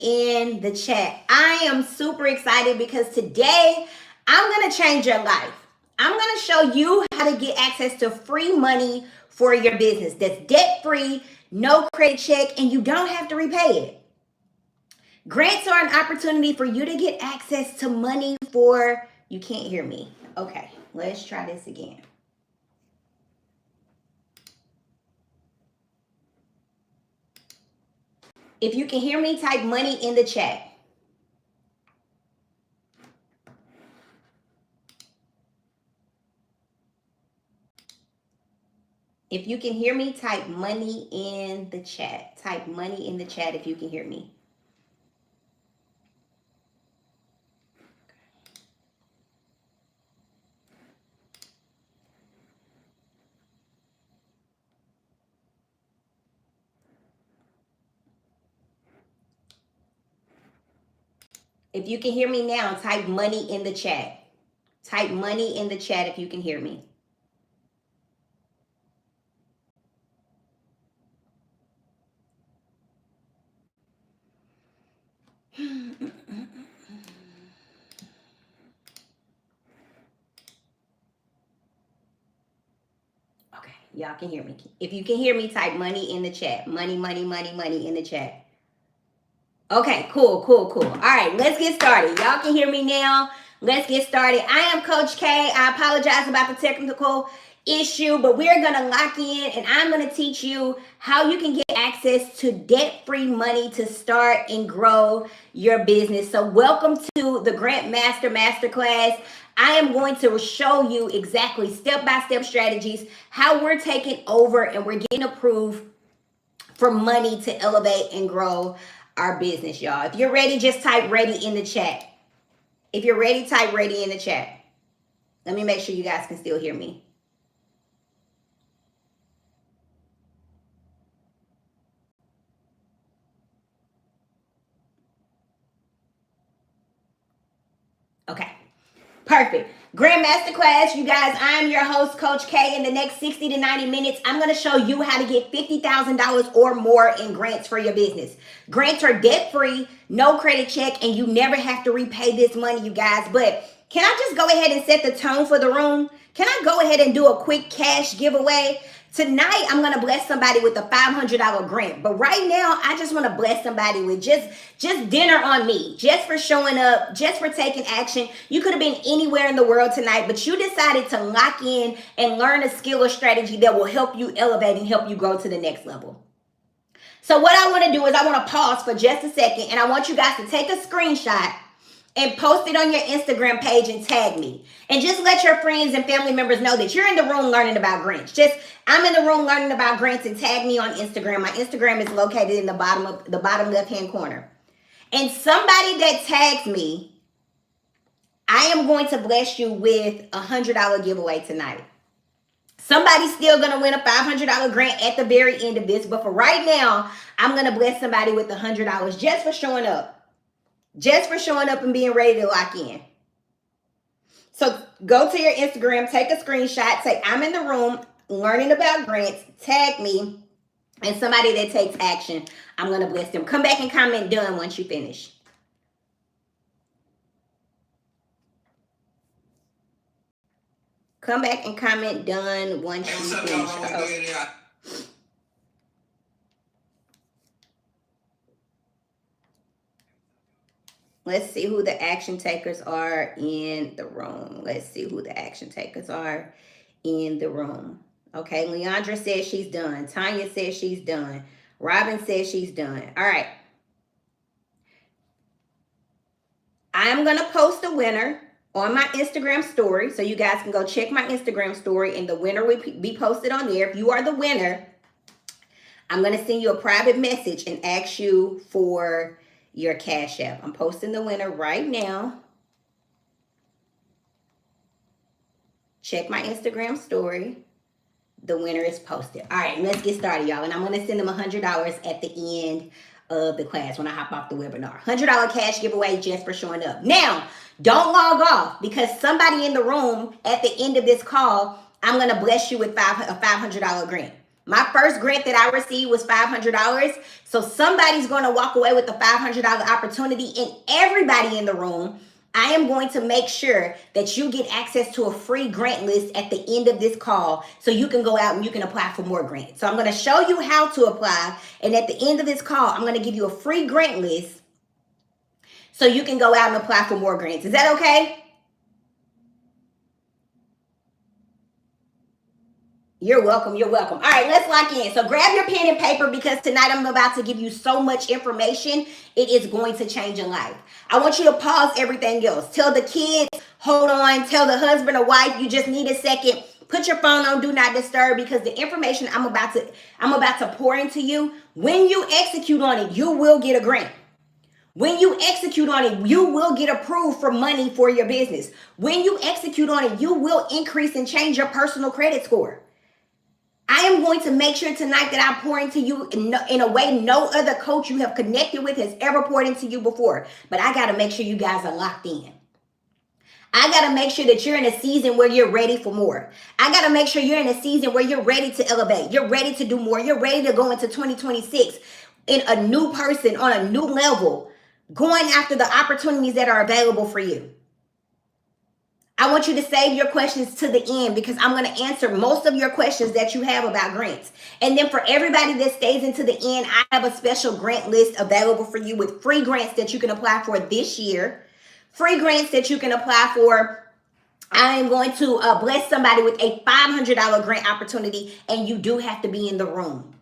in the chat. I am super excited because today I'm going to change your life. I'm going to show you how to get access to free money for your business that's debt free, no credit check, and you don't have to repay it. Grants are an opportunity for you to get access to money for, you can't hear me. Okay, let's try this again. If you can hear me, type money in the chat. If you can hear me, type money in the chat. Type money in the chat if you can hear me. If you can hear me now, type money in the chat. Type money in the chat if you can hear me. Okay, y'all can hear me. If you can hear me, type money in the chat. Money, money, money, money in the chat. Okay, cool. All right, let's get started. Y'all can hear me now. Let's get started. I am Coach K. I apologize about the technical issue, but we're going to lock in and I'm going to teach you how you can get access to debt-free money to start and grow your business. So welcome to the Grant Master Masterclass. I am going to show you exactly step-by-step strategies, how we're taking over and we're getting approved for money to elevate and grow our business, y'all. If you're ready, just type ready in the chat. If you're ready, type ready in the chat. Let me make sure you guys can still hear me. Okay, perfect. Grand Masterclass, you guys, I'm your host, Coach K. In the next 60 to 90 minutes, I'm going to show you how to get $50,000 or more in grants for your business. Grants are debt-free, no credit check, and you never have to repay this money, you guys. But can I just go ahead and set the tone for the room? Can I go ahead and do a quick cash giveaway? Tonight, I'm going to bless somebody with a $500 grant. But right now, I just want to bless somebody with just dinner on me, just for showing up, just for taking action. You could have been anywhere in the world tonight, but you decided to lock in and learn a skill or strategy that will help you elevate and help you grow to the next level. So what I want to do is I want to pause for just a second, and I want you guys to take a screenshot and post it on your Instagram page and tag me. And just let your friends and family members know that you're in the room learning about grants. I'm in the room learning about grants, and tag me on Instagram. My Instagram is located in the bottom left-hand corner. And somebody that tags me, I am going to bless you with a $100 giveaway tonight. Somebody's still going to win a $500 grant at the very end of this. But for right now, I'm going to bless somebody with $100 just for showing up. Just for showing up and being ready to lock in. So go to your Instagram, take a screenshot, say I'm in the room learning about grants, tag me, and somebody that takes action, I'm going to bless them. Come back and comment done once you finish. Come back and comment done once you finish. Let's see who the action takers are in the room. Let's see who the action takers are in the room. Okay, Leandra says she's done. Tanya says she's done. Robin says she's done. All right. I'm going to post a winner on my Instagram story, so you guys can go check my Instagram story, and the winner will be posted on there. If you are the winner, I'm going to send you a private message and ask you for your Cash App. I'm posting the winner right now. Check my Instagram story. The winner is posted. All right, let's get started, y'all. And I'm going to send them $100 at the end of the class when I hop off the webinar. $100 cash giveaway just for showing up. Now, don't log off, because somebody in the room at the end of this call, I'm going to bless you with a $500 grant. My first grant that I received was $500. So somebody's going to walk away with the $500 opportunity, and everybody in the room, I am going to make sure that you get access to a free grant list at the end of this call so you can go out and you can apply for more grants. So I'm going to show you how to apply, and at the end of this call, I'm going to give you a free grant list so you can go out and apply for more grants. Is that okay? You're welcome. You're welcome. All right, let's lock in. So grab your pen and paper because tonight I'm about to give you so much information. It is going to change your life. I want you to pause everything else. Tell the kids, hold on. Tell the husband or wife, you just need a second. Put your phone on do not disturb because the information I'm about to pour into you, when you execute on it, you will get a grant. When you execute on it, you will get approved for money for your business. When you execute on it, you will increase and change your personal credit score. I am going to make sure tonight that I pour into you in a way no other coach you have connected with has ever poured into you before. But I got to make sure you guys are locked in. I got to make sure that you're in a season where you're ready for more. I got to make sure you're in a season where you're ready to elevate. You're ready to do more. You're ready to go into 2026 in a new person on a new level, going after the opportunities that are available for you. I want you to save your questions to the end because I'm going to answer most of your questions that you have about grants. And then for everybody that stays into the end, I have a special grant list available for you with free grants that you can apply for this year. Free grants that you can apply for. I am going to bless somebody with a $500 grant opportunity, and you do have to be in the room.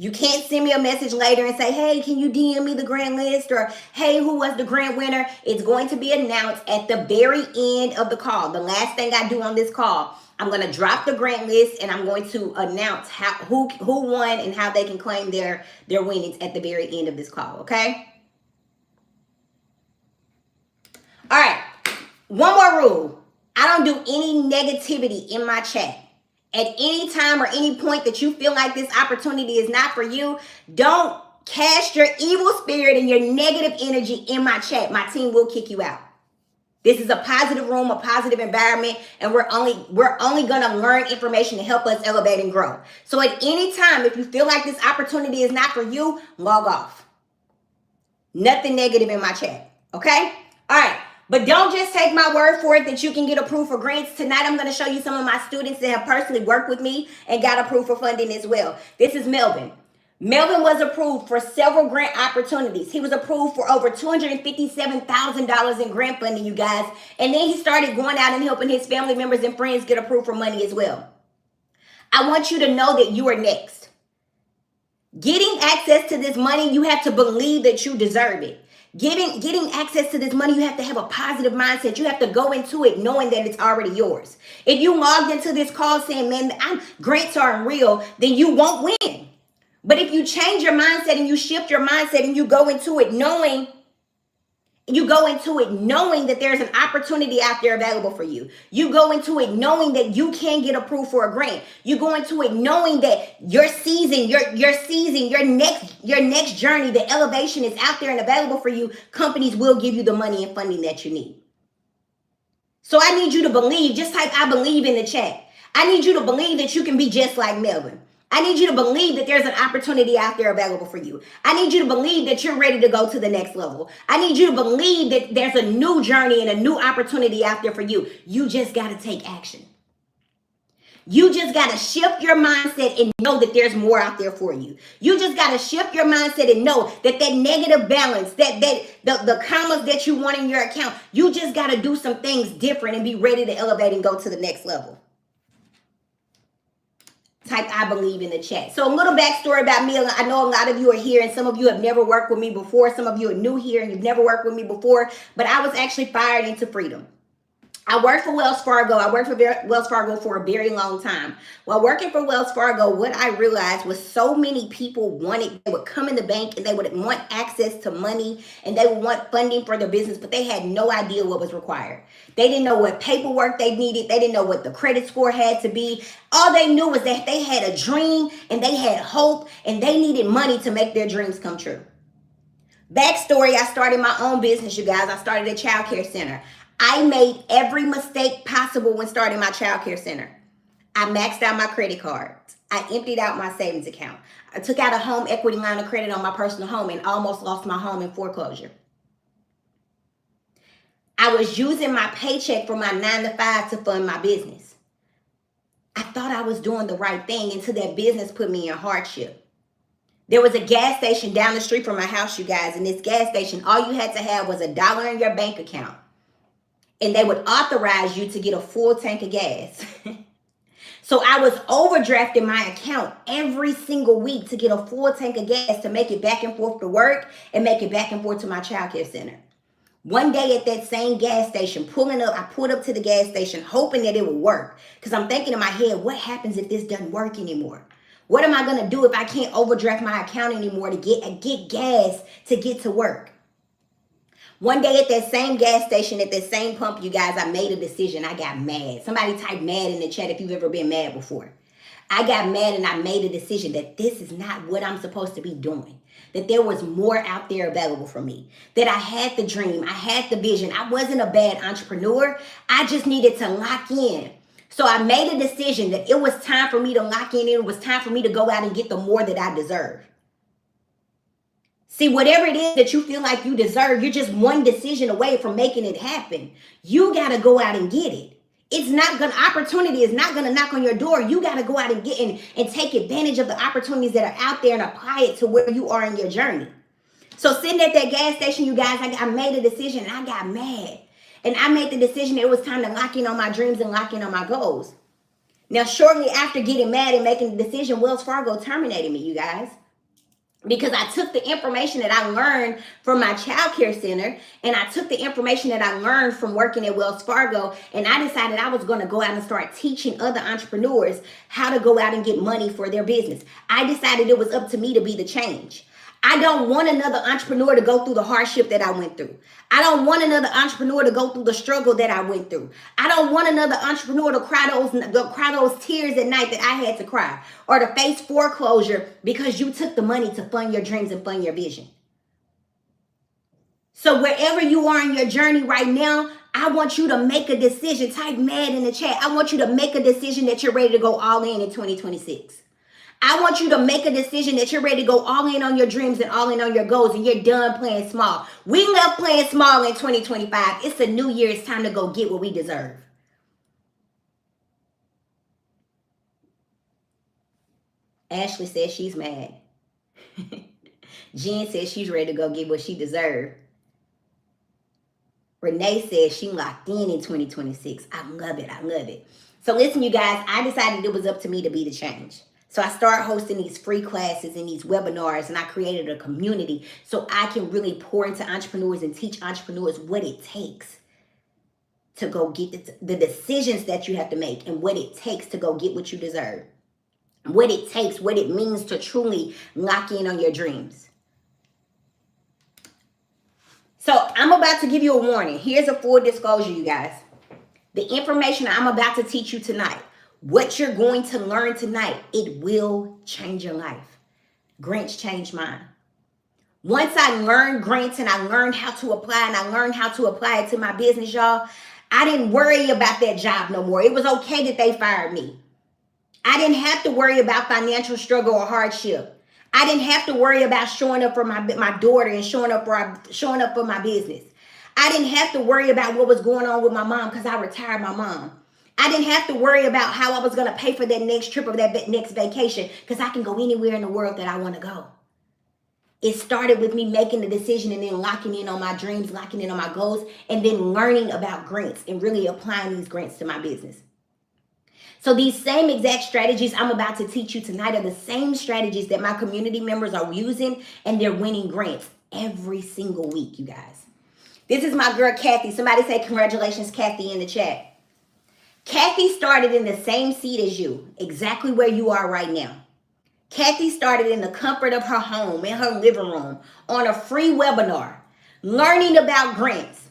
You can't send me a message later and say, hey, can you DM me the grant list? Or, hey, who was the grant winner? It's going to be announced at the very end of the call. The last thing I do on this call, I'm going to drop the grant list and I'm going to announce who won and how they can claim their winnings at the very end of this call, okay? All right, one more rule. I don't do any negativity in my chat. At any time or any point that you feel like this opportunity is not for you, don't cast your evil spirit and your negative energy in my chat. My team will kick you out. This is a positive room, a positive environment, and we're only going to learn information to help us elevate and grow. So at any time, if you feel like this opportunity is not for you, log off. Nothing negative in my chat, okay? All right. But don't just take my word for it that you can get approved for grants. Tonight, I'm going to show you some of my students that have personally worked with me and got approved for funding as well. This is Melvin. Melvin was approved for several grant opportunities. He was approved for over $257,000 in grant funding, you guys. And then he started going out and helping his family members and friends get approved for money as well. I want you to know that you are next. Getting access to this money, you have to believe that you deserve it. Getting access to this money, you have to have a positive mindset. You have to go into it knowing that it's already yours. If you logged into this call saying, man, grants aren't real, then you won't win. But if you change your mindset and you shift your mindset and you go into it knowing that there's an opportunity out there available for you. You go into it knowing that you can get approved for a grant. You go into it knowing that your next journey, the elevation is out there and available for you. Companies will give you the money and funding that you need. So I need you to believe, just type I believe in the chat. I need you to believe that you can be just like Melvin. I need you to believe that there's an opportunity out there available for you. I need you to believe that you're ready to go to the next level. I need you to believe that there's a new journey and a new opportunity out there for you. You just got to take action. You just got to shift your mindset and know that there's more out there for you. You just got to shift your mindset and know that negative balance, the commas that you want in your account, you just got to do some things different and be ready to elevate and go to the next level. Type I believe in the chat. So a little backstory about me. I know a lot of you are here and some of you have never worked with me before. Some of you are new here and you've never worked with me before, but I was actually fired into freedom. I worked for Wells Fargo. I worked for Wells Fargo for a very long time. While working for Wells Fargo, what I realized was so many people they would come in the bank and they would want access to money and they would want funding for their business, but they had no idea what was required. They didn't know what paperwork they needed. They didn't know what the credit score had to be. All they knew was that they had a dream and they had hope and they needed money to make their dreams come true. Backstory, I started my own business, you guys. I started a childcare center. I made every mistake possible when starting my childcare center. I maxed out my credit cards. I emptied out my savings account. I took out a home equity line of credit on my personal home and almost lost my home in foreclosure. I was using my paycheck from my 9 to 5 to fund my business. I thought I was doing the right thing until that business put me in hardship. There was a gas station down the street from my house, you guys. And this gas station, all you had to have was $1 in your bank account. And they would authorize you to get a full tank of gas. So I was overdrafting my account every single week to get a full tank of gas to make it back and forth to work and make it back and forth to my childcare center. One day at that same gas station, I pulled up to the gas station hoping that it would work. Because I'm thinking in my head, what happens if this doesn't work anymore? What am I going to do if I can't overdraft my account anymore to get gas to get to work? One day at that same gas station, at that same pump, you guys, I made a decision. I got mad. Somebody type mad in the chat if you've ever been mad before. I got mad and I made a decision that this is not what I'm supposed to be doing. That there was more out there available for me. That I had the dream. I had the vision. I wasn't a bad entrepreneur. I just needed to lock in. So I made a decision that it was time for me to lock in. It was time for me to go out and get the more that I deserve. See, whatever it is that you feel like you deserve, you're just one decision away from making it happen. You got to go out and get it. Opportunity is not going to knock on your door. You got to go out and get in and take advantage of the opportunities that are out there and apply it to where you are in your journey. So sitting at that gas station, you guys, I made a decision and I got mad. And I made the decision that it was time to lock in on my dreams and lock in on my goals. Now, shortly after getting mad and making the decision, Wells Fargo terminated me, you guys. Because I took the information that I learned from my child care center and I took the information that I learned from working at Wells Fargo and I decided I was going to go out and start teaching other entrepreneurs how to go out and get money for their business. I decided it was up to me to be the change. I don't want another entrepreneur to go through the hardship that I went through. I don't want another entrepreneur to go through the struggle that I went through. I don't want another entrepreneur to cry those tears at night that I had to cry or to face foreclosure because you took the money to fund your dreams and fund your vision. So wherever you are in your journey right now, I want you to make a decision. Type mad in the chat. I want you to make a decision that you're ready to go all in 2026. I want you to make a decision that you're ready to go all in on your dreams and all in on your goals and you're done playing small. We left playing small in 2025. It's a new year. It's time to go get what we deserve. Ashley says she's mad. Jen says she's ready to go get what she deserves. Renee says she locked in 2026. I love it. I love it. So listen, you guys, I decided it was up to me to be the change. So I started hosting these free classes and these webinars and I created a community so I can really pour into entrepreneurs and teach entrepreneurs what it takes to go get the decisions that you have to make and what it takes to go get what you deserve. What it takes, what it means to truly lock in on your dreams. So I'm about to give you a warning. Here's a full disclosure, you guys. The information I'm about to teach you tonight, what you're going to learn tonight, it will change your life. Grants changed mine. Once I learned grants and I learned how to apply and I learned how to apply it to my business, y'all, I didn't worry about that job no more. It was okay that they fired me. I didn't have to worry about financial struggle or hardship. I didn't have to worry about showing up for my daughter and showing up for my business. I didn't have to worry about what was going on with my mom because I retired my mom. I didn't have to worry about how I was going to pay for that next trip or that next vacation because I can go anywhere in the world that I want to go. It started with me making the decision and then locking in on my dreams, locking in on my goals, and then learning about grants and really applying these grants to my business. So these same exact strategies I'm about to teach you tonight are the same strategies that my community members are using, and they're winning grants every single week, you guys. This is my girl, Kathy. Somebody say congratulations, Kathy, in the chat. Kathy started in the same seat as you, exactly where you are right now. Kathy started in the comfort of her home, in her living room, on a free webinar, learning about grants,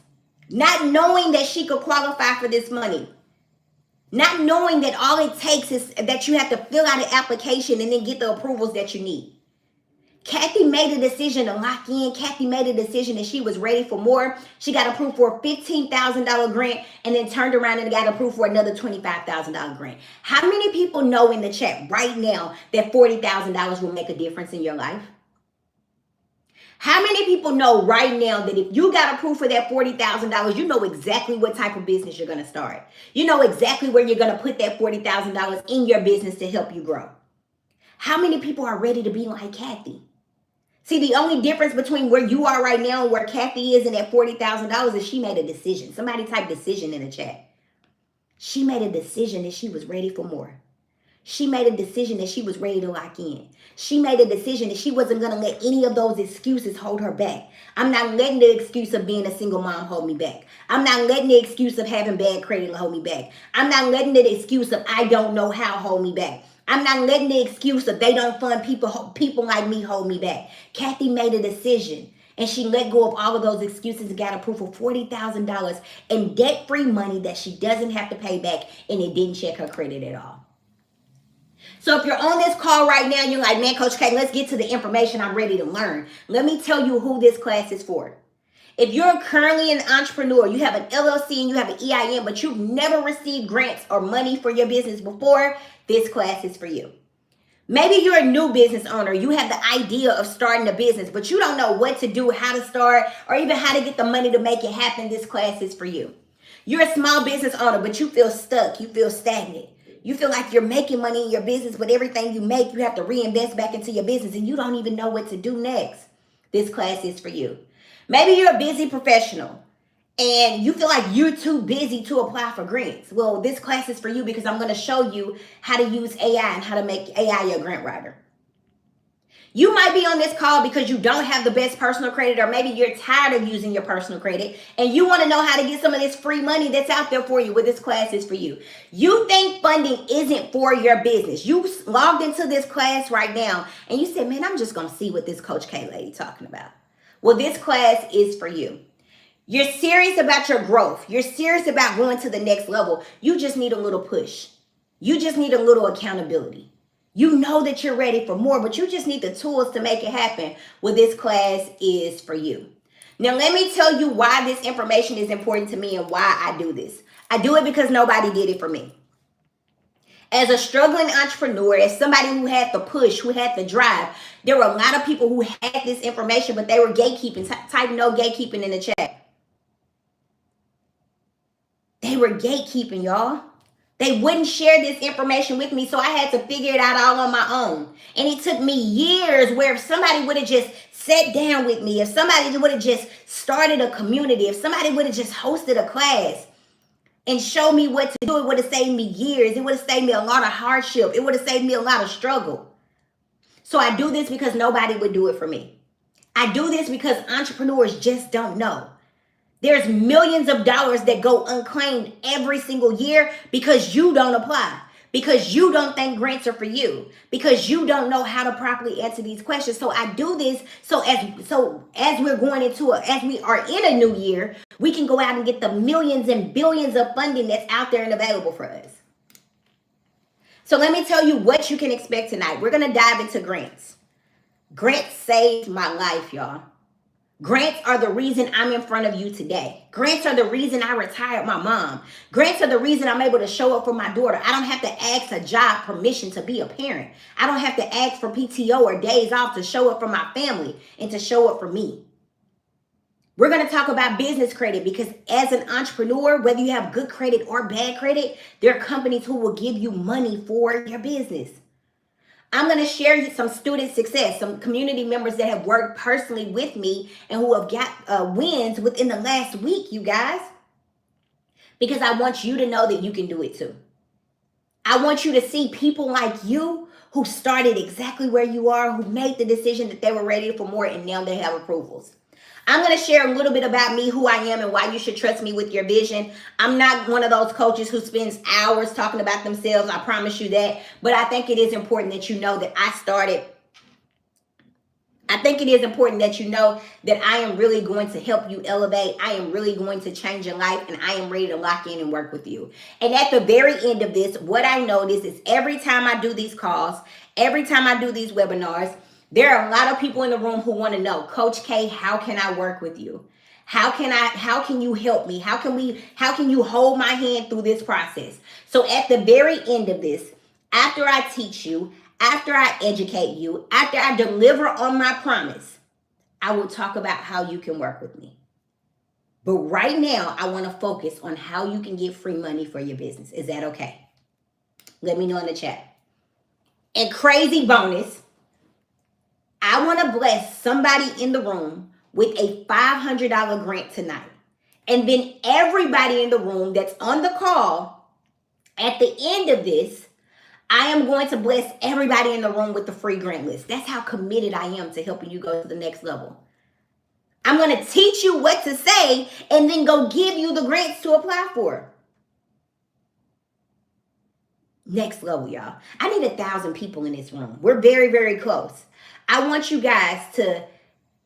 not knowing that she could qualify for this money, not knowing that all it takes is that you have to fill out an application and then get the approvals that you need. Kathy made a decision to lock in. Kathy made a decision that she was ready for more. She got approved for a $15,000 grant and then turned around and got approved for another $25,000 grant. How many people know in the chat right now that $40,000 will make a difference in your life? How many people know right now that if you got approved for that $40,000, you know exactly what type of business you're going to start? You know exactly where you're going to put that $40,000 in your business to help you grow. How many people are ready to be like Kathy? See, the only difference between where you are right now and where Kathy is and that $40,000 is she made a decision. Somebody type decision in the chat. She made a decision that she was ready for more. She made a decision that she was ready to lock in. She made a decision that she wasn't going to let any of those excuses hold her back. I'm not letting the excuse of being a single mom hold me back. I'm not letting the excuse of having bad credit hold me back. I'm not letting the excuse of I don't know how hold me back. I'm not letting the excuse of they don't fund people like me hold me back. Kathy made a decision and she let go of all of those excuses and got approved for $40,000 in debt-free money that she doesn't have to pay back, and it didn't check her credit at all. So if you're on this call right now, you're like, man, Coach K, let's get to the information. I'm ready to learn. Let me tell you who this class is for. If you're currently an entrepreneur, you have an LLC and you have an EIN, but you've never received grants or money for your business before, this class is for you. Maybe you're a new business owner. You have the idea of starting a business, but you don't know what to do, how to start, or even how to get the money to make it happen. This class is for you. You're a small business owner, but you feel stuck. You feel stagnant. You feel like you're making money in your business, but everything you make, you have to reinvest back into your business, and you don't even know what to do next. This class is for you. Maybe you're a busy professional and you feel like you're too busy to apply for grants. Well, this class is for you because I'm going to show you how to use AI and how to make AI your grant writer. You might be on this call because you don't have the best personal credit, or maybe you're tired of using your personal credit and you want to know how to get some of this free money that's out there for you. Well, this class is for you. You think funding isn't for your business. You logged into this class right now and you said, man, I'm just going to see what this Coach K lady talking about. Well, this class is for you. You're serious about your growth. You're serious about going to the next level. You just need a little push. You just need a little accountability. You know that you're ready for more, but you just need the tools to make it happen. Well, this class is for you. Now, let me tell you why this information is important to me and why I do this. I do it because nobody did it for me. As a struggling entrepreneur, as somebody who had the push, who had the drive, there were a lot of people who had this information, but they were gatekeeping. Type no gatekeeping in the chat. They were gatekeeping, y'all. They wouldn't share this information with me, so I had to figure it out all on my own. And it took me years where if somebody would have just sat down with me, if somebody would have just started a community, if somebody would have just hosted a class and showed me what to do, it would have saved me years. It would have saved me a lot of hardship. It would have saved me a lot of struggle. So I do this because nobody would do it for me. I do this because entrepreneurs just don't know. There's millions of dollars that go unclaimed every single year because you don't apply, because you don't think grants are for you, because you don't know how to properly answer these questions. So I do this so as we are in a new year, we can go out and get the millions and billions of funding that's out there and available for us. So let me tell you what you can expect tonight. We're going to dive into grants. Grants saved my life, y'all. Grants are the reason I'm in front of you today. Grants are the reason I retired my mom. Grants are the reason I'm able to show up for my daughter. I don't have to ask a job permission to be a parent. I don't have to ask for PTO or days off to show up for my family and to show up for me. We're going to talk about business credit because as an entrepreneur, whether you have good credit or bad credit, there are companies who will give you money for your business. I'm going to share some student success, some community members that have worked personally with me and who have got wins within the last week, you guys, because I want you to know that you can do it too. I want you to see people like you who started exactly where you are, who made the decision that they were ready for more, and now they have approvals. I'm going to share a little bit about me, who I am, and why you should trust me with your vision. I'm not one of those coaches who spends hours talking about themselves. I promise you that. But I think it is important that you know that I think it is important that you know that I am really going to help you elevate. I am really going to change your life, and I am ready to lock in and work with you. And at the very end of this, what I notice is every time I do these calls, every time I do these webinars, There are a lot of people in the room who want to know, Coach K, how can I work with you? How can you help me? How can you hold my hand through this process? So at the very end of this, after I teach you, after I educate you, after I deliver on my promise, I will talk about how you can work with me. But right now, I want to focus on how you can get free money for your business. Is that okay? Let me know in the chat. And crazy bonus, I want to bless somebody in the room with a $500 grant tonight. And then everybody in the room that's on the call, at the end of this, I am going to bless everybody in the room with the free grant list. That's how committed I am to helping you go to the next level. I'm going to teach you what to say and then go give you the grants to apply for. Next level, y'all. I need 1,000 people in this room. We're very, very close. I want you guys to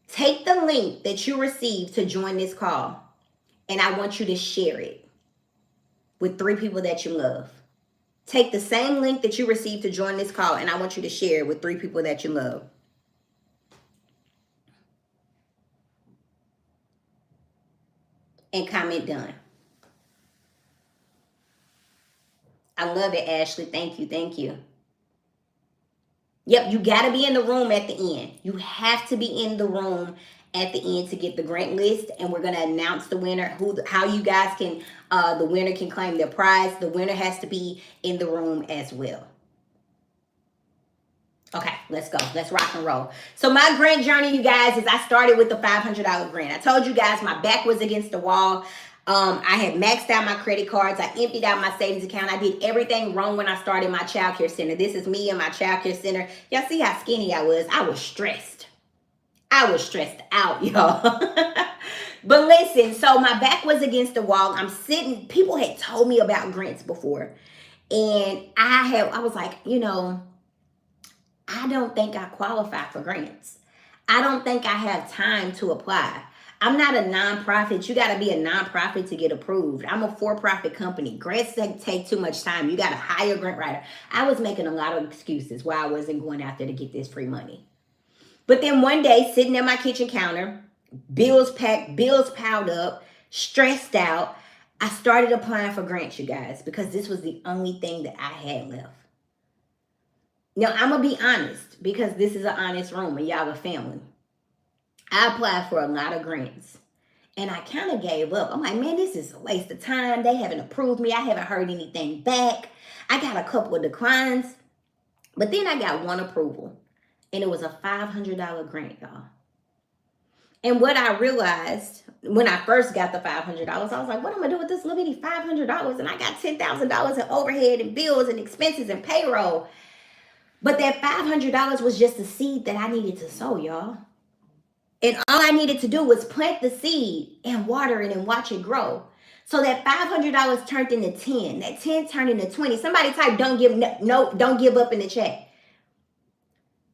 take the link that you received to join this call, and I want you to share it with 3 people that you love. Take the same link that you received to join this call, and I want you to share it with 3 people that you love. And comment done. I love it, Ashley. Thank you. Thank you. Yep, you got to be in the room at the end. You have to be in the room at the end to get the grant list, and we're going to announce the winner, how you guys can, the winner can claim their prize. The winner has to be in the room as well. Okay, let's go. Let's rock and roll. So my grant journey, you guys, is I started with the $500 grant. I told you guys my back was against the wall. I had maxed out my credit cards. I emptied out my savings account. I did everything wrong when I started my child care center. This is me and my child care center. Y'all see how skinny I was? I was stressed. I was stressed out, y'all. But listen, so my back was against the wall. I'm sitting, people had told me about grants before. And I was like, I don't think I qualify for grants. I don't think I have time to apply. I'm not a nonprofit. You got to be a nonprofit to get approved. I'm a for-profit company. Grants take too much time. You got to hire a grant writer. I was making a lot of excuses why I wasn't going out there to get this free money. But then one day, sitting at my kitchen counter, bills piled up, stressed out, I started applying for grants, you guys, because this was the only thing that I had left. Now, I'm going to be honest, because this is an honest room and y'all a family. I applied for a lot of grants, and I kind of gave up. I'm like, man, this is a waste of time. They haven't approved me. I haven't heard anything back. I got a couple of declines, but then I got one approval, and it was a $500 grant, y'all. And what I realized when I first got the $500, I was like, what am I going to do with this little bitty $500? And I got $10,000 in overhead and bills and expenses and payroll. But that $500 was just a seed that I needed to sow, y'all. And all I needed to do was plant the seed and water it and watch it grow. So that $500 turned into 10. That 10 turned into 20. Somebody type don't give up in the chat.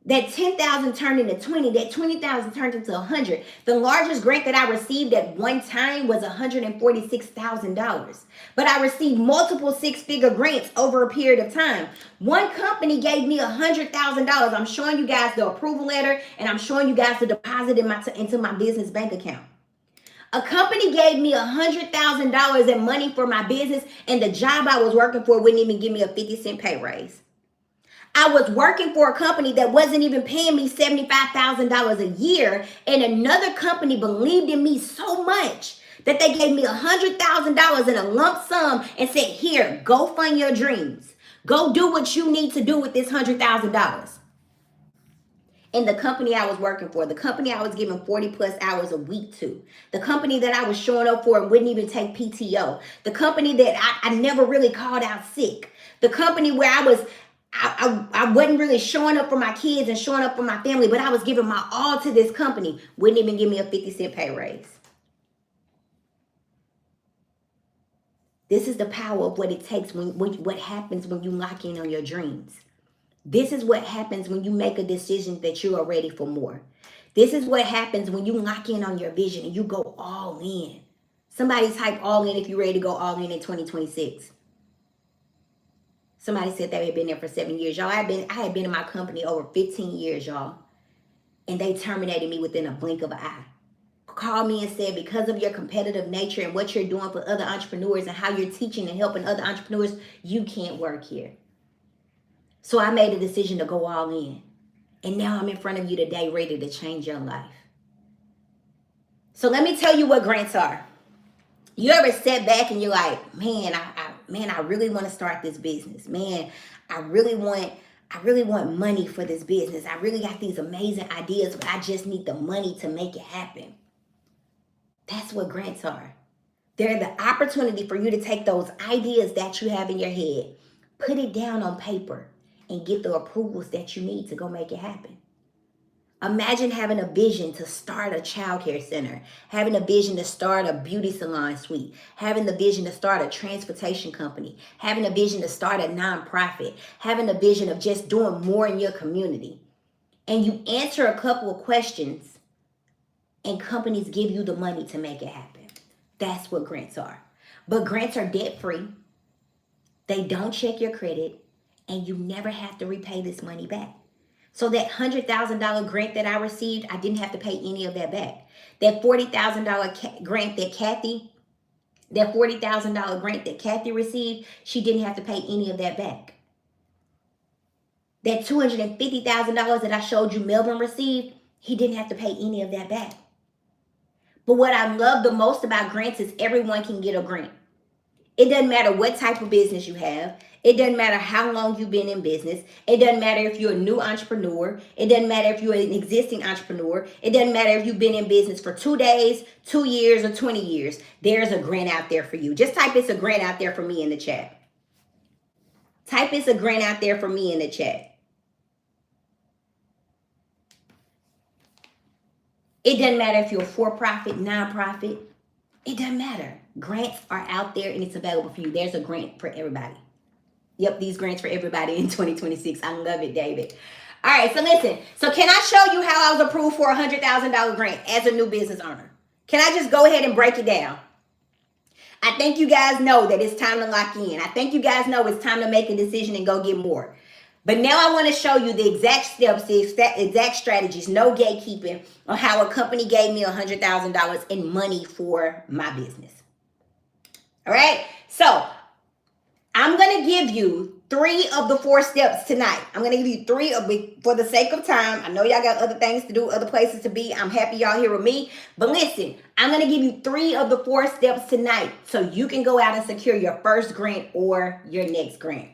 That 10,000 turned into 20. That 20,000 turned into 100. The largest grant that I received at one time was $146,000. But I received multiple 6-figure grants over a period of time. One company gave me $100,000. I'm showing you guys the approval letter, and I'm showing you guys the deposit into my business bank account. A company gave me $100,000 in money for my business, and the job I was working for wouldn't even give me a 50-cent pay raise. I was working for a company that wasn't even paying me $75,000 a year, and another company believed in me so much that they gave me $100,000 in a lump sum and said, here, go fund your dreams. Go do what you need to do with this $100,000. And the company I was working for, the company I was giving 40 plus hours a week to, the company that I was showing up for and wouldn't even take PTO, the company that I never really called out sick, the company where I wasn't really showing up for my kids and showing up for my family, but I was giving my all to this company, wouldn't even give me a 50-cent pay raise. This is the power of what it takes what happens when you lock in on your dreams. This is what happens when you make a decision that you are ready for more. This is what happens when you lock in on your vision and you go all in. Somebody type all in if you're ready to go all in 2026. Somebody said they had been there for 7 years. Y'all, I had been in my company over 15 years, y'all. and they terminated me within a blink of an eye. Called me and said, because of your competitive nature and what you're doing for other entrepreneurs and how you're teaching and helping other entrepreneurs, you can't work here. So I made a decision to go all in. And now I'm in front of you today ready to change your life. So let me tell you what grants are. You ever sit back and you're like, man, I really want to start this business. Man, I really want money for this business. I really got these amazing ideas, but I just need the money to make it happen. That's what grants are. They're the opportunity for you to take those ideas that you have in your head, put it down on paper, and get the approvals that you need to go make it happen. Imagine having a vision to start a childcare center, having a vision to start a beauty salon suite, having the vision to start a transportation company, having a vision to start a nonprofit, having a vision of just doing more in your community. And you answer a couple of questions and companies give you the money to make it happen. That's what grants are. But grants are debt-free. They don't check your credit, and you never have to repay this money back. So that $100,000 grant that I received, I didn't have to pay any of that back. That $40,000 grant that Kathy received, she didn't have to pay any of that back. That $250,000 that I showed you Melvin received, he didn't have to pay any of that back. But what I love the most about grants is everyone can get a grant. It doesn't matter what type of business you have. It doesn't matter how long you've been in business. It doesn't matter if you're a new entrepreneur. It doesn't matter if you're an existing entrepreneur. It doesn't matter if you've been in business for 2 days, 2 years, or 20 years. There's a grant out there for you. Just type "it's a grant out there for me" in the chat. Type "it's a grant out there for me" in the chat. It doesn't matter if you're a for-profit, nonprofit. It doesn't matter. Grants are out there and it's available for you. There's a grant for everybody. Yep, these grants for everybody in 2026. I love it, David. All right, so listen. So can I show you how I was approved for a $100,000 grant as a new business owner? Can I just go ahead and break it down? I think you guys know that it's time to lock in. I think you guys know it's time to make a decision and go get more. But now I want to show you the exact steps, the exact strategies, no gatekeeping, on how a company gave me $100,000 in money for my business. All right, so I'm going to give you 3 of the 4 steps tonight. I'm going to give you 3 of it for the sake of time. I know y'all got other things to do, other places to be. I'm happy y'all here with me. But listen, I'm going to give you 3 of the 4 steps tonight so you can go out and secure your first grant or your next grant.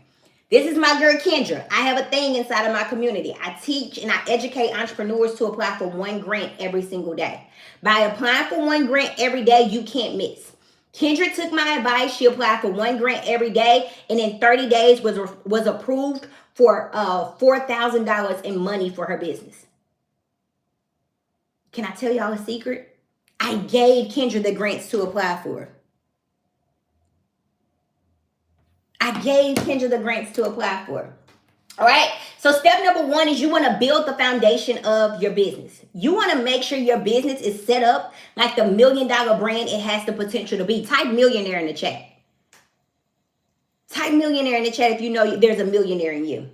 This is my girl Kendra. I have a thing inside of my community. I teach and I educate entrepreneurs to apply for 1 grant every single day. By applying for 1 grant every day, you can't miss. Kendra took my advice. She applied for 1 grant every day, and in 30 days was approved for $4,000 in money for her business. Can I tell y'all a secret? I gave Kendra the grants to apply for. I gave Kendra the grants to apply for. All right. So step number 1 is you want to build the foundation of your business. You want to make sure your business is set up like the $1 million brand it has the potential to be. Type millionaire in the chat. Type millionaire in the chat if you know there's a millionaire in you.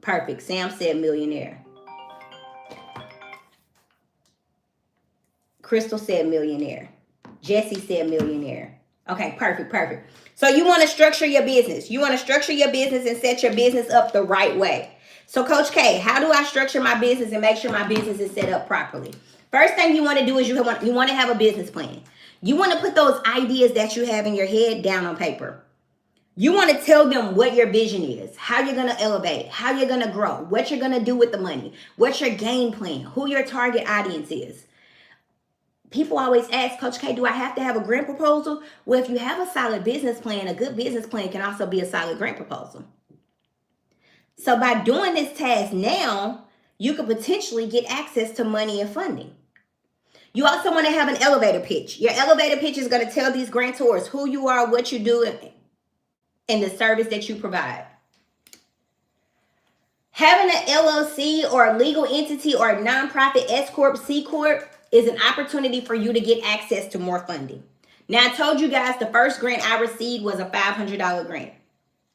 Perfect. Sam said millionaire. Crystal said millionaire. Jesse said millionaire. Okay, perfect. So you want to structure your business. You want to structure your business and set your business up the right way. So Coach K, how do I structure my business and make sure my business is set up properly? First thing you want to do is you want to have a business plan. You want to put those ideas that you have in your head down on paper. You want to tell them what your vision is, how you're going to elevate, how you're going to grow, what you're going to do with the money, what's your game plan, who your target audience is. People always ask, Coach K, do I have to have a grant proposal? Well, if you have a solid business plan, a good business plan can also be a solid grant proposal. So by doing this task now, you could potentially get access to money and funding. You also want to have an elevator pitch. Your elevator pitch is going to tell these grantors who you are, what you do, and the service that you provide. Having an LLC or a legal entity or a nonprofit S Corp, C Corp is an opportunity for you to get access to more funding. Now, I told you guys the first grant I received was a $500 grant.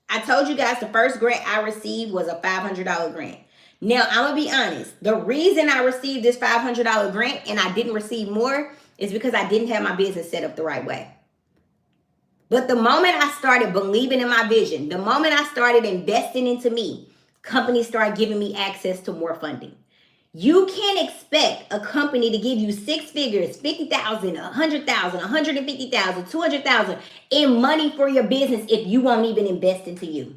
I told you guys the first grant I received was a $500 grant. Now, I'm going to be honest. The reason I received this $500 grant and I didn't receive more is because I didn't have my business set up the right way. But the moment I started believing in my vision, the moment I started investing into me, companies started giving me access to more funding. You can't expect a company to give you six figures, 50,000, 100,000, 150,000, 200,000 in money for your business if you won't even invest into you.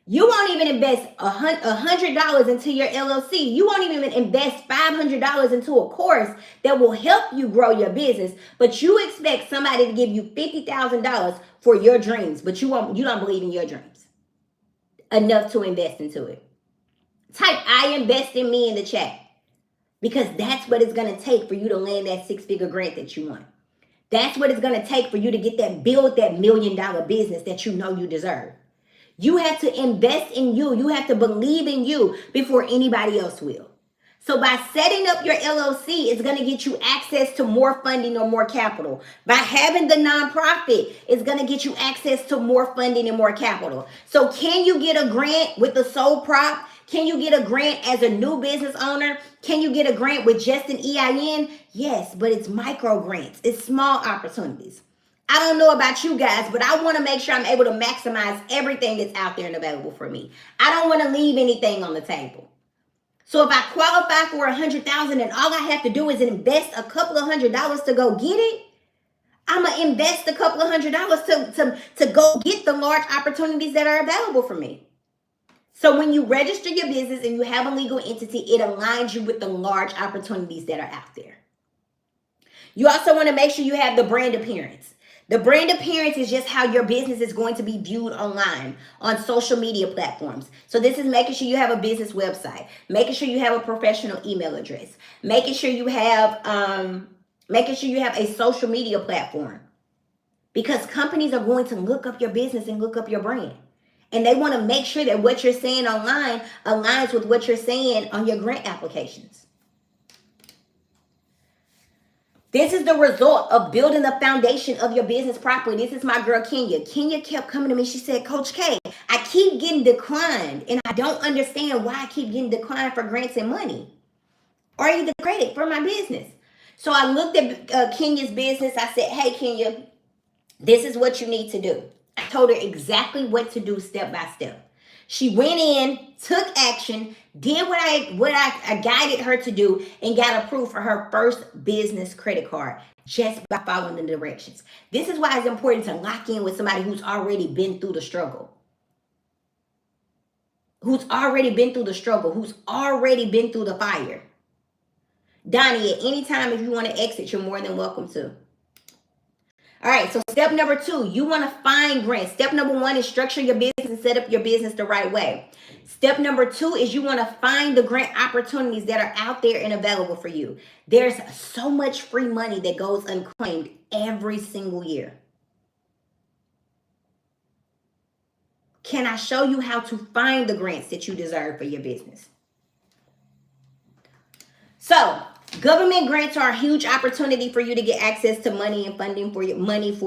You won't even invest $100 into your LLC. You won't even invest $500 into a course that will help you grow your business. But you expect somebody to give you $50,000 for your dreams, but you don't believe in your dreams enough to invest into it. Type "I invest in me" in the chat, because that's what it's going to take for you to land that six-figure grant that you want. That's what it's going to take for you to get that, build that $1 million business that you know you deserve. You have to invest in you. You have to believe in you before anybody else will. So by setting up your LLC, it's going to get you access to more funding or more capital. By having the nonprofit, it's going to get you access to more funding and more capital. So can you get a grant with the sole prop? Can you get a grant as a new business owner? Can you get a grant with just an EIN? Yes, but it's micro grants. It's small opportunities. I don't know about you guys, but I want to make sure I'm able to maximize everything that's out there and available for me. I don't want to leave anything on the table. So if I qualify for $100,000 and all I have to do is invest a couple of $100 to go get it, I'm going to invest a couple of $100 to go get the large opportunities that are available for me. So when you register your business and you have a legal entity, it aligns you with the large opportunities that are out there. You also want to make sure you have the brand appearance. The brand appearance is just how your business is going to be viewed online on social media platforms. So this is making sure you have a business website, making sure you have a professional email address, making sure you have a social media platform, because companies are going to look up your business and look up your brand. And they want to make sure that what you're saying online aligns with what you're saying on your grant applications. This is the result of building the foundation of your business properly. This is my girl, Kenya. Kenya kept coming to me. She said, Coach K, I keep getting declined, and I don't understand why I keep getting declined for grants and money or even credit for my business. So I looked at Kenya's business. I said, hey, Kenya, this is what you need to do. I told her exactly what to do step by step. She went in, took action, did what I guided her to do, and got approved for her first business credit card just by following the directions. This is why it's important to lock in with somebody who's already been through the struggle. Who's already been through the fire. Donnie, at any time if you want to exit, you're more than welcome to. All right, so step number 2, you want to find grants. Step number 1 is structure your business and set up your business the right way. Step number 2 is you want to find the grant opportunities that are out there and available for you. There's so much free money that goes unclaimed every single year. Can I show you how to find the grants that you deserve for your business? So, government grants are a huge opportunity for you to get access to money and funding for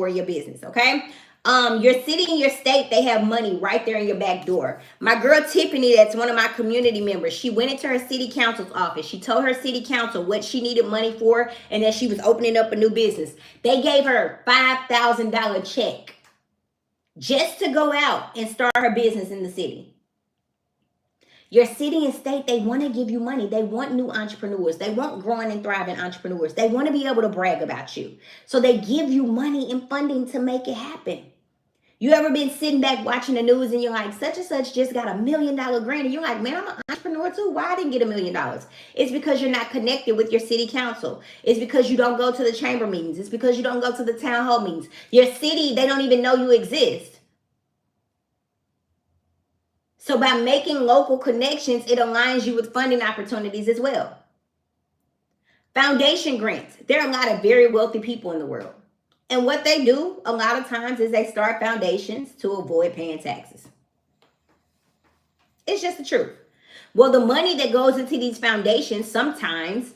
your business, okay? Your city and your state, they have money right there in your back door. My girl Tiffany, that's one of my community members, she went into her city council's office. She told her city council what she needed money for and that she was opening up a new business. They gave her a $5,000 check just to go out and start her business in the city. Your city and state, they want to give you money. They want new entrepreneurs. They want growing and thriving entrepreneurs. They want to be able to brag about you. So they give you money and funding to make it happen. You ever been sitting back watching the news and you're like, such and such just got $1 million grant. And you're like, man, I'm an entrepreneur too. Why I didn't get $1 million? It's because you're not connected with your city council. It's because you don't go to the chamber meetings. It's because you don't go to the town hall meetings. Your city, they don't even know you exist. So by making local connections, it aligns you with funding opportunities as well. Foundation grants. There are a lot of very wealthy people in the world. And what they do a lot of times is they start foundations to avoid paying taxes. It's just the truth. Well, the money that goes into these foundations, sometimes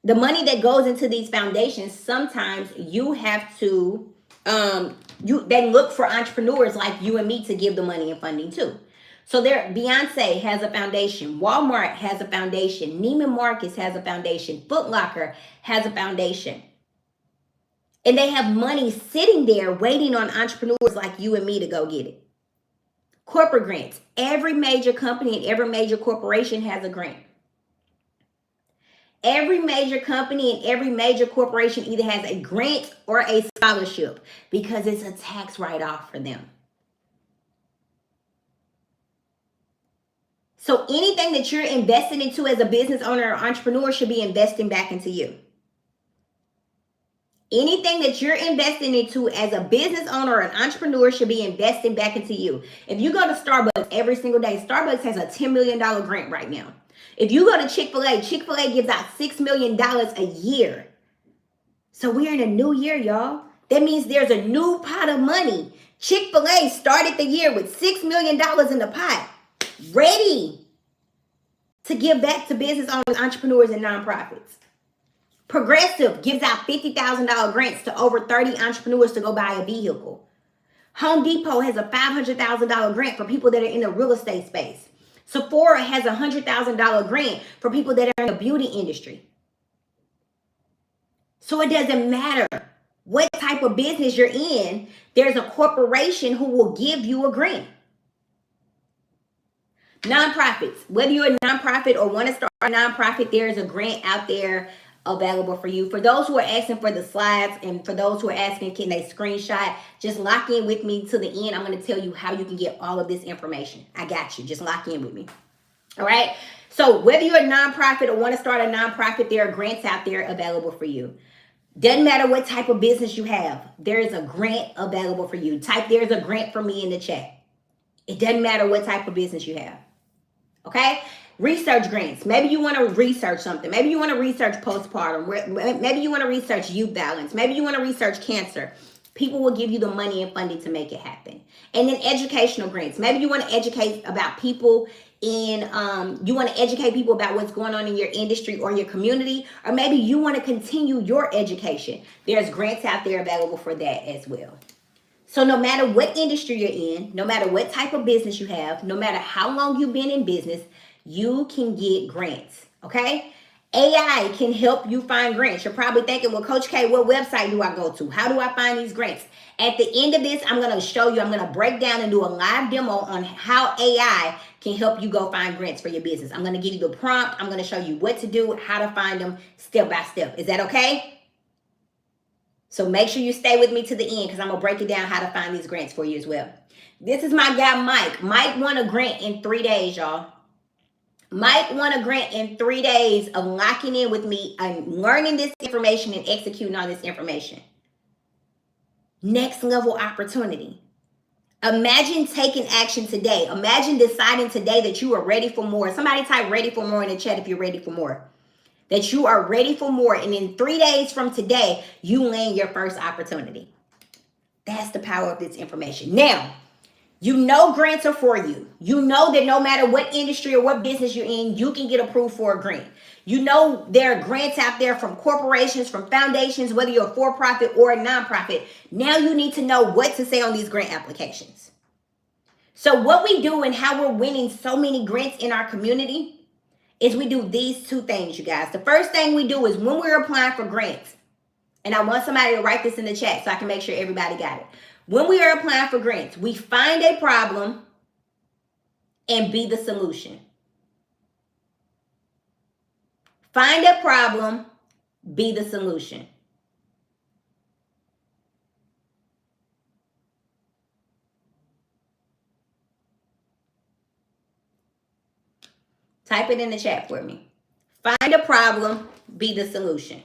The money that goes into these foundations, sometimes you have to they look for entrepreneurs like you and me to give the money and funding too. So there, Beyonce has a foundation, Walmart has a foundation, Neiman Marcus has a foundation, Foot Locker has a foundation. And they have money sitting there waiting on entrepreneurs like you and me to go get it. Corporate grants. Every major company and every major corporation has a grant. Every major company and every major corporation either has a grant or a scholarship because it's a tax write-off for them. So anything that you're investing into as a business owner or entrepreneur should be investing back into you. Anything that you're investing into as a business owner or an entrepreneur should be investing back into you. If you go to Starbucks every single day, Starbucks has a $10 million grant right now. If you go to Chick-fil-A, Chick-fil-A gives out $6 million a year. So we're in a new year, y'all. That means there's a new pot of money. Chick-fil-A started the year with $6 million in the pot, ready to give back to business owners, entrepreneurs, and nonprofits. Progressive gives out $50,000 grants to over 30 entrepreneurs to go buy a vehicle. Home Depot has a $500,000 grant for people that are in the real estate space. Sephora has a $100,000 grant for people that are in the beauty industry. So it doesn't matter what type of business you're in, there's a corporation who will give you a grant. Nonprofits, whether you're a nonprofit or want to start a nonprofit, there's a grant out there available for you. For those who are asking for the slides and for those who are asking can they screenshot, just lock in with me to the end. I'm going to tell you how you can get all of this information. I got you. Just lock in with me. All right. So whether you're a nonprofit or want to start a nonprofit, there are grants out there available for you. Doesn't matter what type of business you have. There is a grant available for you. Type there's a grant for me in the chat. It doesn't matter what type of business you have. Okay. Research grants. Maybe you want to research something. Maybe you want to research postpartum. Maybe you want to research youth violence. Maybe you want to research cancer. People will give you the money and funding to make it happen. And then educational grants. Maybe you want to educate about people you want to educate people about what's going on in your industry or your community, or maybe you want to continue your education. There's grants out there available for that as well. So no matter what industry you're in, no matter what type of business you have, no matter how long you've been in business, you can get grants, okay? AI can help you find grants. You're probably thinking, well, Coach K, what website do I go to? How do I find these grants? At the end of this, I'm going to show you, I'm going to break down and do a live demo on how AI can help you go find grants for your business. I'm going to give you the prompt. I'm going to show you what to do, how to find them step by step. Is that okay? So make sure you stay with me to the end because I'm going to break it down how to find these grants for you as well. This is my guy, Mike. Mike won a grant in 3 days, y'all. Mike won a grant in 3 days of locking in with me and learning this information and executing on this information. Next level opportunity. Imagine taking action today. Imagine deciding today that you are ready for more. Somebody type ready for more in the chat if you're ready for more. That you are ready for more. And in 3 days from today, you land your first opportunity. That's the power of this information. Now, you know grants are for you. You know that no matter what industry or what business you're in, you can get approved for a grant. You know there are grants out there from corporations, from foundations, whether you're a for-profit or a nonprofit. Now you need to know what to say on these grant applications. So what we do and how we're winning so many grants in our community is we do these two things, you guys. The first thing we do is when we're applying for grants, and I want somebody to write this in the chat so I can make sure everybody got it. When we are applying for grants, we find a problem and be the solution. Find a problem, be the solution. Type it in the chat for me. Find a problem, be the solution.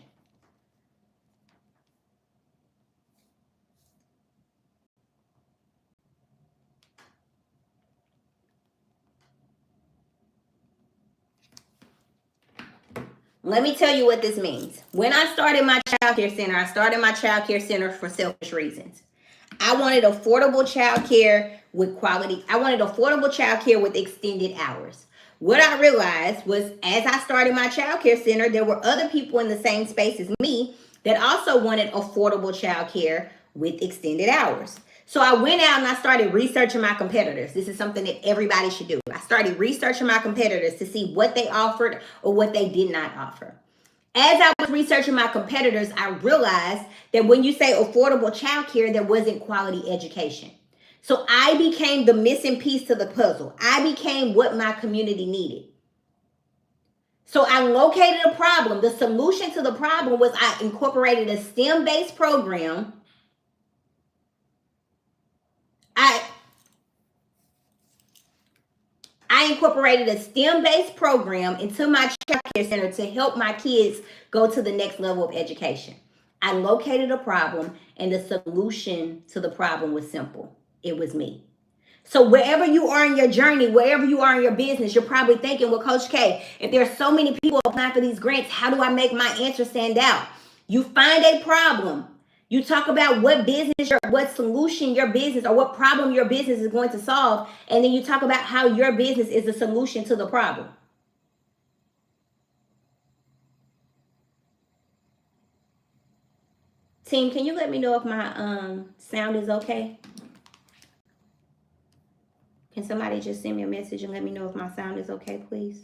Let me tell you what this means. When I started my childcare center, I started my childcare center for selfish reasons. I wanted affordable childcare with quality. I wanted affordable childcare with extended hours. What I realized was as I started my childcare center, there were other people in the same space as me that also wanted affordable childcare with extended hours. So I went out and I started researching my competitors. This is something that everybody should do. I started researching my competitors to see what they offered or what they did not offer. As I was researching my competitors, I realized that when you say affordable childcare, there wasn't quality education. So I became the missing piece to the puzzle. I became what my community needed. So I located a problem. The solution to the problem was I incorporated a STEM-based program. I incorporated a STEM-based program into my childcare center to help my kids go to the next level of education. I located a problem, and the solution to the problem was simple. It was me. So wherever you are in your journey, wherever you are in your business, you're probably thinking, well, Coach K, if there are so many people applying for these grants, how do I make my answer stand out? You find a problem. You talk about what solution your business or what problem your business is going to solve, and then you talk about how your business is the solution to the problem. Team, can you let me know if my sound is okay? Can somebody just send me a message and let me know if my sound is okay, please?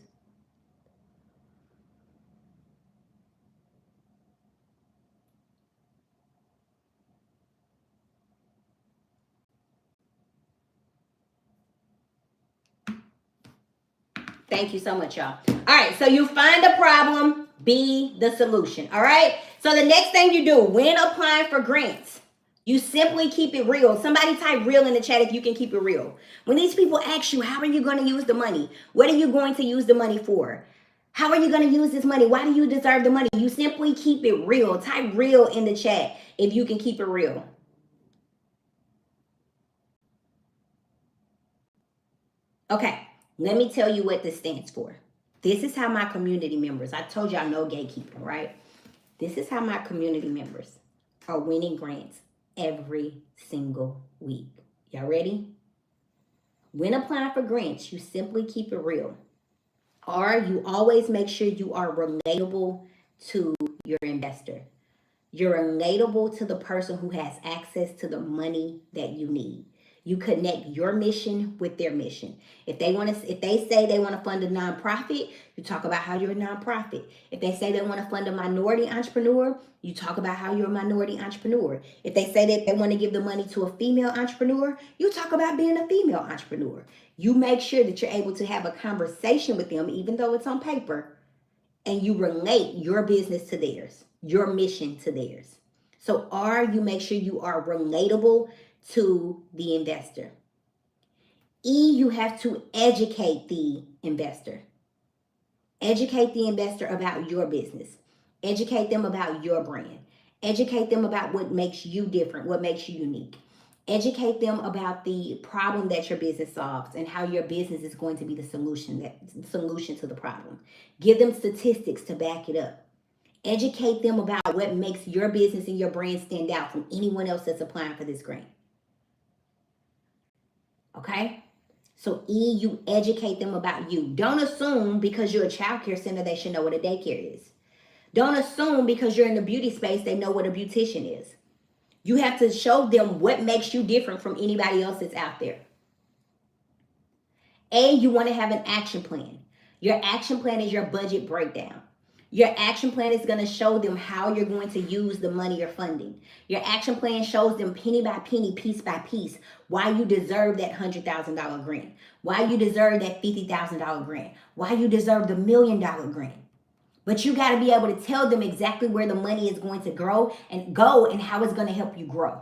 Thank you so much, y'all. All right, so you find a problem, be the solution. All right, so the next thing you do when applying for grants, you simply keep it real. Somebody type real in the chat if you can keep it real. When these people ask you, how are you going to use the money? What are you going to use the money for? How are you going to use this money? Why do you deserve the money? You simply keep it real. Type real in the chat if you can keep it real. Okay, let me tell you what this stands for. This is how my community members, I told y'all no gatekeeping, right? This is how my community members are winning grants every single week. Y'all ready? When applying for grants, you simply keep it real. Or you always make sure you are relatable to your investor. You're relatable to the person who has access to the money that you need. You connect your mission with their mission. If they say they want to fund a nonprofit, you talk about how you're a nonprofit. If they say they want to fund a minority entrepreneur, you talk about how you're a minority entrepreneur. If they say that they want to give the money to a female entrepreneur, you talk about being a female entrepreneur. You make sure that you're able to have a conversation with them, even though it's on paper, and you relate your business to theirs, your mission to theirs. So you make sure you are relatable to the investor. You have to educate the investor. Educate the investor about your business. Educate them about your brand. Educate them about what makes you different, what makes you unique. Educate them about the problem that your business solves and how your business is going to be the solution to the problem. Give them statistics to back it up. Educate them about what makes your business and your brand stand out from anyone else that's applying for this grant. Okay? So you educate them about you. Don't assume because you're a child care center they should know what a daycare is. Don't assume because you're in the beauty space they know what a beautician is. You have to show them what makes you different from anybody else that's out there. You want to have an action plan. Your action plan is your budget breakdown. Your action plan is going to show them how you're going to use the money you're funding. Your action plan shows them penny by penny, piece by piece, why you deserve that $100,000 grant, why you deserve that $50,000 grant, why you deserve the $1 million grant. But you got to be able to tell them exactly where the money is going to go and how it's going to help you grow.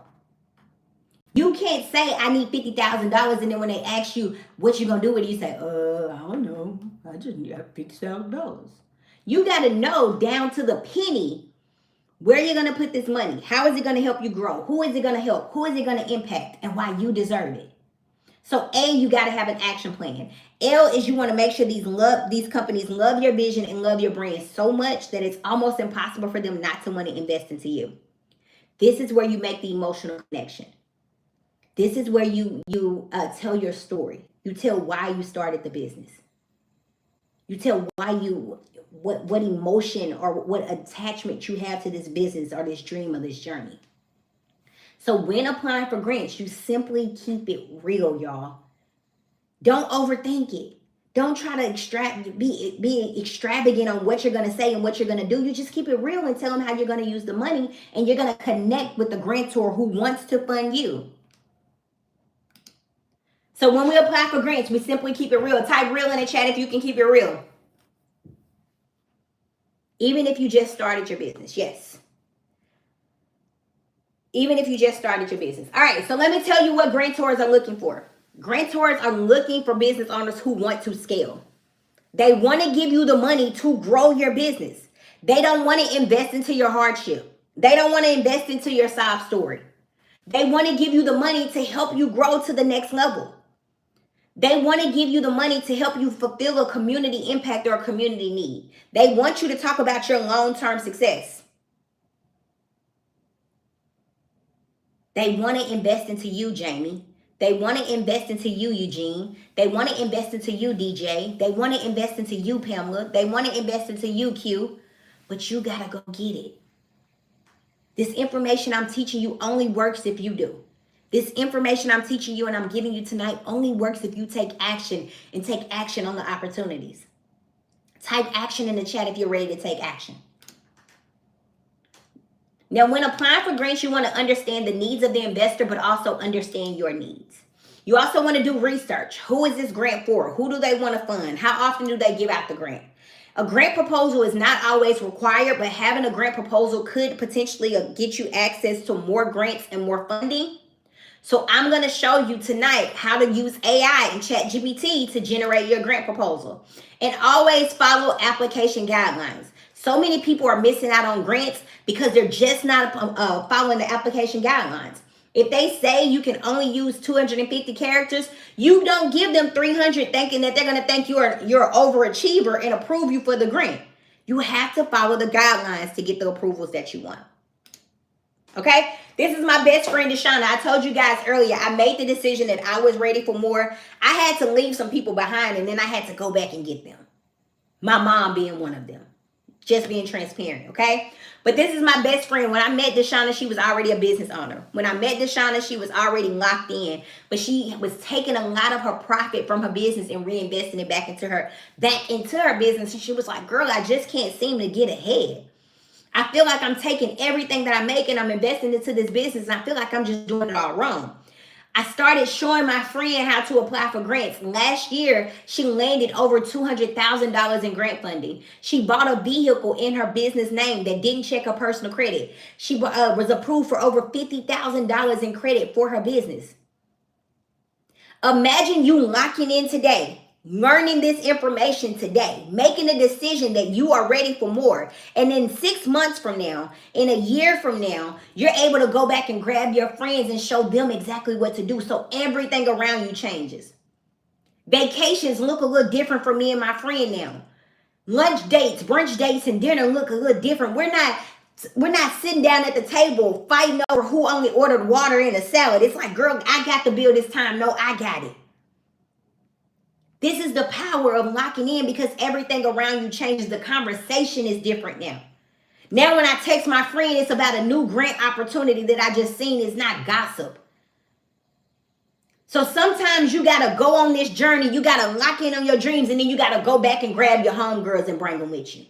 You can't say I need $50,000 and then when they ask you what you gonna do with it, you say, I don't know. I just need $50,000. You gotta know down to the penny where you're gonna put this money. How is it gonna help you grow? Who is it gonna help? Who is it gonna impact? And why you deserve it. So you gotta have an action plan. L is you want to make sure these companies love your vision and love your brand so much that it's almost impossible for them not to want to invest into you. This is where you make the emotional connection. This is where you tell your story. You tell why you started the business. You tell why you, what emotion or what attachment you have to this business or this dream or this journey. So when applying for grants, you simply keep it real, y'all. Don't overthink it. Don't try to be extravagant on what you're going to say and what you're going to do. You just keep it real and tell them how you're going to use the money, and you're going to connect with the grantor who wants to fund you. So when we apply for grants, we simply keep it real. Type real in the chat if you can keep it real. Even if you just started your business, yes. Even if you just started your business. All right, so let me tell you what grantors are looking for. Grantors are looking for business owners who want to scale. They want to give you the money to grow your business. They don't want to invest into your hardship. They don't want to invest into your sob story. They want to give you the money to help you grow to the next level. They want to give you the money to help you fulfill a community impact or a community need. They want you to talk about your long-term success. They want to invest into you, Jamie. They want to invest into you, Eugene. They want to invest into you, DJ. They want to invest into you, Pamela. They want to invest into you, Q. But you got to go get it. This information I'm teaching you only works if you do. This information I'm teaching you and I'm giving you tonight only works if you take action and take action on the opportunities. Type action in the chat if you're ready to take action. Now, when applying for grants, you want to understand the needs of the investor, but also understand your needs. You also want to do research. Who is this grant for? Who do they want to fund? How often do they give out the grant? A grant proposal is not always required, but having a grant proposal could potentially get you access to more grants and more funding. So I'm going to show you tonight how to use AI and ChatGPT to generate your grant proposal. And always follow application guidelines. So many people are missing out on grants because they're just not following the application guidelines. If they say you can only use 250 characters, you don't give them 300 thinking that they're going to think you're an overachiever and approve you for the grant. You have to follow the guidelines to get the approvals that you want. Okay, this is my best friend, Deshauna. I told you guys earlier, I made the decision that I was ready for more. I had to leave some people behind, and then I had to go back and get them. My mom being one of them. Just being transparent, okay? But this is my best friend. When I met Deshauna, she was already a business owner. When I met Deshauna, she was already locked in. But she was taking a lot of her profit from her business and reinvesting it back into her business. And she was like, girl, I just can't seem to get ahead. I feel like I'm taking everything that I make and I'm investing into this business, and I feel like I'm just doing it all wrong. I started showing my friend how to apply for grants. Last year, she landed over $200,000 in grant funding. She bought a vehicle in her business name that didn't check her personal credit. She was approved for over $50,000 in credit for her business. Imagine you locking in today, learning this information today, making a decision that you are ready for more. And then 6 months from now, in a year from now, you're able to go back and grab your friends and show them exactly what to do. So everything around you changes. Vacations look a little different for me and my friend now. Lunch dates, brunch dates, and dinner look a little different. We're not sitting down at the table fighting over who only ordered water and a salad. It's like, girl, I got the bill this time. No, I got it. This is the power of locking in, because everything around you changes. The conversation is different now. Now when I text my friend, it's about a new grant opportunity that I just seen. It's not gossip. So sometimes you got to go on this journey. You got to lock in on your dreams, and then you got to go back and grab your homegirls and bring them with you.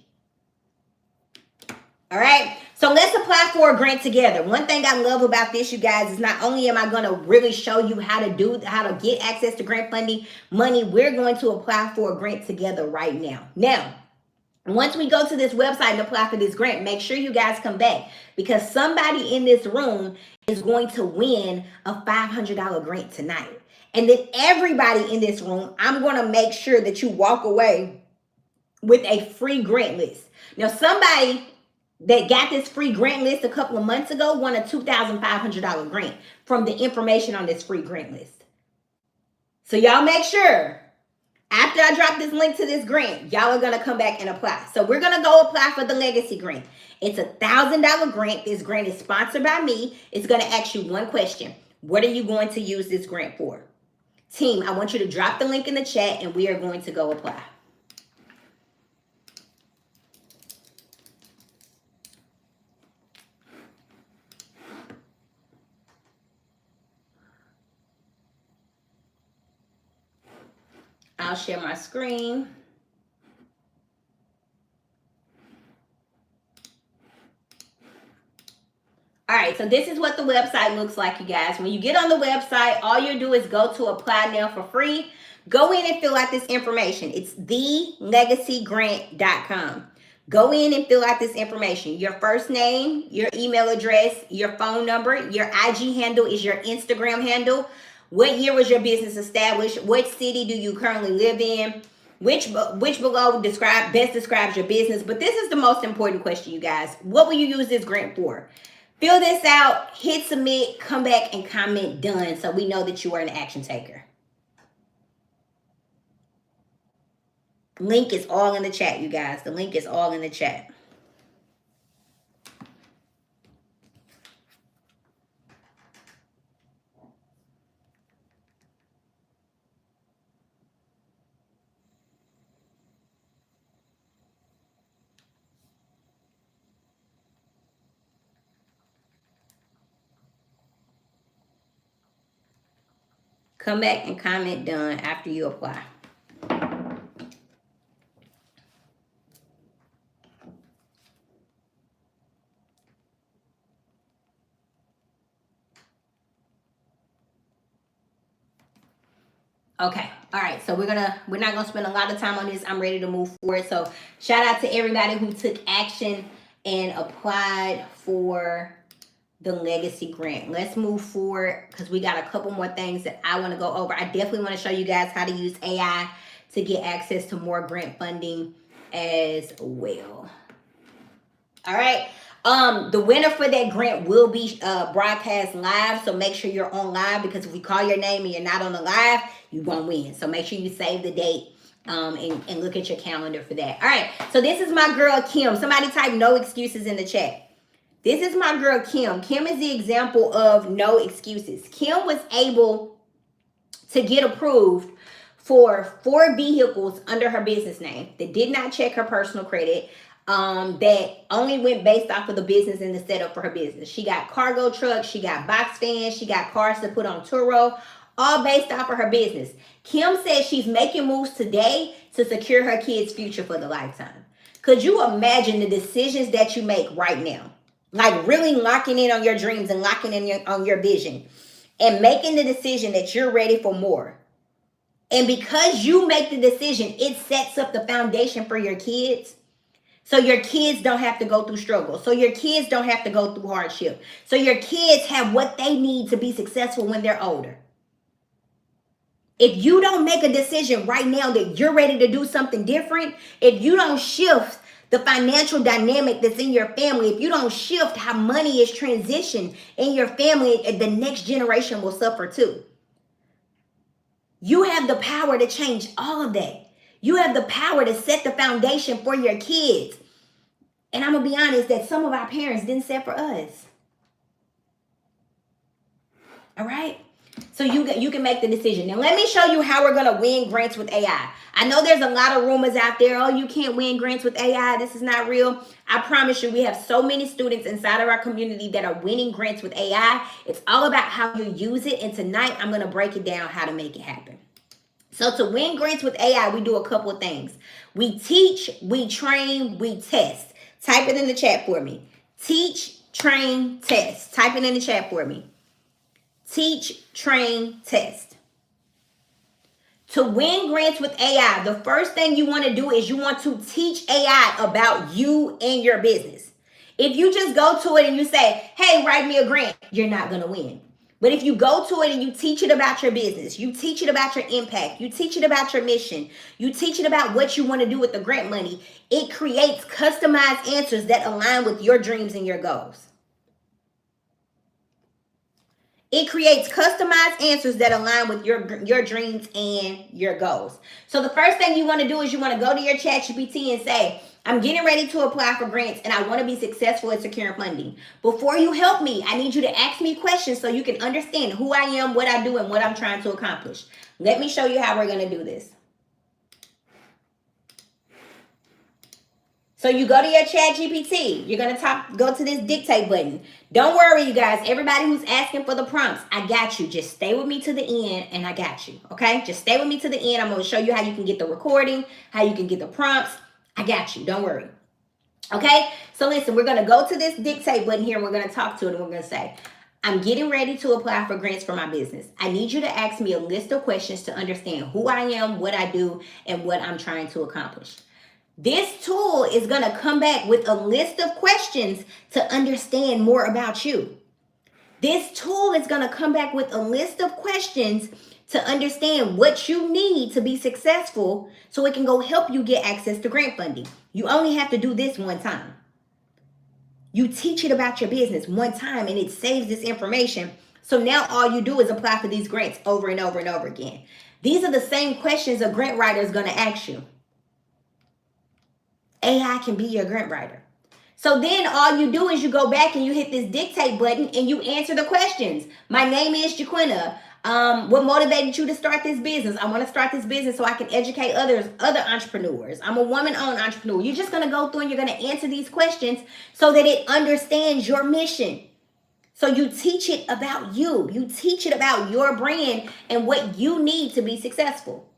All right. So let's apply for a grant together. One thing I love about this, you guys, is not only am I going to really show you how to get access to grant funding money, we're going to apply for a grant together right now. Now, once we go to this website and apply for this grant, make sure you guys come back, because somebody in this room is going to win a $500 grant tonight. And then everybody in this room, I'm going to make sure that you walk away with a free grant list. Now, somebody that got this free grant list a couple of months ago won a $2,500 grant from the information on this free grant list. So y'all make sure, after I drop this link to this grant, y'all are going to come back and apply. So we're going to go apply for the legacy grant. It's a $1,000 grant. This grant is sponsored by me. It's going to ask you one question. What are you going to use this grant for? Team, I want you to drop the link in the chat, and we are going to go apply. I'll share my screen. All right, so this is what the website looks like, you guys. When you get on the website, all you do is go to apply now for free. Go in and fill out this information. It's thelegacygrant.com. Go in and fill out this information. Your first name, your email address, your phone number, your IG handle is your Instagram handle. What year was your business established? What city do you currently live in? Which below best describes your business? But this is the most important question, you guys. What will you use this grant for? Fill this out, hit submit, come back and comment done so we know that you are an action taker. Link is all in the chat, you guys. The link is all in the chat. Come back and comment done after you apply. Okay, all right, so we're not gonna spend a lot of time on this. I'm ready to move forward. So shout out to everybody who took action and applied for the legacy grant. Let's move forward because we got a couple more things that I want to go over. I definitely want to show you guys how to use AI to get access to more grant funding as well. All right. The winner for that grant will be broadcast live, so make sure you're on live, because if we call your name and you're not on the live, you won't win. So make sure you save the date and look at your calendar for that. All right, so this is my girl Kim. Somebody type no excuses in the chat. This is my girl Kim. Kim is the example of no excuses. Kim was able to get approved for 4 vehicles under her business name that did not check her personal credit. That only went based off of the business and the setup for her business. She got cargo trucks, she got box fans, she got cars to put on Turo, all based off of her business. Kim says she's making moves today to secure her kids' future for the lifetime. Could you imagine the decisions that you make right now? Like really locking in on your dreams and locking in on your vision and making the decision that you're ready for more. And because you make the decision, it sets up the foundation for your kids. So your kids don't have to go through struggle. So your kids don't have to go through hardship. So your kids have what they need to be successful when they're older. If you don't make a decision right now that you're ready to do something different, if you don't shift the financial dynamic that's in your family, if you don't shift how money is transitioned in your family, the next generation will suffer too. You have the power to change all of that. You have the power to set the foundation for your kids. And I'm going to be honest that some of our parents didn't set for us. All right? So you can make the decision. Now, let me show you how we're going to win grants with AI. I know there's a lot of rumors out there. Oh, you can't win grants with AI. This is not real. I promise you, we have so many students inside of our community that are winning grants with AI. It's all about how you use it. And tonight, I'm going to break it down how to make it happen. So to win grants with AI, we do a couple of things. We teach, we train, we test. Type it in the chat for me. Teach, train, test. Type it in the chat for me. Teach, train, test. To win grants with AI, the first thing you want to do is you want to teach AI about you and your business. If you just go to it and you say, hey, write me a grant, you're not going to win. But if you go to it and you teach it about your business, you teach it about your impact, you teach it about your mission, you teach it about what you want to do with the grant money, it creates customized answers that align with your dreams and your goals. It creates customized answers that align with your dreams and your goals. So the first thing you want to do is you want to go to your ChatGPT and say, I'm getting ready to apply for grants and I want to be successful at securing funding. Before you help me, I need you to ask me questions so you can understand who I am, what I do, and what I'm trying to accomplish. Let me show you how we're going to do this. So you go to your chat GPT. You're going to go to this dictate button. Don't worry, you guys. Everybody who's asking for the prompts, I got you. Just stay with me to the end and I got you. Okay? Just stay with me to the end. I'm going to show you how you can get the recording, how you can get the prompts. I got you. Don't worry. Okay? So listen, we're going to go to this dictate button here and we're going to talk to it and we're going to say, I'm getting ready to apply for grants for my business. I need you to ask me a list of questions to understand who I am, what I do, and what I'm trying to accomplish. This tool is going to come back with a list of questions to understand more about you. This tool is going to come back with a list of questions to understand what you need to be successful so it can go help you get access to grant funding. You only have to do this one time. You teach it about your business one time and it saves this information. So now all you do is apply for these grants over and over and over again. These are the same questions a grant writer is going to ask you. AI can be your grant writer. So then all you do is you go back and you hit this dictate button and you answer the questions. My name is Kwenta. What motivated you to start this business? I want to start this business so I can educate other entrepreneurs. I'm a woman-owned entrepreneur. You're just going to go through and you're going to answer these questions so that it understands your mission. So you teach it about you. You teach it about your brand and what you need to be successful.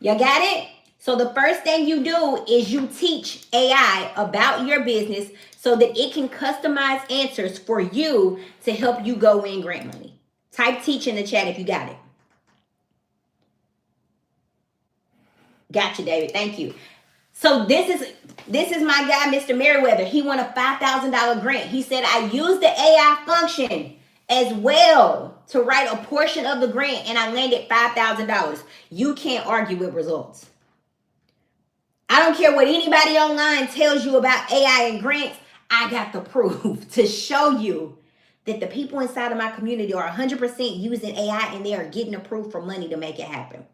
You got it? So the first thing you do is you teach AI about your business so that it can customize answers for you to help you go win grant money. Type teach in the chat if you got it. Gotcha, David. Thank you. So this is my guy, Mr. Merriweather. He won a $5,000 grant. He said, I used the AI function as well to write a portion of the grant and I landed $5,000. You can't argue with results. I don't care what anybody online tells you about AI and grants. I got the proof to show you that the people inside of my community are 100% using AI and they are getting approved for money to make it happen.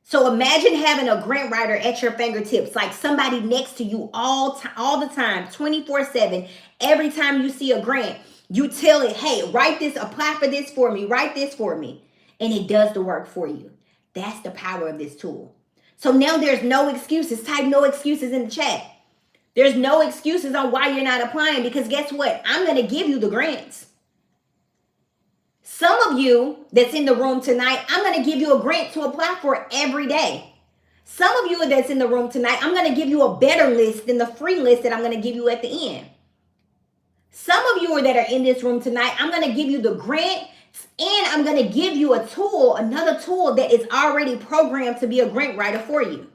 So imagine having a grant writer at your fingertips, like somebody next to you all the time, 24/7. Every time you see a grant, you tell it, hey, write this, apply for this for me, write this for me. And it does the work for you. That's the power of this tool. So now there's no excuses. Type no excuses in the chat. There's no excuses on why you're not applying because guess what? I'm going to give you the grants. Some of you that's in the room tonight, I'm going to give you a grant to apply for every day. Some of you that's in the room tonight, I'm going to give you a better list than the free list that I'm going to give you at the end. Some of you that are in this room tonight, I'm going to give you the grant and I'm going to give you a tool, another tool that is already programmed to be a grant writer for you.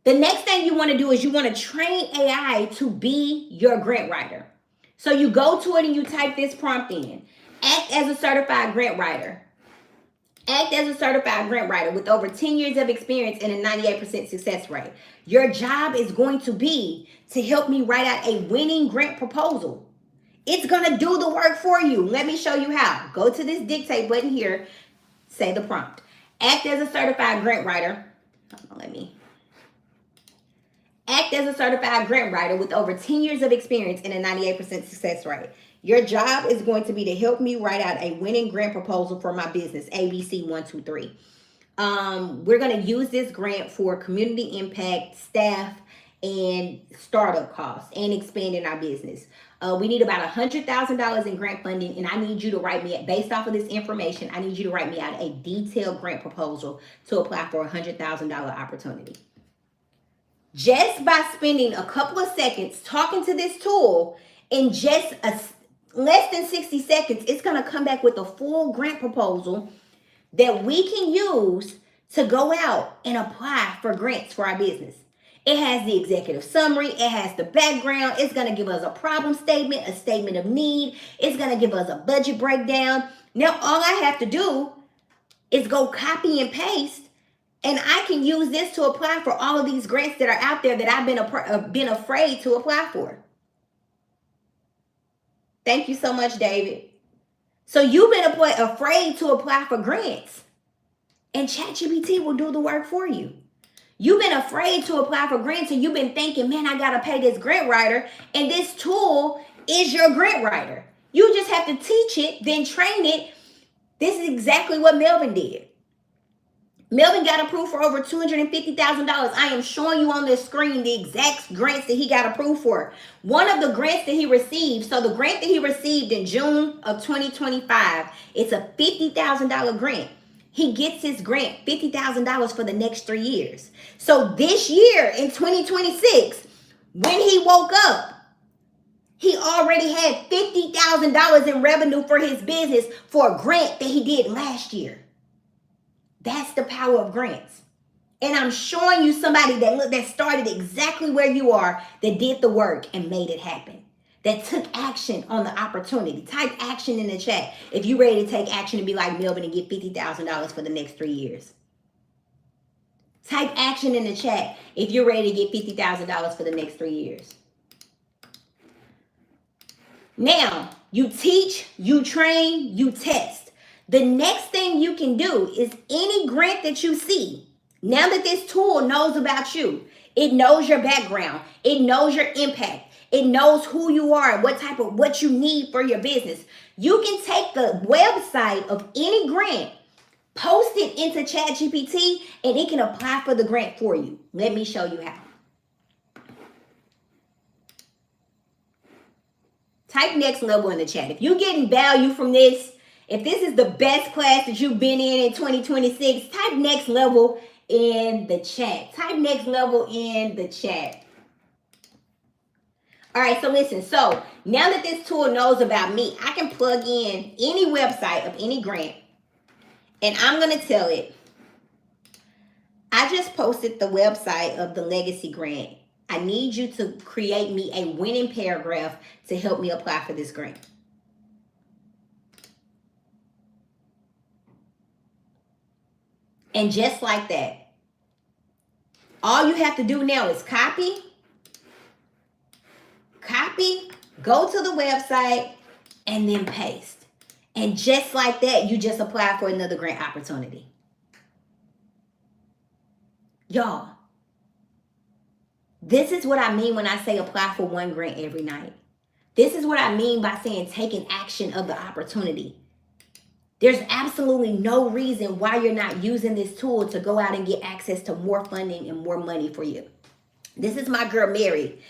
The next thing you want to do is you want to train AI to be your grant writer. So you go to it and you type this prompt in. Act as a certified grant writer. Act as a certified grant writer with over 10 years of experience and a 98% success rate. Your job is going to be to help me write out a winning grant proposal. It's going to do the work for you. Let me show you how. Go to this dictate button here. Say the prompt. Act as a certified grant writer. Act as a certified grant writer with over 10 years of experience and a 98% success rate. Your job is going to be to help me write out a winning grant proposal for my business, ABC123. We're going to use this grant for community impact, staff, and startup costs and expanding our business. We need about $100,000 in grant funding, and I need you to write me, based off of this information, I need you to write me out a detailed grant proposal to apply for a $100,000 opportunity. Just by spending a couple of seconds talking to this tool, in just less than 60 seconds, it's going to come back with a full grant proposal that we can use to go out and apply for grants for our business. It has the executive summary. It has the background. It's going to give us a problem statement, a statement of need. It's going to give us a budget breakdown. Now, all I have to do is go copy and paste, and I can use this to apply for all of these grants that are out there that I've been afraid to apply for. Thank you so much, David. So you've been afraid to apply for grants, and ChatGPT will do the work for you. You've been afraid to apply for grants, and you've been thinking, man, I got to pay this grant writer, and this tool is your grant writer. You just have to teach it, then train it. This is exactly what Melvin did. Melvin got approved for over $250,000. I am showing you on this screen the exact grants that he got approved for. One of the grants that he received, so the grant that he received in June of 2025, it's a $50,000 grant. He gets his grant, $50,000 for the next 3 years. So this year in 2026, when he woke up, he already had $50,000 in revenue for his business for a grant that he did last year. That's the power of grants. And I'm showing you somebody that started exactly where you are, that did the work and made it happen, that took action on the opportunity. Type action in the chat if you're ready to take action and be like Melvin and get $50,000 for the next 3 years. Type action in the chat if you're ready to get $50,000 for the next 3 years. Now, you teach, you train, you test. The next thing you can do is any grant that you see, now that this tool knows about you, it knows your background, it knows your impact, it knows who you are and what you need for your business. You can take the website of any grant, post it into ChatGPT, and it can apply for the grant for you. Let me show you how. Type next level in the chat. If you're getting value from this, if this is the best class that you've been in 2026, type next level in the chat. Type next level in the chat. All right, so listen. So now that this tool knows about me, I can plug in any website of any grant, and I'm going to tell it, I just posted the website of the Legacy Grant. I need you to create me a winning paragraph to help me apply for this grant. And just like that, all you have to do now is copy, go to the website, and then paste. And just like that, you just apply for another grant opportunity. Y'all, this is what I mean when I say apply for one grant every night. This is what I mean by saying taking action of the opportunity. There's absolutely no reason why you're not using this tool to go out and get access to more funding and more money for you. This is my girl, Mary.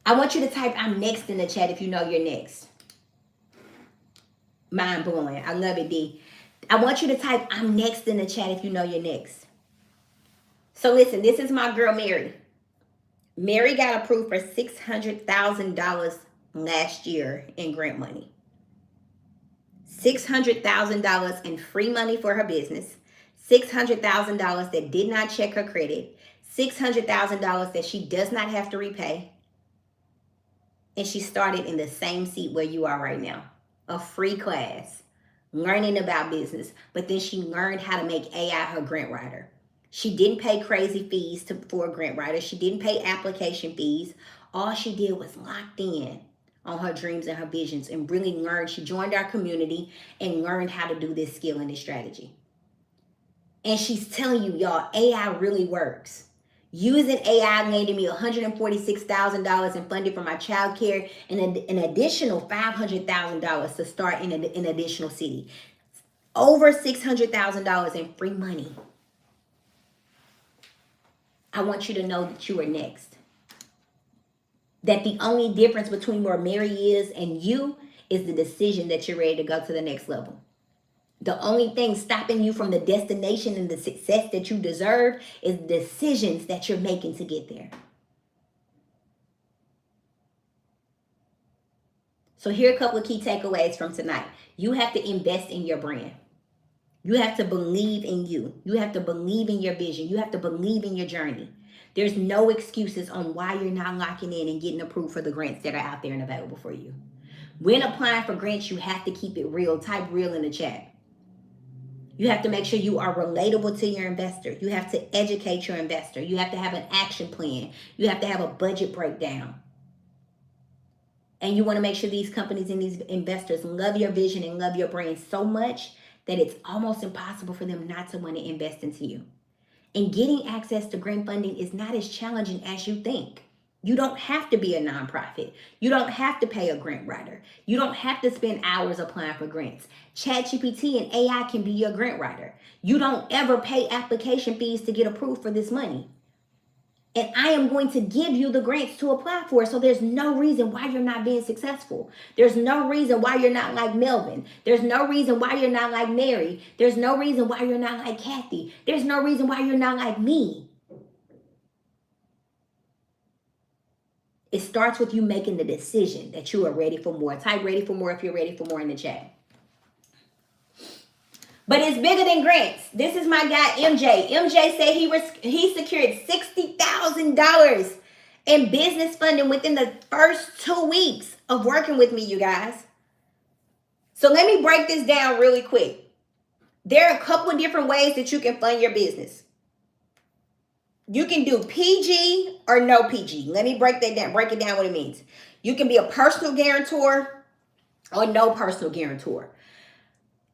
I want you to type I'm next in the chat if you know you're next. Mind blowing. I love it, D. I want you to type I'm next in the chat if you know you're next. So listen, this is my girl, Mary. Mary got approved for $600,000 last year in grant money. $600,000 in free money for her business, $600,000 that did not check her credit, $600,000 that she does not have to repay. And she started in the same seat where you are right now, a free class, learning about business, but then she learned how to make AI her grant writer. She didn't pay crazy fees for a grant writer. She didn't pay application fees. All she did was locked in on her dreams and her visions and really learned. She joined our community and learned how to do this skill and this strategy. And she's telling you, y'all, AI really works. Using AI landed me $146,000 in funding for my child care and an additional $500,000 to start in an additional city. Over $600,000 in free money. I want you to know that you are next. That the only difference between where Mary is and you is the decision that you're ready to go to the next level. The only thing stopping you from the destination and the success that you deserve is the decisions that you're making to get there. So here are a couple of key takeaways from tonight. You have to invest in your brand. You have to believe in you. You have to believe in your vision. You have to believe in your journey. There's no excuses on why you're not locking in and getting approved for the grants that are out there and available for you. When applying for grants, you have to keep it real. Type real in the chat. You have to make sure you are relatable to your investor. You have to educate your investor. You have to have an action plan. You have to have a budget breakdown. And you want to make sure these companies and these investors love your vision and love your brand so much that it's almost impossible for them not to want to invest into you. And getting access to grant funding is not as challenging as you think. You don't have to be a nonprofit. You don't have to pay a grant writer. You don't have to spend hours applying for grants. ChatGPT and AI can be your grant writer. You don't ever pay application fees to get approved for this money. And I am going to give you the grants to apply for. So there's no reason why you're not being successful. There's no reason why you're not like Melvin. There's no reason why you're not like Mary. There's no reason why you're not like Kathy. There's no reason why you're not like me. It starts with you making the decision that you are ready for more. Type ready for more if you're ready for more in the chat. But it's bigger than grants. This is my guy, MJ. MJ said he secured $60,000 in business funding within the first 2 weeks of working with me, you guys. So let me break this down really quick. There are a couple of different ways that you can fund your business. You can do PG or no PG. Let me break it down what it means. You can be a personal guarantor or no personal guarantor.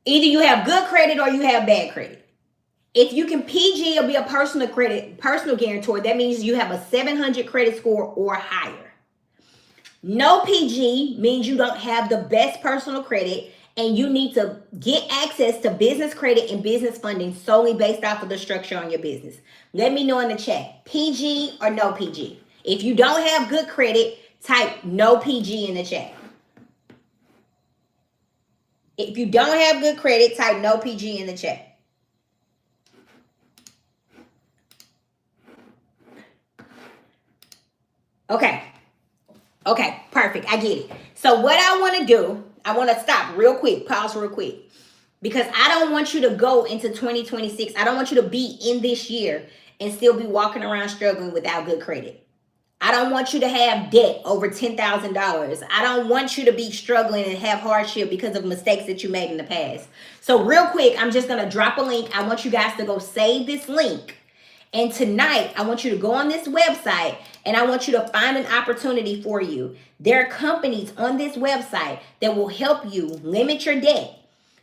Either you have good credit or you have bad credit. If you can PG or be a personal guarantor, that means you have a 700 credit score or higher. No PG means you don't have the best personal credit and you need to get access to business credit and business funding solely based off of the structure on your business. Let me know in the chat, PG or no PG. If you don't have good credit, type no PG in the chat. If you don't have good credit, type no PG in the chat. Okay, perfect. I get it. So what I want to do, I want to stop real quick, pause real quick, because I don't want you to go into 2026. I don't want you to be in this year and still be walking around struggling without good credit. I don't want you to have debt over $10,000. I don't want you to be struggling and have hardship because of mistakes that you made in the past. So real quick, I'm just going to drop a link. I want you guys to go save this link. And tonight, I want you to go on this website and I want you to find an opportunity for you. There are companies on this website that will help you limit your debt.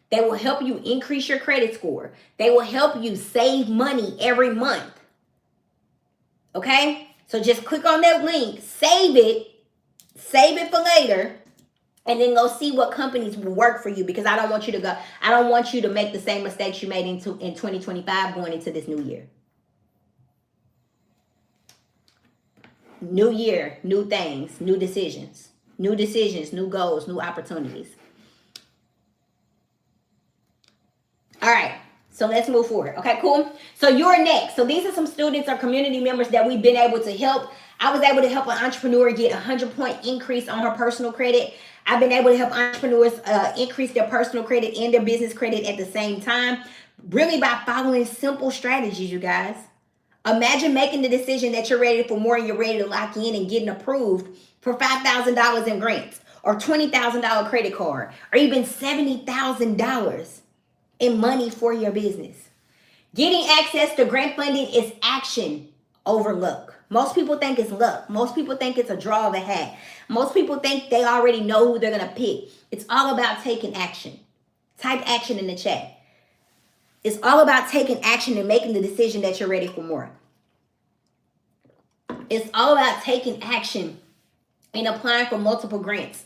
They will help you increase your credit score. They will help you save money every month. Okay? So just click on that link, save it for later, and then go see what companies will work for you, because I don't want you to make the same mistakes you made in 2025 going into this new year. New year, new things, new decisions, new goals, new opportunities. All right. So let's move forward. Okay, cool. So you're next. So these are some students or community members that we've been able to help. I was able to help an entrepreneur get a 100-point increase on her personal credit. I've been able to help entrepreneurs increase their personal credit and their business credit at the same time, really by following simple strategies, you guys. Imagine making the decision that you're ready for more and you're ready to lock in and getting approved for $5,000 in grants or $20,000 credit card or even $70,000 in money for your business. Getting access to grant funding is action over luck. Most people think it's luck. Most people think it's a draw of a hat. Most people think they already know who they're going to pick. It's all about taking action. Type action in the chat. It's all about taking action and making the decision that you're ready for more. It's all about taking action and applying for multiple grants.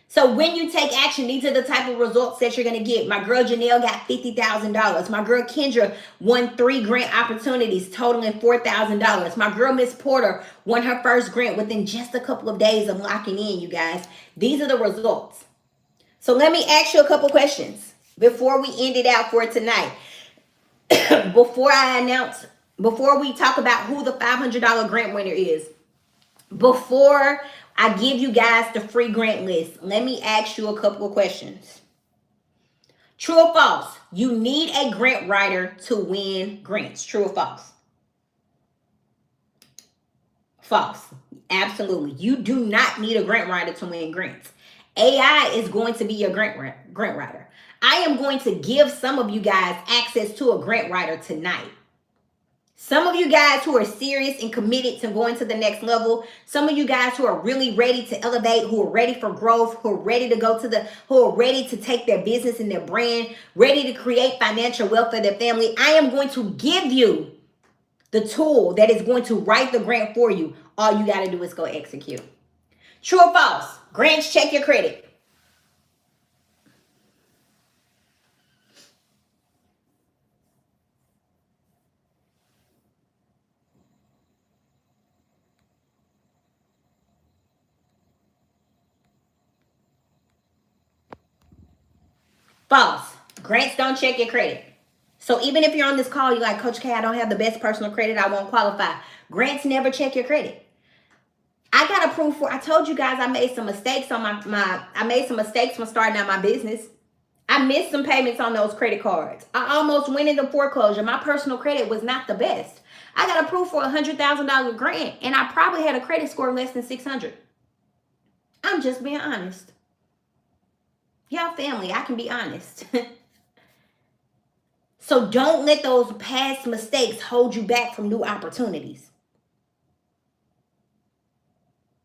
So when you take action, these are the type of results that you're going to get. My girl Janelle got $50,000. My girl Kendra won 3 grant opportunities totaling $4,000. My girl Miss Porter won her first grant within just a couple of days of locking in, you guys. These are the results. So let me ask you a couple questions before we end it out for tonight. Before we talk about who the $500 grant winner is, before I give you guys the free grant list, let me ask you a couple of questions. True or false? You need a grant writer to win grants. True or false? False. Absolutely. You do not need a grant writer to win grants. AI is going to be your grant writer. I am going to give some of you guys access to a grant writer tonight. Some of you guys who are serious and committed to going to the next level, some of you guys who are really ready to elevate, who are ready for growth, who are ready to take their business and their brand, ready to create financial wealth for their family, I am going to give you the tool that is going to write the grant for you. All you got to do is go execute. True or false? Grants check your credit. False. Grants don't check your credit. So even if you're on this call, you're like, Coach K, I don't have the best personal credit, I won't qualify. Grants never check your credit. I got approved for, I told you guys I made some mistakes on I made some mistakes when starting out my business. I missed some payments on those credit cards. I almost went into foreclosure. My personal credit was not the best. I got approved for a $100,000 grant, and I probably had a credit score less than 600. I'm just being honest. Y'all family, I can be honest. So don't let those past mistakes hold you back from new opportunities.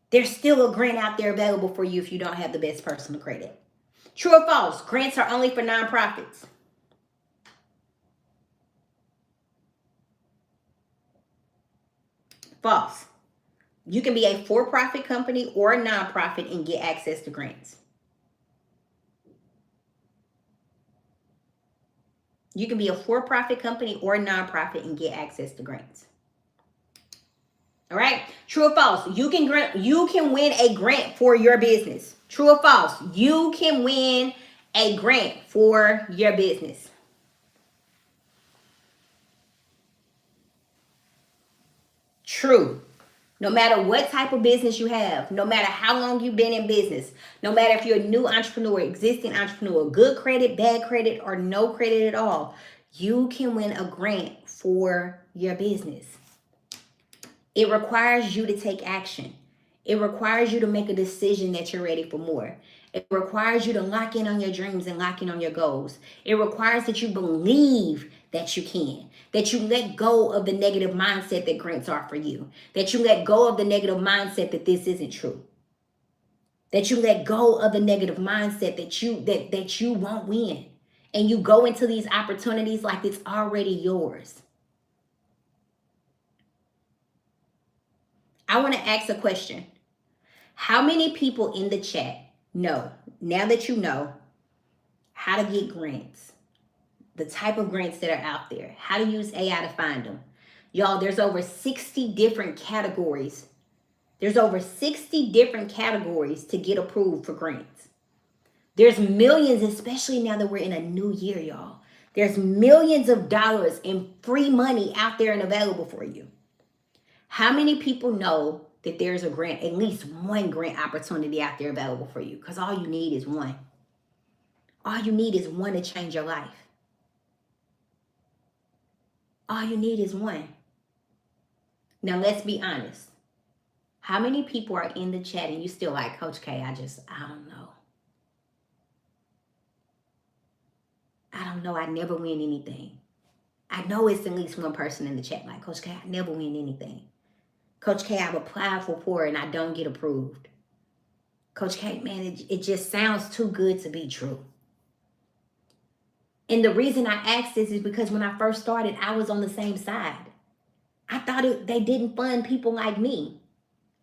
There's still a grant out there available for you if you don't have the best personal credit. True or false? Grants are only for nonprofits. False. You can be a for-profit company or a nonprofit and get access to grants. You can be a for-profit company or a nonprofit and get access to grants. All right. True or false? You can win a grant for your business. True or false? You can win a grant for your business. True. No matter what type of business you have, no matter how long you've been in business, no matter if you're a new entrepreneur, existing entrepreneur, good credit, bad credit, or no credit at all, you can win a grant for your business. It requires you to take action. It requires you to make a decision that you're ready for more. It requires you to lock in on your dreams and lock in on your goals. It requires that you believe that you can, that you let go of the negative mindset that grants are for you, that you let go of the negative mindset that this isn't true, that you let go of the negative mindset that you won't win, and you go into these opportunities like it's already yours. I want to ask a question. How many people in the chat know, now that you know how to get grants, the type of grants that are out there, how to use AI to find them? Y'all, there's over 60 different categories. There's over 60 different categories to get approved for grants. There's millions, especially now that we're in a new year, y'all. There's millions of dollars in free money out there and available for you. How many people know that there's a grant, at least one grant opportunity out there available for you? Because all you need is one. All you need is one to change your life. All you need is one. Now, let's be honest. How many people are in the chat and you still like, Coach K, I don't know. I don't know. I never win anything. I know it's at least one person in the chat like, Coach K, I never win anything. Coach K, I've applied for and I don't get approved. Coach K, man, it just sounds too good to be true. And the reason I asked this is because when I first started, I was on the same side. I thought they didn't fund people like me.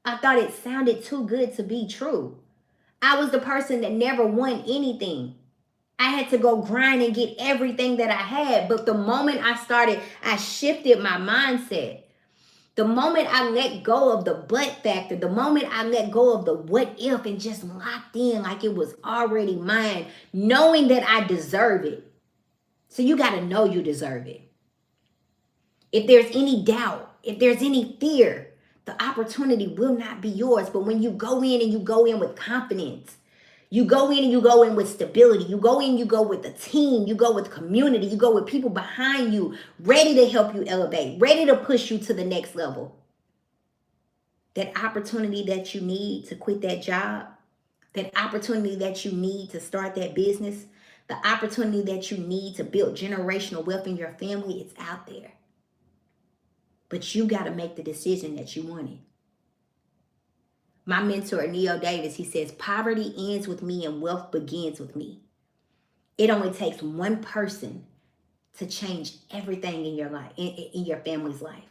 I thought it sounded too good to be true. I was the person that never won anything. I had to go grind and get everything that I had. But the moment I shifted my mindset. The moment I let go of the but factor, the moment I let go of the what if and just locked in like it was already mine, knowing that I deserve it. So you got to know you deserve it. If there's any doubt, if there's any fear, the opportunity will not be yours. But when you go in and you go in with confidence, you go in and you go in with stability, you go in, you go with a team, you go with community, you go with people behind you, ready to help you elevate, ready to push you to the next level. That opportunity that you need to quit that job, that opportunity that you need to start that business, the opportunity that you need to build generational wealth in your family, it's out there. But you got to make the decision that you want it. My mentor, Neo Davis, he says, poverty ends with me and wealth begins with me. It only takes one person to change everything in your life, in your family's life.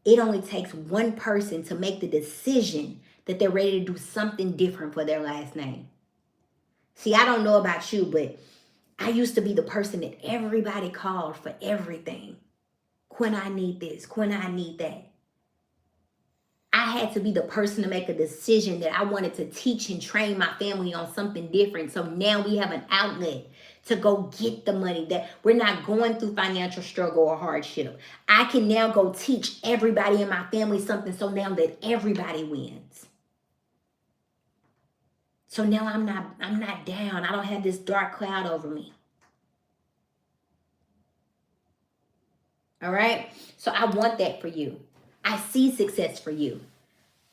It only takes one person to make the decision that they're ready to do something different for their last name. See, I don't know about you, but I used to be the person that everybody called for everything. When I need this, when I need that. I had to be the person to make a decision that I wanted to teach and train my family on something different. So now we have an outlet to go get the money, that we're not going through financial struggle or hardship. I can now go teach everybody in my family something, so now that everybody wins. So now I'm not down. I don't have this dark cloud over me. All right? So I want that for you. I see success for you.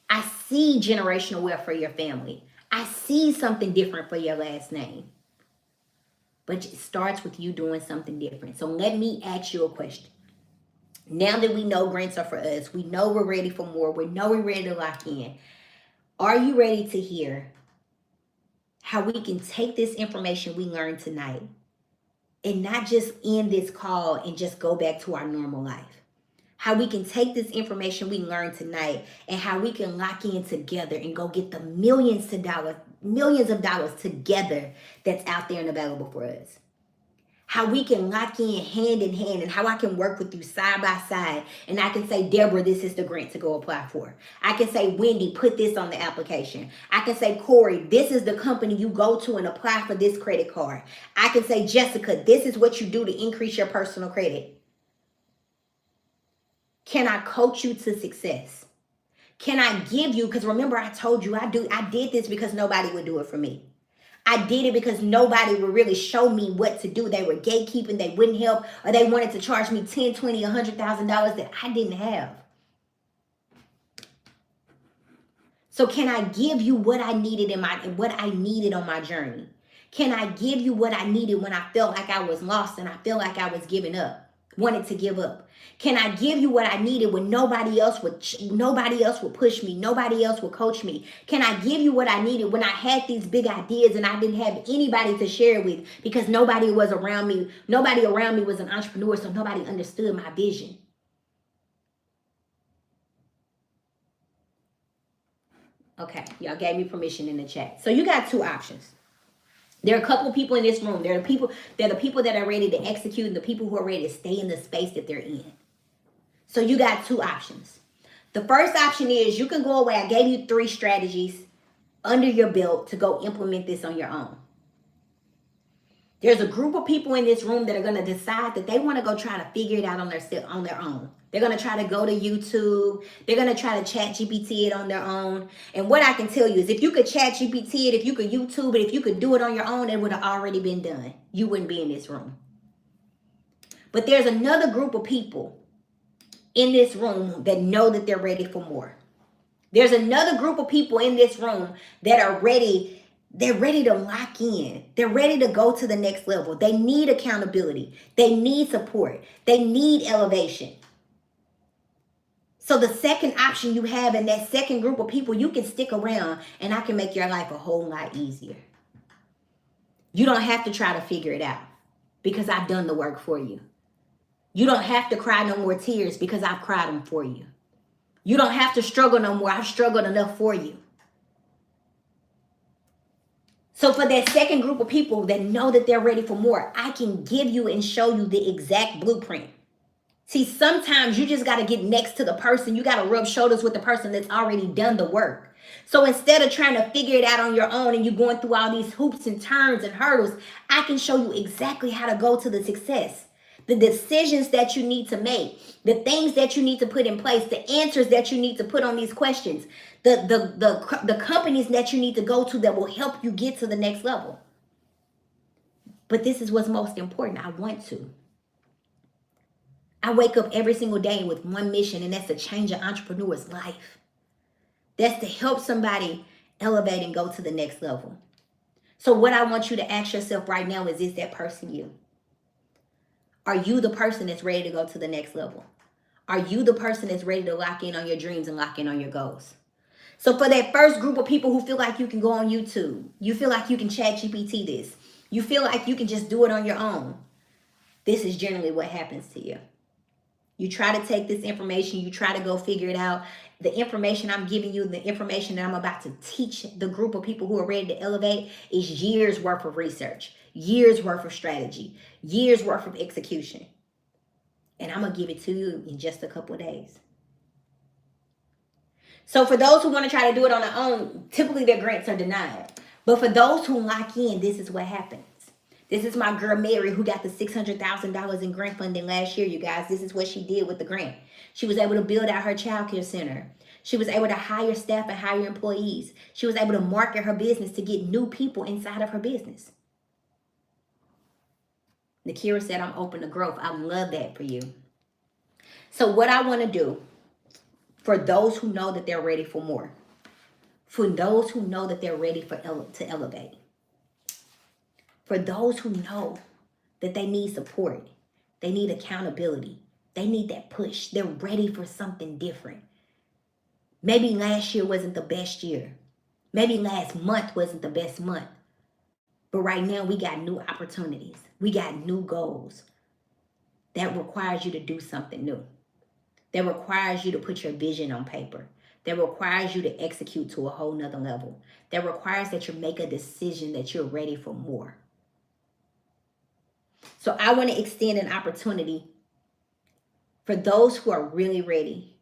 I see generational wealth for your family. I see something different for your last name. But it starts with you doing something different. So let me ask you a question. Now that we know grants are for us, we know we're ready for more, we know we're ready to lock in. Are you ready to hear how we can take this information we learned tonight and not just end this call and just go back to our normal life? How we can take this information we learned tonight and how we can lock in together and go get the millions of dollars together that's out there and available for us. How we can lock in hand, and how I can work with you side by side. And I can say, Deborah, this is the grant to go apply for. I can say, Wendy, put this on the application. I can say, Corey, this is the company you go to and apply for this credit card. I can say, Jessica, this is what you do to increase your personal credit. Can I coach you to success? Can I give you, because remember I told you I did this because nobody would do it for me. I did it because nobody would really show me what to do. They were gatekeeping, they wouldn't help, or they wanted to charge me $10, $20, $100,000 that I didn't have. So can I give you what I needed on my journey? Can I give you what I needed when I felt like I was lost and I felt like I was giving up, wanted to give up? Can I give you what I needed when nobody else would push me, nobody else would coach me? Can I give you what I needed when I had these big ideas and I didn't have anybody to share with because nobody was around me? Nobody around me was an entrepreneur, so nobody understood my vision. Okay, y'all gave me permission in the chat. So you got two options. There are a couple of people in this room. They're the people that are ready to execute and the people who are ready to stay in the space that they're in. So you got two options. The first option is you can go away. I gave you 3 strategies under your belt to go implement this on your own. There's a group of people in this room that are going to decide that they want to go try to figure it out on their own. They're going to try to go to YouTube. They're going to try to chat GPT it on their own. And what I can tell you is if you could chat GPT it, if you could YouTube it, if you could do it on your own, it would have already been done. You wouldn't be in this room. But there's another group of people in this room that know that they're ready for more. There's another group of people in this room that are ready. They're ready to lock in. They're ready to go to the next level. They need accountability. They need support. They need elevation. So the second option you have in that second group of people, you can stick around and I can make your life a whole lot easier. You don't have to try to figure it out because I've done the work for you. You don't have to cry no more tears because I've cried them for you. You don't have to struggle no more. I've struggled enough for you. So for that second group of people that know that they're ready for more, I can give you and show you the exact blueprint. See, sometimes you just got to get next to the person. You got to rub shoulders with the person that's already done the work. So instead of trying to figure it out on your own and you going through all these hoops and turns and hurdles, I can show you exactly how to go to the success. The decisions that you need to make, the things that you need to put in place, the answers that you need to put on these questions, the companies that you need to go to that will help you get to the next level. But this is what's most important. I want to. I wake up every single day with one mission, and that's to change an entrepreneur's life. That's to help somebody elevate and go to the next level. So what I want you to ask yourself right now is that person you? Are you the person that's ready to go to the next level? Are you the person that's ready to lock in on your dreams and lock in on your goals? So for that first group of people who feel like you can go on YouTube, you feel like you can chat GPT this, you feel like you can just do it on your own, this is generally what happens to you. You try to take this information, you try to go figure it out. The information I'm giving you, the information that I'm about to teach the group of people who are ready to elevate is years worth of research, years worth of strategy, years worth of execution. And I'm going to give it to you in just a couple of days. So for those who want to try to do it on their own, typically their grants are denied. But for those who lock in, this is what happens. This is my girl Mary who got the $600,000 in grant funding last year, you guys. This is what she did with the grant. She was able to build out her childcare center. She was able to hire staff and hire employees. She was able to market her business to get new people inside of her business. Nakira said, I'm open to growth. I love that for you. So what I want to do for those who know that they're ready for more, for those who know that they're ready to elevate, for those who know that they need support, they need accountability, they need that push, they're ready for something different. Maybe last year wasn't the best year. Maybe last month wasn't the best month. But right now we got new opportunities. We got new goals. That requires you to do something new. That requires you to put your vision on paper. That requires you to execute to a whole nother level. That requires that you make a decision that you're ready for more. So I want to extend an opportunity for those who are really ready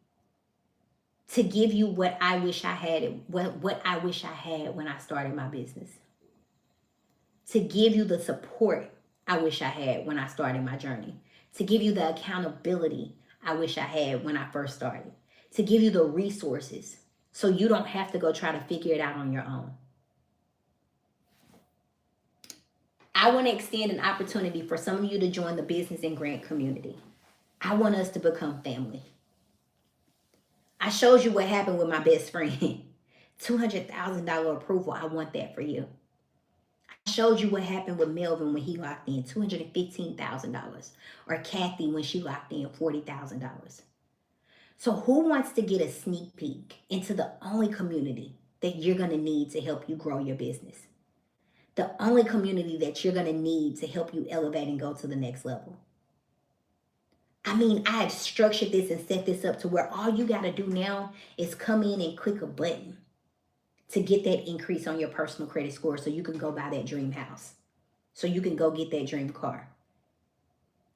to give you what I wish I had, what I wish I had when I started my business. To give you the support I wish I had when I started my journey. To give you the accountability I wish I had when I first started. To give you the resources so you don't have to go try to figure it out on your own. I want to extend an opportunity for some of you to join the business and grant community. I want us to become family. I showed you what happened with my best friend. $200,000 approval. I want that for you. I showed you what happened with Melvin when he locked in $215,000. Or Kathy when she locked in $40,000. So who wants to get a sneak peek into the only community that you're going to need to help you grow your business? The only community that you're going to need to help you elevate and go to the next level. I mean, I have structured this and set this up to where all you got to do now is come in and click a button to get that increase on your personal credit score so you can go buy that dream house. So you can go get that dream car.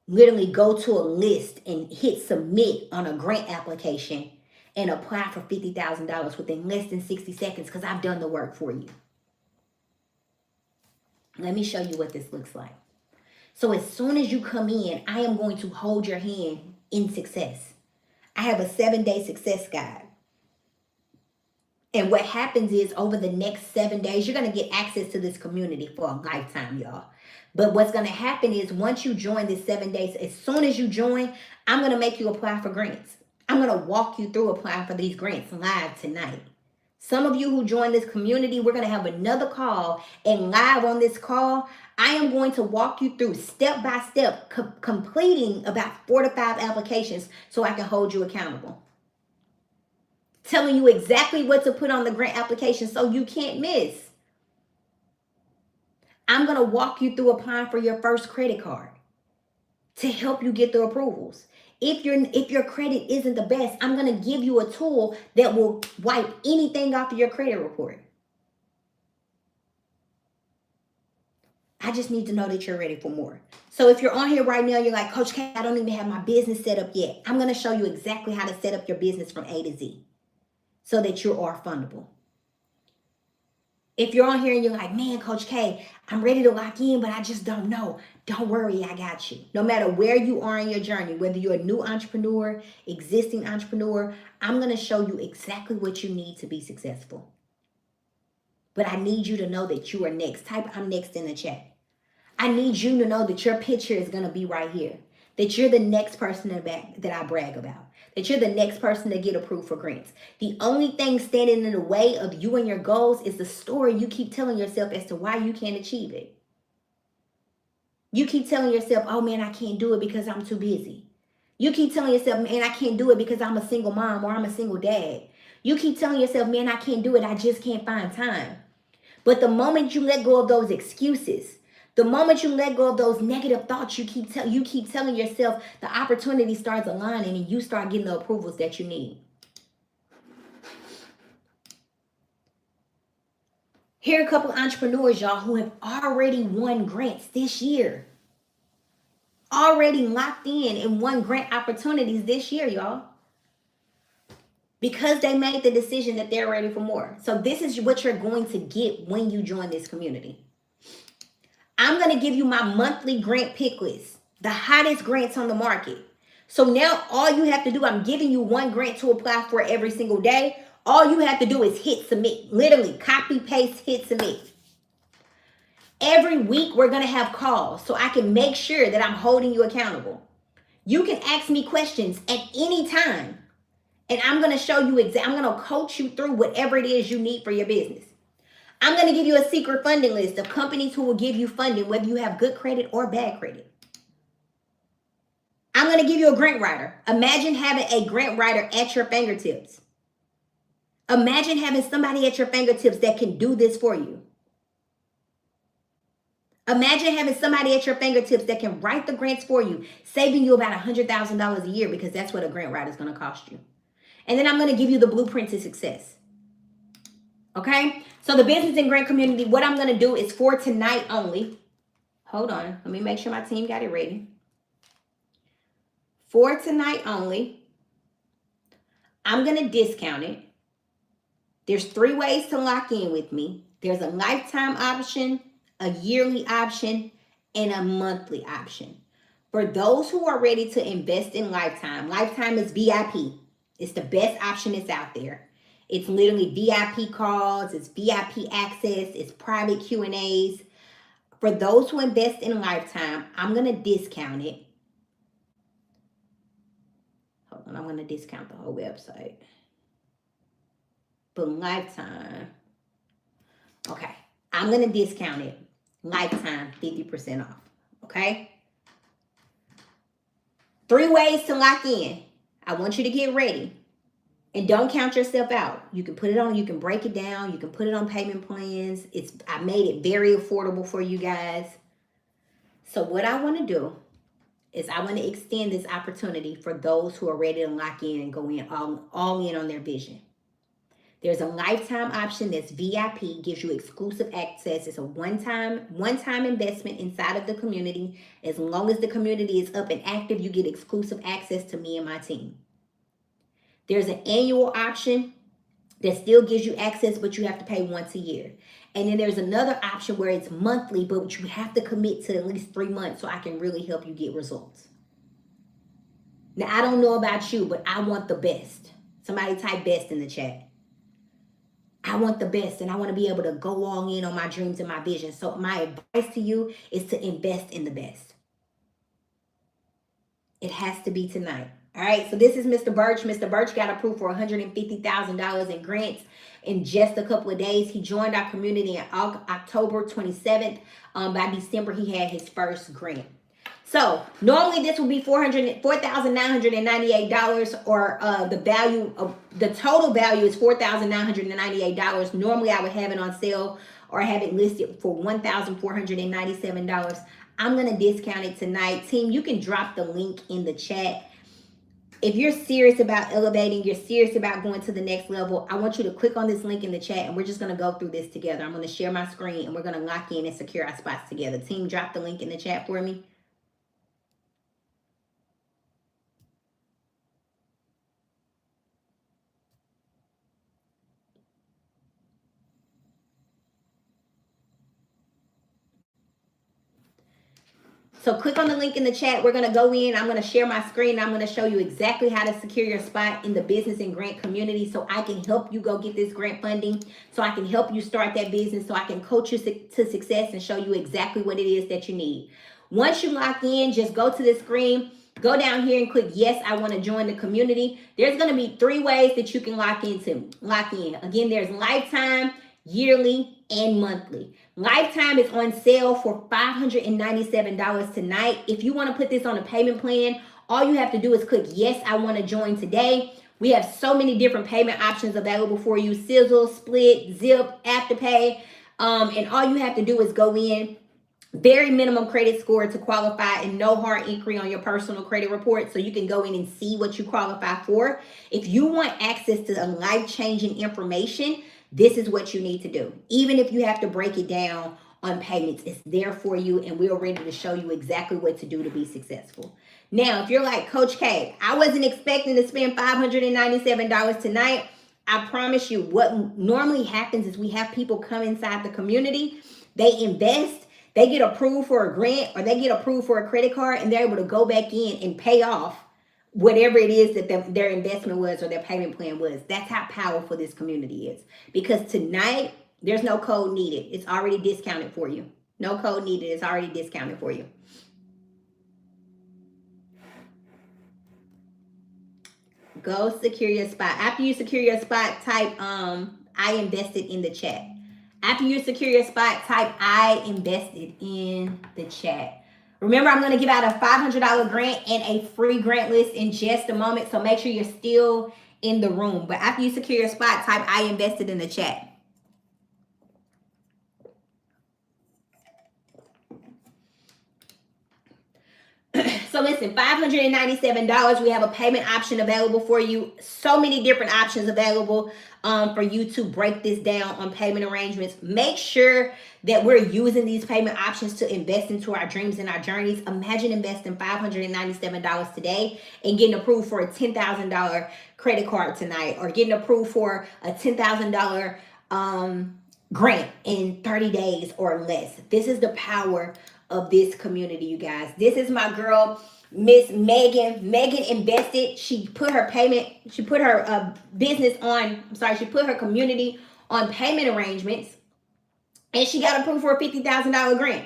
Literally go to a list and hit submit on a grant application and apply for $50,000 within less than 60 seconds because I've done the work for you. Let me show you what this looks like. So as soon as you come in, I am going to hold your hand in success. I have a 7-day success guide. And what happens is over the next 7 days, you're going to get access to this community for a lifetime, y'all. But what's going to happen is once you join this 7 days, as soon as you join, I'm going to make you apply for grants. I'm going to walk you through applying for these grants live tonight. Some of you who join this community, we're going to have another call, and live on this call, I am going to walk you through step by step, completing about 4 to 5 applications so I can hold you accountable. Telling you exactly what to put on the grant application so you can't miss. I'm going to walk you through applying for your first credit card to help you get the approvals. If your credit isn't the best, I'm going to give you a tool that will wipe anything off of your credit report. I just need to know that you're ready for more. So if you're on here right now, you're like, Coach K, I don't even have my business set up yet. I'm going to show you exactly how to set up your business from A to Z so that you are fundable. If you're on here and you're like, man, Coach K, I'm ready to lock in, but I just don't know. Don't worry, I got you. No matter where you are in your journey, whether you're a new entrepreneur, existing entrepreneur, I'm going to show you exactly what you need to be successful. But I need you to know that you are next. Type I'm next in the chat. I need you to know that your picture is going to be right here. That you're the next person that I brag about. That you're the next person to get approved for grants. The only thing standing in the way of you and your goals is the story you keep telling yourself as to why you can't achieve it. You keep telling yourself, oh man, I can't do it because I'm too busy. You keep telling yourself, man, I can't do it because I'm a single mom or I'm a single dad. You keep telling yourself, man, I can't do it. I just can't find time. But the moment you let go of those excuses, The moment you let go of those negative thoughts, you keep telling yourself, the opportunity starts aligning and you start getting the approvals that you need. Here are a couple entrepreneurs, y'all, who have already won grants this year. Already locked in and won grant opportunities this year, y'all. Because they made the decision that they're ready for more. So this is what you're going to get when you join this community. I'm going to give you my monthly grant pick list, the hottest grants on the market. So now all you have to do, I'm giving you one grant to apply for every single day. All you have to do is hit submit. Literally copy, paste, hit submit. Every week we're going to have calls so I can make sure that I'm holding you accountable. You can ask me questions at any time. And I'm going to show you I'm going to coach you through whatever it is you need for your business. I'm going to give you a secret funding list of companies who will give you funding, whether you have good credit or bad credit. I'm going to give you a grant writer. Imagine having a grant writer at your fingertips. Imagine having somebody at your fingertips that can do this for you. Imagine having somebody at your fingertips that can write the grants for you, saving you about $100,000 a year, because that's what a grant writer is going to cost you. And then I'm going to give you the blueprint to success. Okay? So the business and grant community, what I'm going to do is for tonight only. Hold on. Let me make sure my team got it ready. For tonight only, I'm going to discount it. There's 3 ways to lock in with me. There's a lifetime option, a yearly option, and a monthly option. For those who are ready to invest in lifetime is VIP. It's the best option that's out there. It's literally VIP calls, it's VIP access, it's private Q&As. For those who invest in lifetime, I'm going to discount it. Hold on, I'm going to discount the whole website. But lifetime, okay, I'm going to discount it. Lifetime, 50% off, okay? 3 ways to lock in. I want you to get ready. And don't count yourself out. You can put it on, you can break it down, you can put it on payment plans. I made it very affordable for you guys. So what I want to do is I want to extend this opportunity for those who are ready to lock in and go in all in on their vision. There's a lifetime option that's VIP, gives you exclusive access. It's a one-time investment inside of the community. As long as the community is up and active, you get exclusive access to me and my team. There's an annual option that still gives you access, but you have to pay once a year. And then there's another option where it's monthly, but you have to commit to at least 3 months so I can really help you get results. Now, I don't know about you, but I want the best. Somebody type best in the chat. I want the best, and I want to be able to go all in on my dreams and my vision. So my advice to you is to invest in the best. It has to be tonight. All right, so this is Mr. Birch. Mr. Birch got approved for $150,000 in grants in just a couple of days. He joined our community on October 27th. By December, he had his first grant. So normally this would be $4,998, or the total value is $4,998. Normally I would have it on sale or have it listed for $1,497. I'm going to discount it tonight. Team, you can drop the link in the chat. If you're serious about elevating, you're serious about going to the next level, I want you to click on this link in the chat, and we're just going to go through this together. I'm going to share my screen, and we're going to lock in and secure our spots together. Team, drop the link in the chat for me. So click on the link in the chat. We're going to go in. I'm going to share my screen. I'm going to show you exactly how to secure your spot in the business and grant community, so I can help you go get this grant funding, so I can help you start that business, so I can coach you to success and show you exactly what it is that you need. Once you lock in, just go to the screen, go down here and click yes, I want to join the community. There's going to be 3 ways that you can lock in. Again, there's lifetime, yearly, and monthly. Lifetime is on sale for $597 tonight. If you want to put this on a payment plan, all you have to do is click yes, I want to join today. We have so many different payment options available for you: Sizzle, Split, Zip, Afterpay. And all you have to do is go in Very minimum credit score to qualify, and no hard inquiry on your personal credit report, so you can go in and see what you qualify for. If you want access to life-changing information, this is what you need to do. Even if you have to break it down on payments, it's there for you, and we're ready to show you exactly what to do to be successful. Now, if you're like, Coach K, I wasn't expecting to spend $597 tonight, I promise you what normally happens is we have people come inside the community, they invest, they get approved for a grant or they get approved for a credit card, and they're able to go back in and pay off whatever it is that their investment was or their payment plan was. That's how powerful this community is. Because tonight, there's no code needed. It's already discounted for you. No code needed. It's already discounted for you. Go secure your spot. After you secure your spot, type I invested in the chat. After you secure your spot, type I invested in the chat. Remember, I'm going to give out a $500 grant and a free grant list in just a moment. So make sure you're still in the room. But after you secure your spot, type I invested in the chat. So listen, $597. We have a payment option available for you. So many different options available for you to break this down on payment arrangements. Make sure that we're using these payment options to invest into our dreams and our journeys. Imagine investing $597 today and getting approved for a $10,000 credit card tonight, or getting approved for a $10,000 grant in 30 days or less. This is the power of this community, you guys. This is my girl, Miss Megan. Megan invested. She put her she put her she put her community on payment arrangements, and she got approved for a $50,000 grant.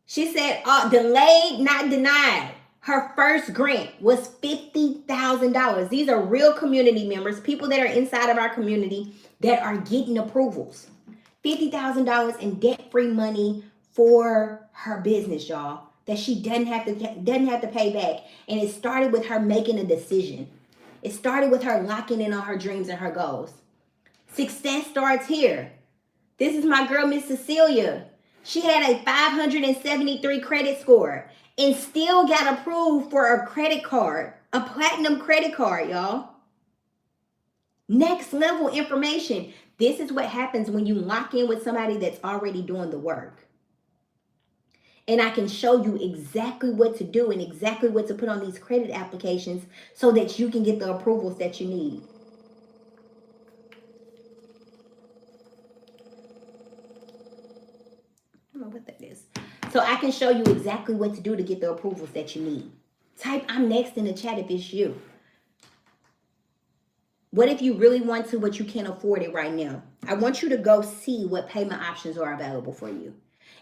She said, delayed, not denied. Her first grant was $50,000. These are real community members, people that are inside of our community that are getting approvals. $50,000 in debt-free money for her business, y'all, that she doesn't have to pay back. And it started with her making a decision. It started with her locking in on her dreams and her goals. Success starts here. This is my girl, Miss Cecilia. She had a 573 credit score and still got approved for a credit card, a platinum credit card, y'all. Next level information. This is what happens when you lock in with somebody that's already doing the work. And I can show you exactly what to do and exactly what to put on these credit applications so that you can get the approvals that you need. I don't know what that is. So I can show you exactly what to do to get the approvals that you need. Type I'm next in the chat if it's you. What if you really want to, but you can't afford it right now? I want you to go see what payment options are available for you.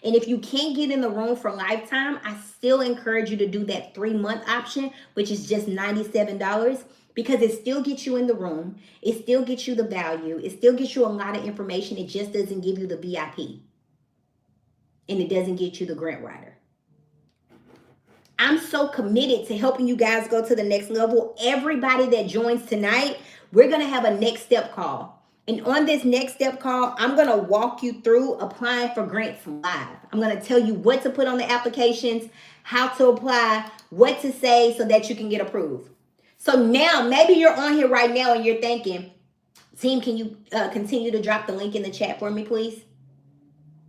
And if you can't get in the room for lifetime, I still encourage you to do that 3-month option, which is just $97, because it still gets you in the room. It still gets you the value. It still gets you a lot of information. It just doesn't give you the VIP. And it doesn't get you the grant writer. I'm so committed to helping you guys go to the next level. Everybody that joins tonight, we're going to have a next step call. And on this next step call, I'm going to walk you through applying for grants live. I'm going to tell you what to put on the applications, how to apply, what to say so that you can get approved. So now, maybe you're on here right now and you're thinking, team, can you continue to drop the link in the chat for me, please?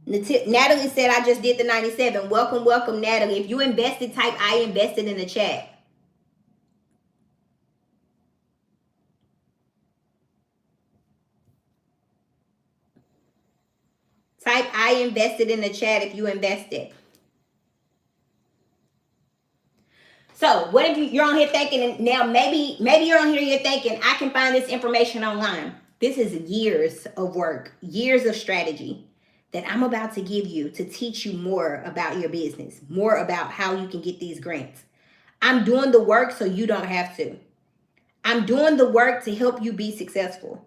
Natalie said, I just did the 97. Welcome, welcome, Natalie. If you invested, type I invested in the chat. Type I invested in the chat if you invested. So what if you're on here thinking, now maybe you're on here, you're thinking, I can find this information online. This is years of work, years of strategy that I'm about to give you to teach you more about your business, more about how you can get these grants. I'm doing the work so you don't have to. I'm doing the work to help you be successful.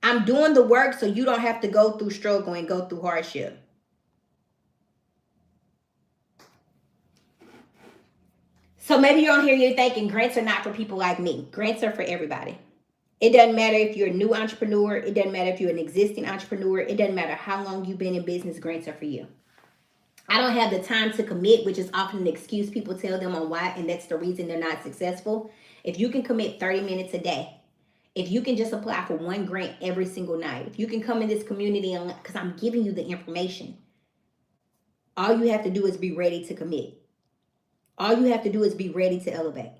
I'm doing the work so you don't have to go through struggle and go through hardship. So maybe you're on here, you're thinking grants are not for people like me. Grants are for everybody. It doesn't matter if you're a new entrepreneur. It doesn't matter if you're an existing entrepreneur. It doesn't matter how long you've been in business. Grants are for you. I don't have the time to commit, which is often an excuse people tell them on why, and that's the reason they're not successful. If you can commit 30 minutes a day, if you can just apply for one grant every single night, if you can come in this community, because I'm giving you the information, all you have to do is be ready to commit. All you have to do is be ready to elevate.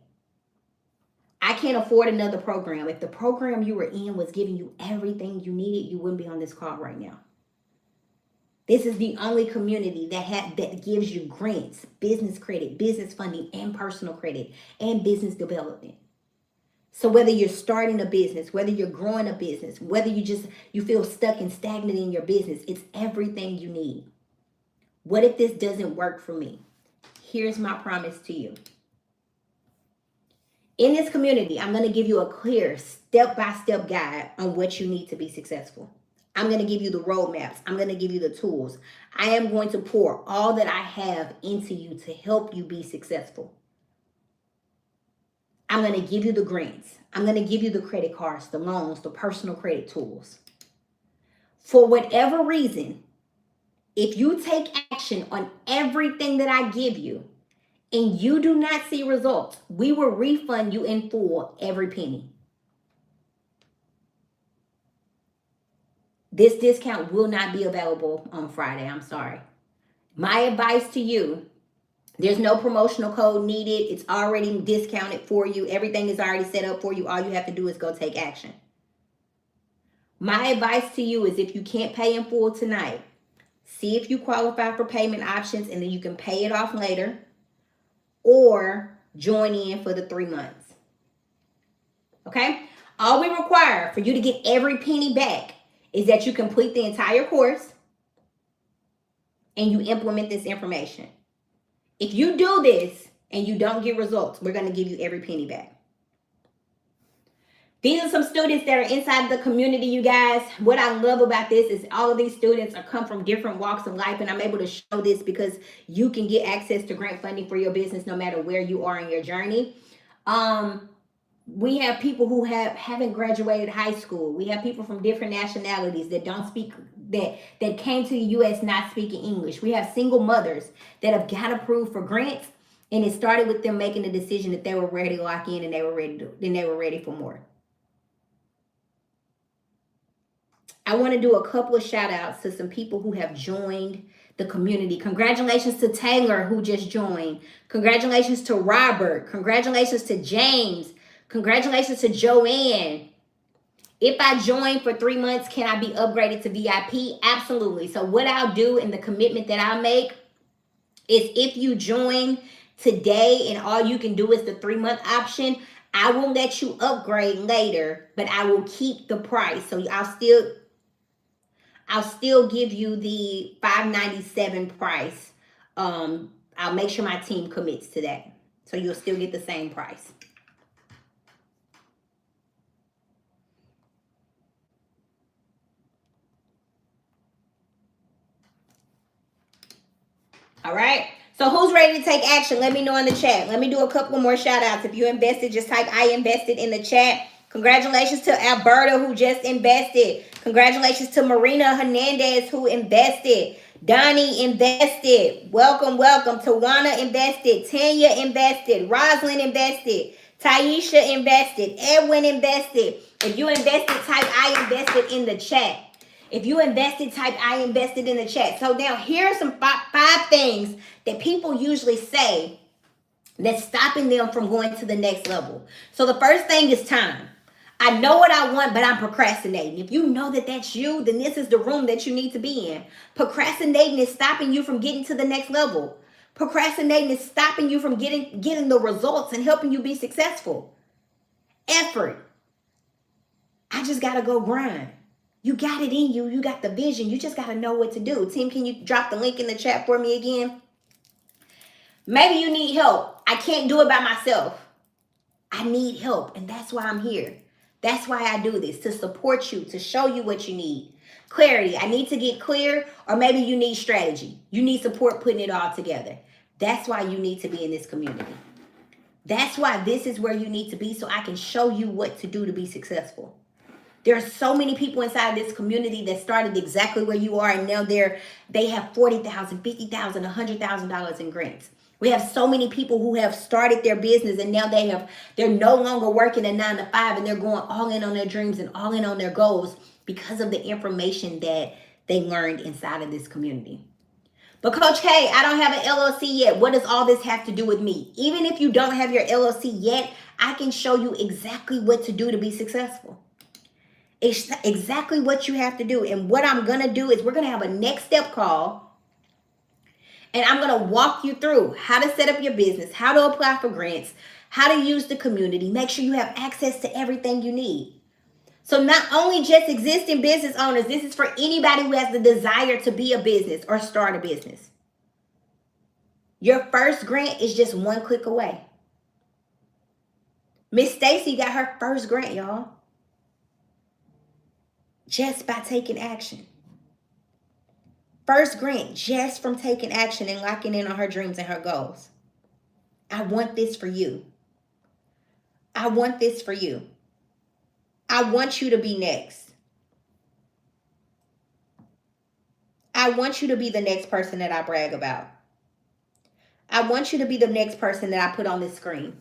I can't afford another program. If the program you were in was giving you everything you needed, you wouldn't be on this call right now. This is the only community that gives you grants, business credit, business funding, and personal credit, and business development. So whether you're starting a business, whether you're growing a business, whether you feel stuck and stagnant in your business, it's everything you need. What if this doesn't work for me? Here's my promise to you. In this community, I'm going to give you a clear step-by-step guide on what you need to be successful. I'm going to give you the roadmaps. I'm going to give you the tools. I am going to pour all that I have into you to help you be successful. I'm going to give you the grants. I'm going to give you the credit cards, the loans, the personal credit tools. For whatever reason, if you take action on everything that I give you and you do not see results, we will refund you in full every penny. This discount will not be available on Friday. I'm sorry. My advice to you, there's no promotional code needed. It's already discounted for you. Everything is already set up for you. All you have to do is go take action. My advice to you is if you can't pay in full tonight, see if you qualify for payment options and then you can pay it off later or join in for the 3 months. Okay? All we require for you to get every penny back is that you complete the entire course and you implement this information. If you do this and you don't get results, we're going to give you every penny back. These are some students that are inside the community, you guys. What I love about this is all of these students come from different walks of life, and I'm able to show this because you can get access to grant funding for your business no matter where you are in your journey. We have people who haven't graduated high school. We have people from different nationalities that don't speak, that came to the U.S. not speaking English. We have single mothers that have got approved for grants, and it started with them making the decision that they were ready to lock in and they were ready for more. I want to do a couple of shout outs to some people who have joined the community. Congratulations to Taylor, who just joined. Congratulations to Robert. Congratulations to James. Congratulations to Joanne. If I join for 3 months, can I be upgraded to VIP? Absolutely. So what I'll do and the commitment that I'll make is if you join today and all you can do is the 3-month option, I will let you upgrade later, but I will keep the price. So I'll still give you the $597 price. I'll make sure my team commits to that. So you'll still get the same price. All right. So who's ready to take action? Let me know in the chat. Let me do a couple more shout outs. If you invested, just type I invested in the chat. Congratulations to Alberta, who just invested. Congratulations to Marina Hernandez, who invested. Donnie invested. Welcome, welcome. Tawana invested. Tanya invested. Roslyn invested. Taisha invested. Edwin invested. If you invested, type I invested in the chat. If you invested, type I invested in the chat. So now here are some five things that people usually say that's stopping them from going to the next level. So the first thing is time. I know what I want, but I'm procrastinating. If you know that that's you, then this is the room that you need to be in. Procrastinating is stopping you from getting to the next level. Procrastinating is stopping you from getting the results and helping you be successful. Effort. I just got to go grind. You got it in you. You got the vision. You just got to know what to do. Team, can you drop the link in the chat for me again? Maybe you need help. I can't do it by myself. I need help, and that's why I'm here. That's why I do this, to support you, to show you what you need. Clarity. I need to get clear, or maybe you need strategy. You need support putting it all together. That's why you need to be in this community. That's why this is where you need to be, so I can show you what to do to be successful. There are so many people inside this community that started exactly where you are, and now they have $40,000, $50,000, $100,000 in grants. We have so many people who have started their business, and now they're no longer working a 9 to 5, and they're going all in on their dreams and all in on their goals because of the information that they learned inside of this community. But Coach K, I don't have an LLC yet. What does all this have to do with me? Even if you don't have your LLC yet, I can show you exactly what to do to be successful. It's exactly what you have to do. And what I'm going to do is we're going to have a next step call. And I'm going to walk you through how to set up your business, how to apply for grants, how to use the community, make sure you have access to everything you need. So not only just existing business owners, this is for anybody who has the desire to be a business or start a business. Your first grant is just one click away. Miss Stacy got her first grant, y'all, just by taking action. First grant just from taking action and locking in on her dreams and her goals. I want this for you. I want this for you. I want you to be next. I want you to be the next person that I brag about. I want you to be the next person that I put on this screen.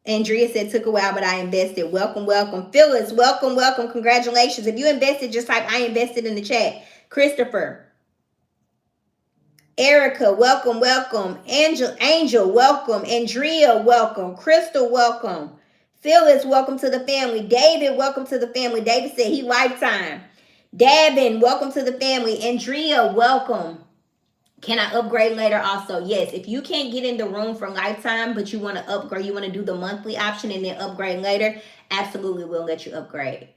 Andrea said, took a while, but I invested. Welcome, welcome. Phyllis, welcome, welcome. Congratulations. If you invested, just type I invested in the chat. Christopher. Erica, welcome, welcome. Angel, welcome. Andrea, welcome. Crystal, welcome. Phyllis, welcome to the family. David, welcome to the family. David said he lifetime. Davin, welcome to the family. Andrea, welcome. Can I upgrade later also? Yes. If you can't get in the room for lifetime, but you want to upgrade, you want to do the monthly option and then upgrade later, absolutely we'll let you upgrade.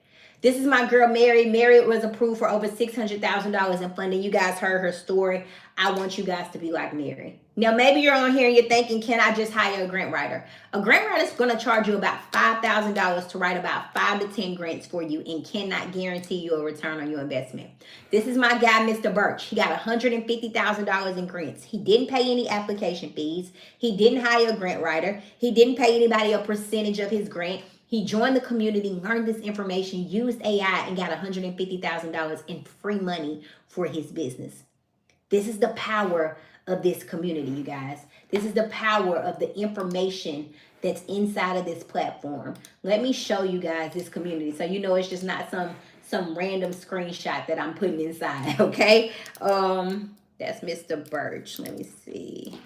This is my girl, Mary. Mary was approved for over $600,000 in funding. You guys heard her story. I want you guys to be like Mary. Now, maybe you're on here and you're thinking, can I just hire a grant writer? A grant writer is going to charge you about $5,000 to write about 5 to 10 grants for you and cannot guarantee you a return on your investment. This is my guy, Mr. Birch. He got $150,000 in grants. He didn't pay any application fees. He didn't hire a grant writer. He didn't pay anybody a percentage of his grant. He joined the community, learned this information, used AI, and got $150,000 in free money for his business. This is the power of this community, you guys. This is the power of the information that's inside of this platform. Let me show you guys this community so you know it's just not some random screenshot that I'm putting inside, okay? That's Mr. Birch. Let me see.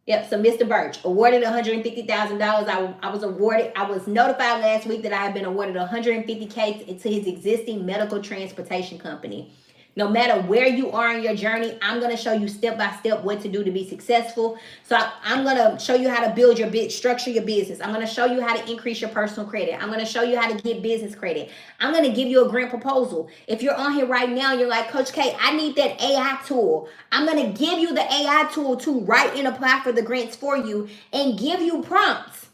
Yep, so Mr. Birch, awarded $150,000. I was notified last week that I have been awarded $150K to his existing medical transportation company. No matter where you are in your journey, I'm going to show you step by step what to do to be successful. So I'm going to show you how to build your structure your business. I'm going to show you how to increase your personal credit. I'm going to show you how to get business credit. I'm going to give you a grant proposal. If you're on here right now, you're like, Coach K, I need that AI tool. I'm going to give you the AI tool to write and apply for the grants for you and give you prompts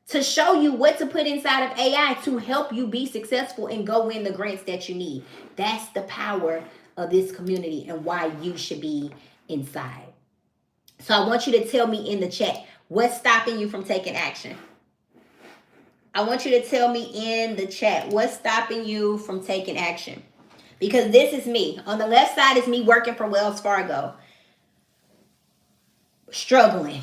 to show you what to put inside of AI to help you be successful and go win the grants that you need. That's the power of this community and why you should be inside. So I want you to tell me in the chat, what's stopping you from taking action? I want you to tell me in the chat, what's stopping you from taking action? Because this is me. On the left side is me working for Wells Fargo. Struggling,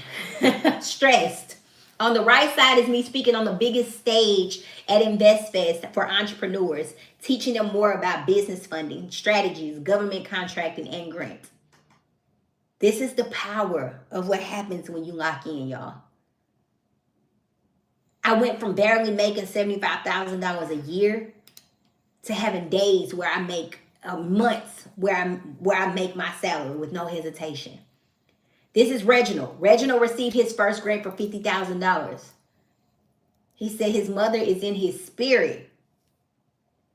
stressed. On the right side is me speaking on the biggest stage at InvestFest for entrepreneurs, teaching them more about business funding, strategies, government contracting, and grants. This is the power of what happens when you lock in, y'all. I went from barely making $75,000 a year to having days where I make months where I make my salary with no hesitation. This is Reginald. Reginald received his first grant for $50,000. He said his mother is in his spirit,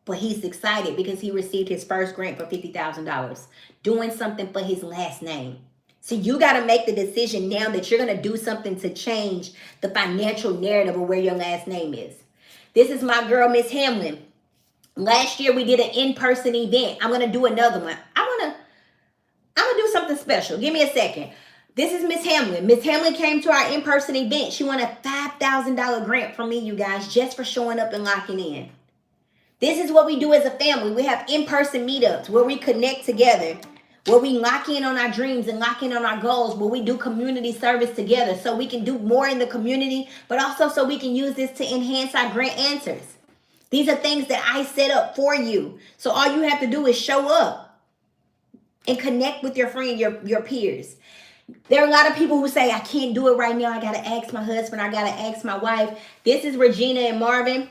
but he's excited because he received his first grant for $50,000, doing something for his last name. So you got to make the decision now that you're going to do something to change the financial narrative of where your last name is. This is my girl, Miss Hamlin. Last year we did an in-person event. I'm going to do another one. I'm going to do something special. Give me a second. This is Miss Hamlin. Miss Hamlin came to our in-person event. She won a $5,000 grant from me, you guys, just for showing up and locking in. This is what we do as a family. We have in-person meetups where we connect together, where we lock in on our dreams and lock in on our goals, where we do community service together so we can do more in the community, but also so we can use this to enhance our grant answers. These are things that I set up for you. So all you have to do is show up and connect with your friend, your peers. There are a lot of people who say, I can't do it right now. I got to ask my husband. I got to ask my wife. This is Regina and Marvin.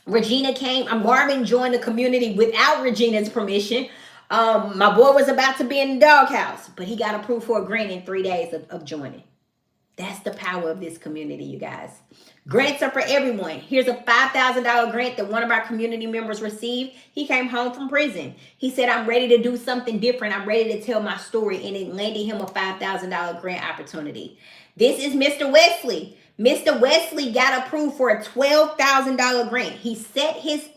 Regina came. Marvin joined the community without Regina's permission. My boy was about to be in the doghouse, but he got approved for a grant in 3 days of joining. That's the power of this community, you guys. Grants are for everyone. Here's a $5,000 grant that one of our community members received. He came home from prison. He said, I'm ready to do something different. I'm ready to tell my story. And it landed him a $5,000 grant opportunity. This is Mr. Wesley. Mr. Wesley got approved for a $12,000 grant. He set his,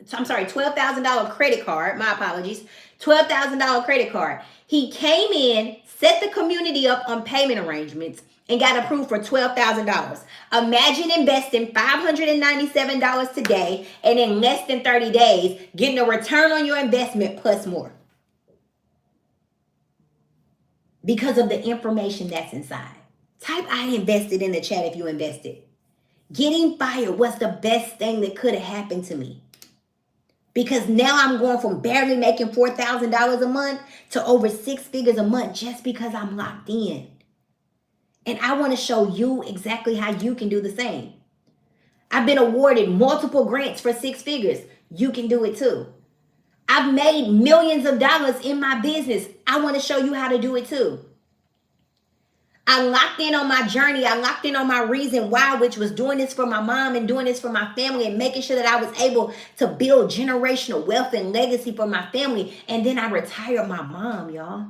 $12,000 credit card. My apologies. $12,000 credit card. He came in, set the community up on payment arrangements, and got approved for $12,000. Imagine investing $597 today and in less than 30 days, getting a return on your investment plus more. Because of the information that's inside. Type I invested in the chat if you invested. Getting fired was the best thing that could have happened to me. Because now I'm going from barely making $4,000 a month to over 6 figures a month just because I'm locked in. And I want to show you exactly how you can do the same. I've been awarded multiple grants for 6 figures. You can do it too. I've made millions of dollars in my business. I want to show you how to do it too. I locked in on my journey. I locked in on my reason why, which was doing this for my mom and doing this for my family and making sure that I was able to build generational wealth and legacy for my family. And then I retired my mom, y'all.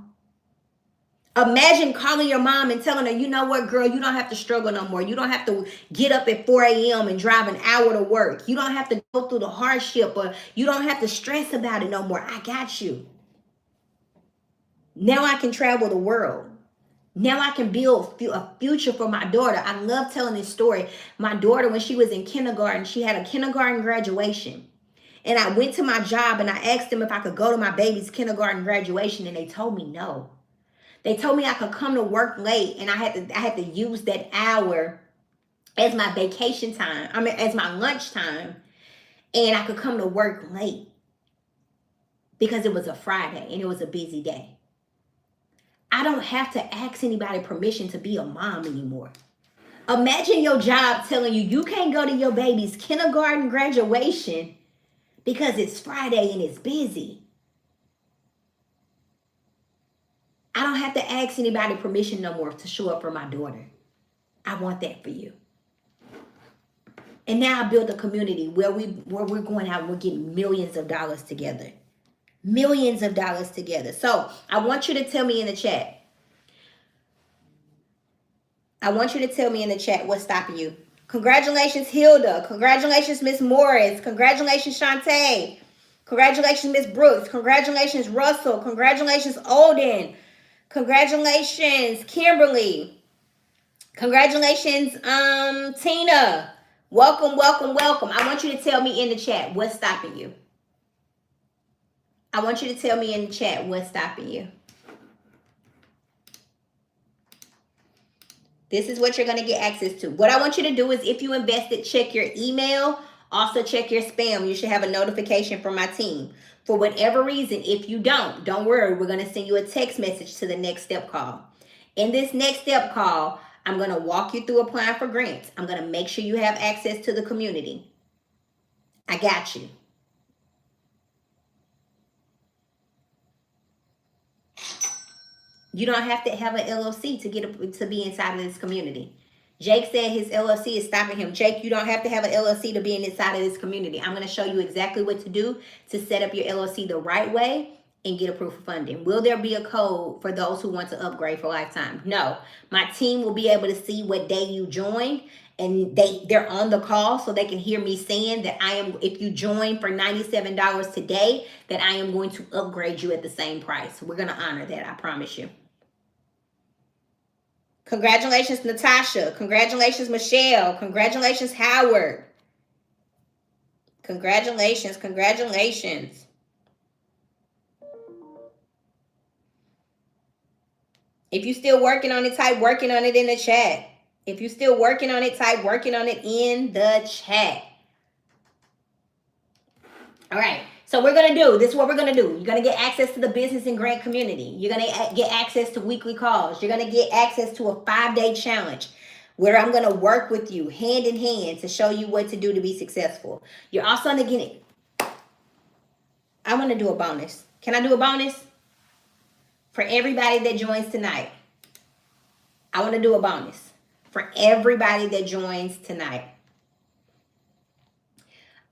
Imagine calling your mom and telling her, you know what, girl, you don't have to struggle no more. You don't have to get up at 4 a.m. and drive an hour to work. You don't have to go through the hardship, or you don't have to stress about it no more. I got you. Now I can travel the world. Now I can build a future for my daughter. I love telling this story. My daughter, when she was in kindergarten, she had a kindergarten graduation. And I went to my job and I asked them if I could go to my baby's kindergarten graduation, and they told me no. They told me I could come to work late and I had to use that hour as my vacation time. As my lunch time, and I could come to work late because it was a Friday and it was a busy day. I don't have to ask anybody permission to be a mom anymore. Imagine your job telling you you can't go to your baby's kindergarten graduation because it's Friday and it's busy. I don't have to ask anybody permission no more to show up for my daughter. I want that for you. And now I built a community where we're going out and we're getting millions of dollars together. Millions of dollars together. So I want you to tell me in the chat. I want you to tell me in the chat what's stopping you. Congratulations, Hilda. Congratulations, Miss Morris. Congratulations, Shantae. Congratulations, Miss Brooks. Congratulations, Russell. Congratulations, Olden. Congratulations, Kimberly. Congratulations, Tina. Welcome, welcome, welcome. I want you to tell me in the chat what's stopping you. I want you to tell me in the chat what's stopping you. This is what you're going to get access to. What I want you to do is, if you invested, check your email. Also check your spam. You should have a notification from my team. For whatever reason, if you don't worry. We're going to send you a text message to the next step call. In this next step call, I'm going to walk you through applying for grants. I'm going to make sure you have access to the community. I got you. You don't have to have an LLC to be inside of this community. Jake said his LLC is stopping him. Jake, you don't have to have an LLC to be inside of this community. I'm going to show you exactly what to do to set up your LLC the right way and get approved for funding. Will there be a code for those who want to upgrade for lifetime? No. My team will be able to see what day you joined, and they're on the call so they can hear me saying that if you join for $97 today, that I am going to upgrade you at the same price. We're going to honor that, I promise you. Congratulations, Natasha. Congratulations, Michelle. Congratulations, Howard. Congratulations, congratulations. If you're still working on it, type working on it in the chat. If you're still working on it, type working on it in the chat. All right. So this is what we're going to do. You're going to get access to the business and grant community. You're going to get access to weekly calls. You're going to get access to a 5-day challenge where I'm going to work with you hand in hand to show you what to do to be successful. You're also going to get it. I want to do a bonus. Can I do a bonus? For everybody that joins tonight. I want to do a bonus. For everybody that joins tonight.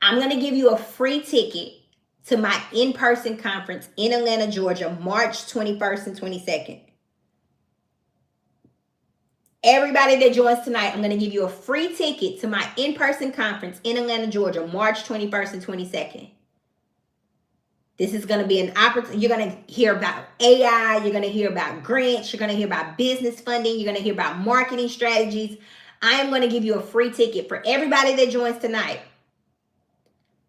I'm going to give you a free ticket to my in-person conference in Atlanta, Georgia, March 21st and 22nd. Everybody that joins tonight, I'm going to give you a free ticket to my in-person conference in Atlanta, Georgia, March 21st and 22nd. This is going to be an opportunity. You're going to hear about AI. You're going to hear about grants. You're going to hear about business funding. You're going to hear about marketing strategies. I am going to give you a free ticket for everybody that joins tonight.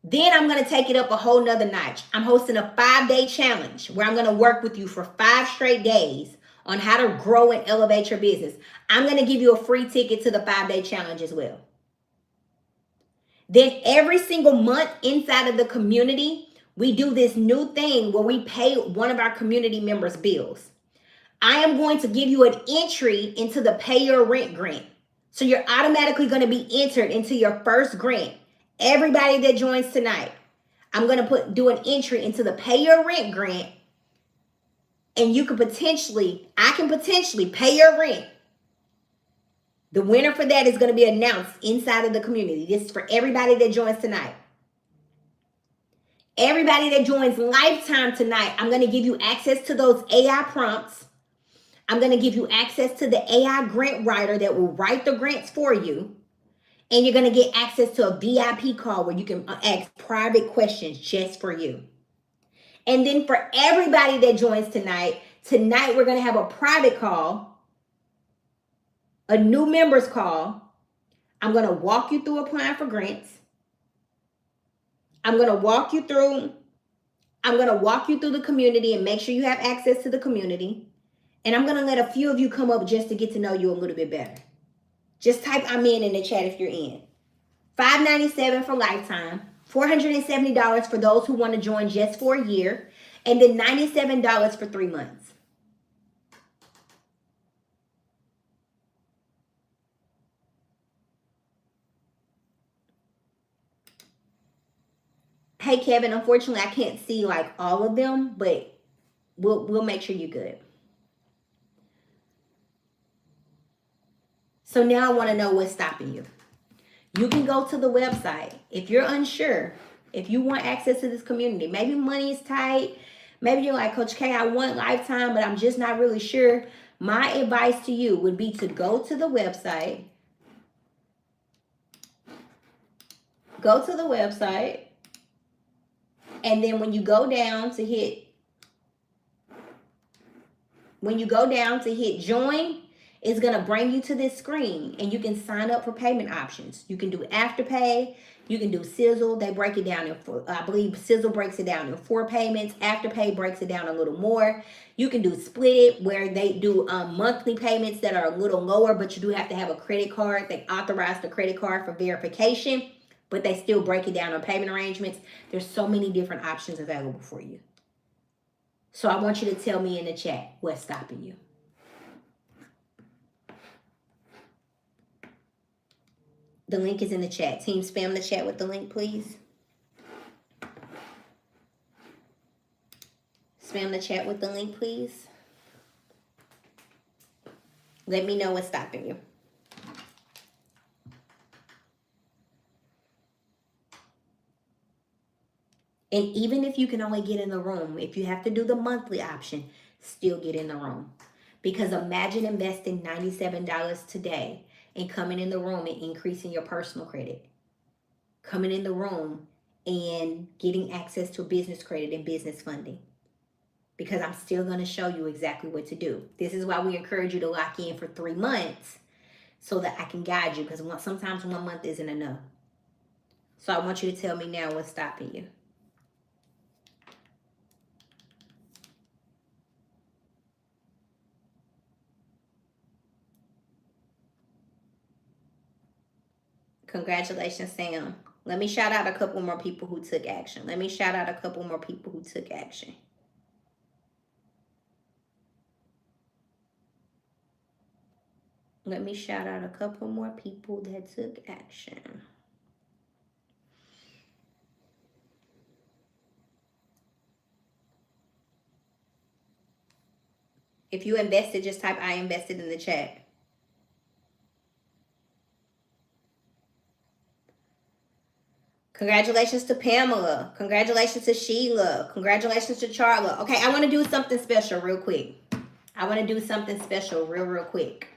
Then I'm going to take it up a whole nother notch. I'm hosting a 5-day challenge where I'm going to work with you for 5 straight days on how to grow and elevate your business. I'm going to give you a free ticket to the 5-day challenge as well. Then every single month inside of the community, we do this new thing where we pay one of our community members' bills. I am going to give you an entry into the Pay Your Rent grant. So you're automatically going to be entered into your first grant. Everybody that joins tonight, I'm going to do an entry into the Pay Your Rent grant. And I can potentially pay your rent. The winner for that is going to be announced inside of the community. This is for everybody that joins tonight. Everybody that joins Lifetime tonight, I'm going to give you access to those AI prompts. I'm going to give you access to the AI grant writer that will write the grants for you. And you're going to get access to a VIP call where you can ask private questions just for you. And then for everybody that joins tonight we're going to have a private call, a new members call. I'm going to walk you through applying for grants. I'm going to walk you through the community and make sure you have access to the community. And I'm going to let a few of you come up just to get to know you a little bit better. Just type I'm in the chat if you're in. $597 for Lifetime, $470 for those who want to join just for a year, and then $97 for 3 months. Hey Kevin, unfortunately I can't see like all of them, but we'll make sure you're good. So now I want to know what's stopping you. You can go to the website. If you're unsure, if you want access to this community, maybe money is tight. Maybe you're like, Coach K, I want Lifetime, but I'm just not really sure. My advice to you would be to go to the website. Go to the website. And then when you go down to hit join, it's going to bring you to this screen and you can sign up for payment options. You can do Afterpay. You can do Sizzle. They break it down I believe Sizzle breaks it down in 4 payments. Afterpay breaks it down a little more. You can do Split It where they do monthly payments that are a little lower, but you do have to have a credit card. They authorize the credit card for verification, but they still break it down on payment arrangements. There's so many different options available for you. So I want you to tell me in the chat what's stopping you. The link is in the chat. Team, spam the chat with the link, please. Spam the chat with the link, please. Let me know what's stopping you. And even if you can only get in the room, if you have to do the monthly option, still get in the room. Because imagine investing $97 today and coming in the room and increasing your personal credit. Coming in the room and getting access to business credit and business funding. because I'm still going to show you exactly what to do. This is why we encourage you to lock in for 3 months so that I can guide you, because sometimes 1 month isn't enough. So I want you to tell me now what's stopping you. Congratulations, Sam. Let me shout out a couple more people who took action. Let me shout out a couple more people who took action. Let me shout out a couple more people that took action. If you invested, just type I invested in the chat. Congratulations to Pamela. Congratulations to Sheila. Congratulations to Charla. Okay, I want to do something special real quick. I want to do something special real quick.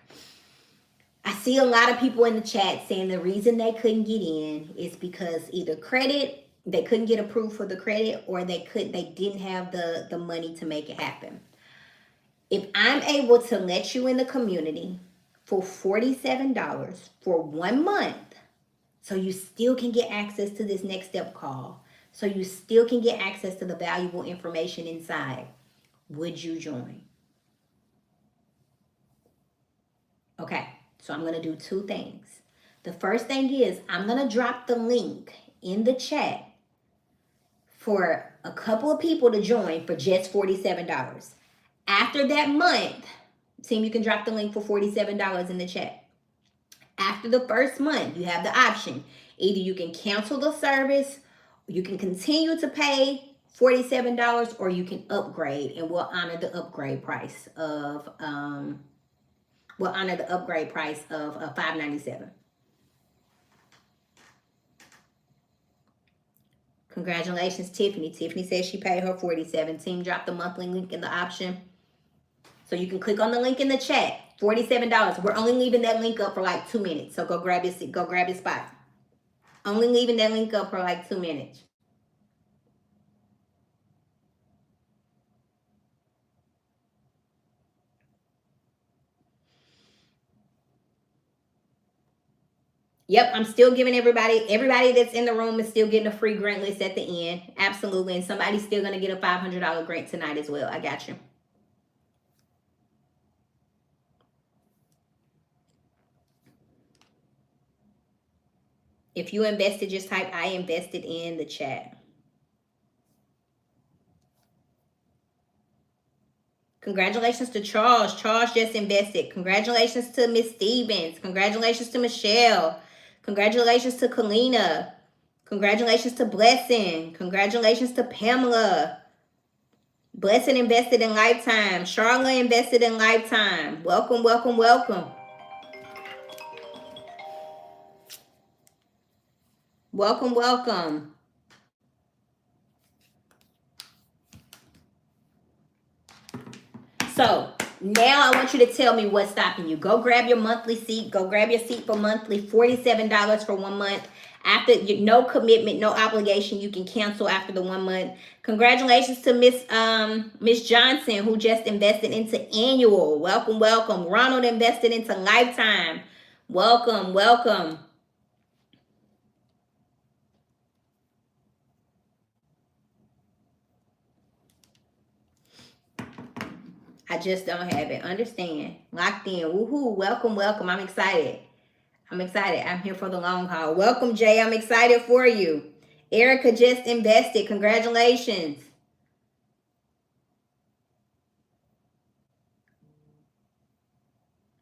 I see a lot of people in the chat saying the reason they couldn't get in is because either credit, they couldn't get approved for the credit, or they didn't have the money to make it happen. If I'm able to let you in the community for $47 for 1 month, so you still can get access to this next step call, so you still can get access to the valuable information inside, would you join? Okay, so I'm going to do 2 things. The first thing is I'm going to drop the link in the chat for a couple of people to join for just $47. After that month, team, you can drop the link for $47 in the chat. After the first month, you have the option. Either you can cancel the service, you can continue to pay $47, or you can upgrade, and we'll honor the upgrade price of $597. Congratulations, Tiffany. Tiffany says she paid her $47. Team, drop the monthly link in the option. So you can click on the link in the chat. $47. We're only leaving that link up for like 2 minutes. So go grab your seat. Go grab your spot. Only leaving that link up for like 2 minutes. Yep, I'm still giving everybody that's in the room is still getting a free grant list at the end. Absolutely. And somebody's still going to get a $500 grant tonight as well. I got you. If you invested, just type I invested in the chat. Congratulations to Charles. Charles just invested. Congratulations to Miss Stevens. Congratulations to Michelle. Congratulations to Kalina. Congratulations to Blessing. Congratulations to Pamela. Blessing invested in Lifetime. Charlotte invested in Lifetime. Welcome, welcome, welcome. Welcome, welcome. So now I want you to tell me what's stopping you. Go grab your monthly seat. Go grab your seat for monthly. $47 for 1 month. After, no commitment, no obligation. You can cancel after the 1 month. Congratulations to Miss Johnson, who just invested into annual. Welcome, welcome. Ronald invested into Lifetime. Welcome, welcome. I just don't have it. Understand. Locked in. Woohoo. Welcome, welcome. I'm excited. I'm excited. I'm here for the long haul. Welcome, Jay. I'm excited for you. Erica just invested. Congratulations.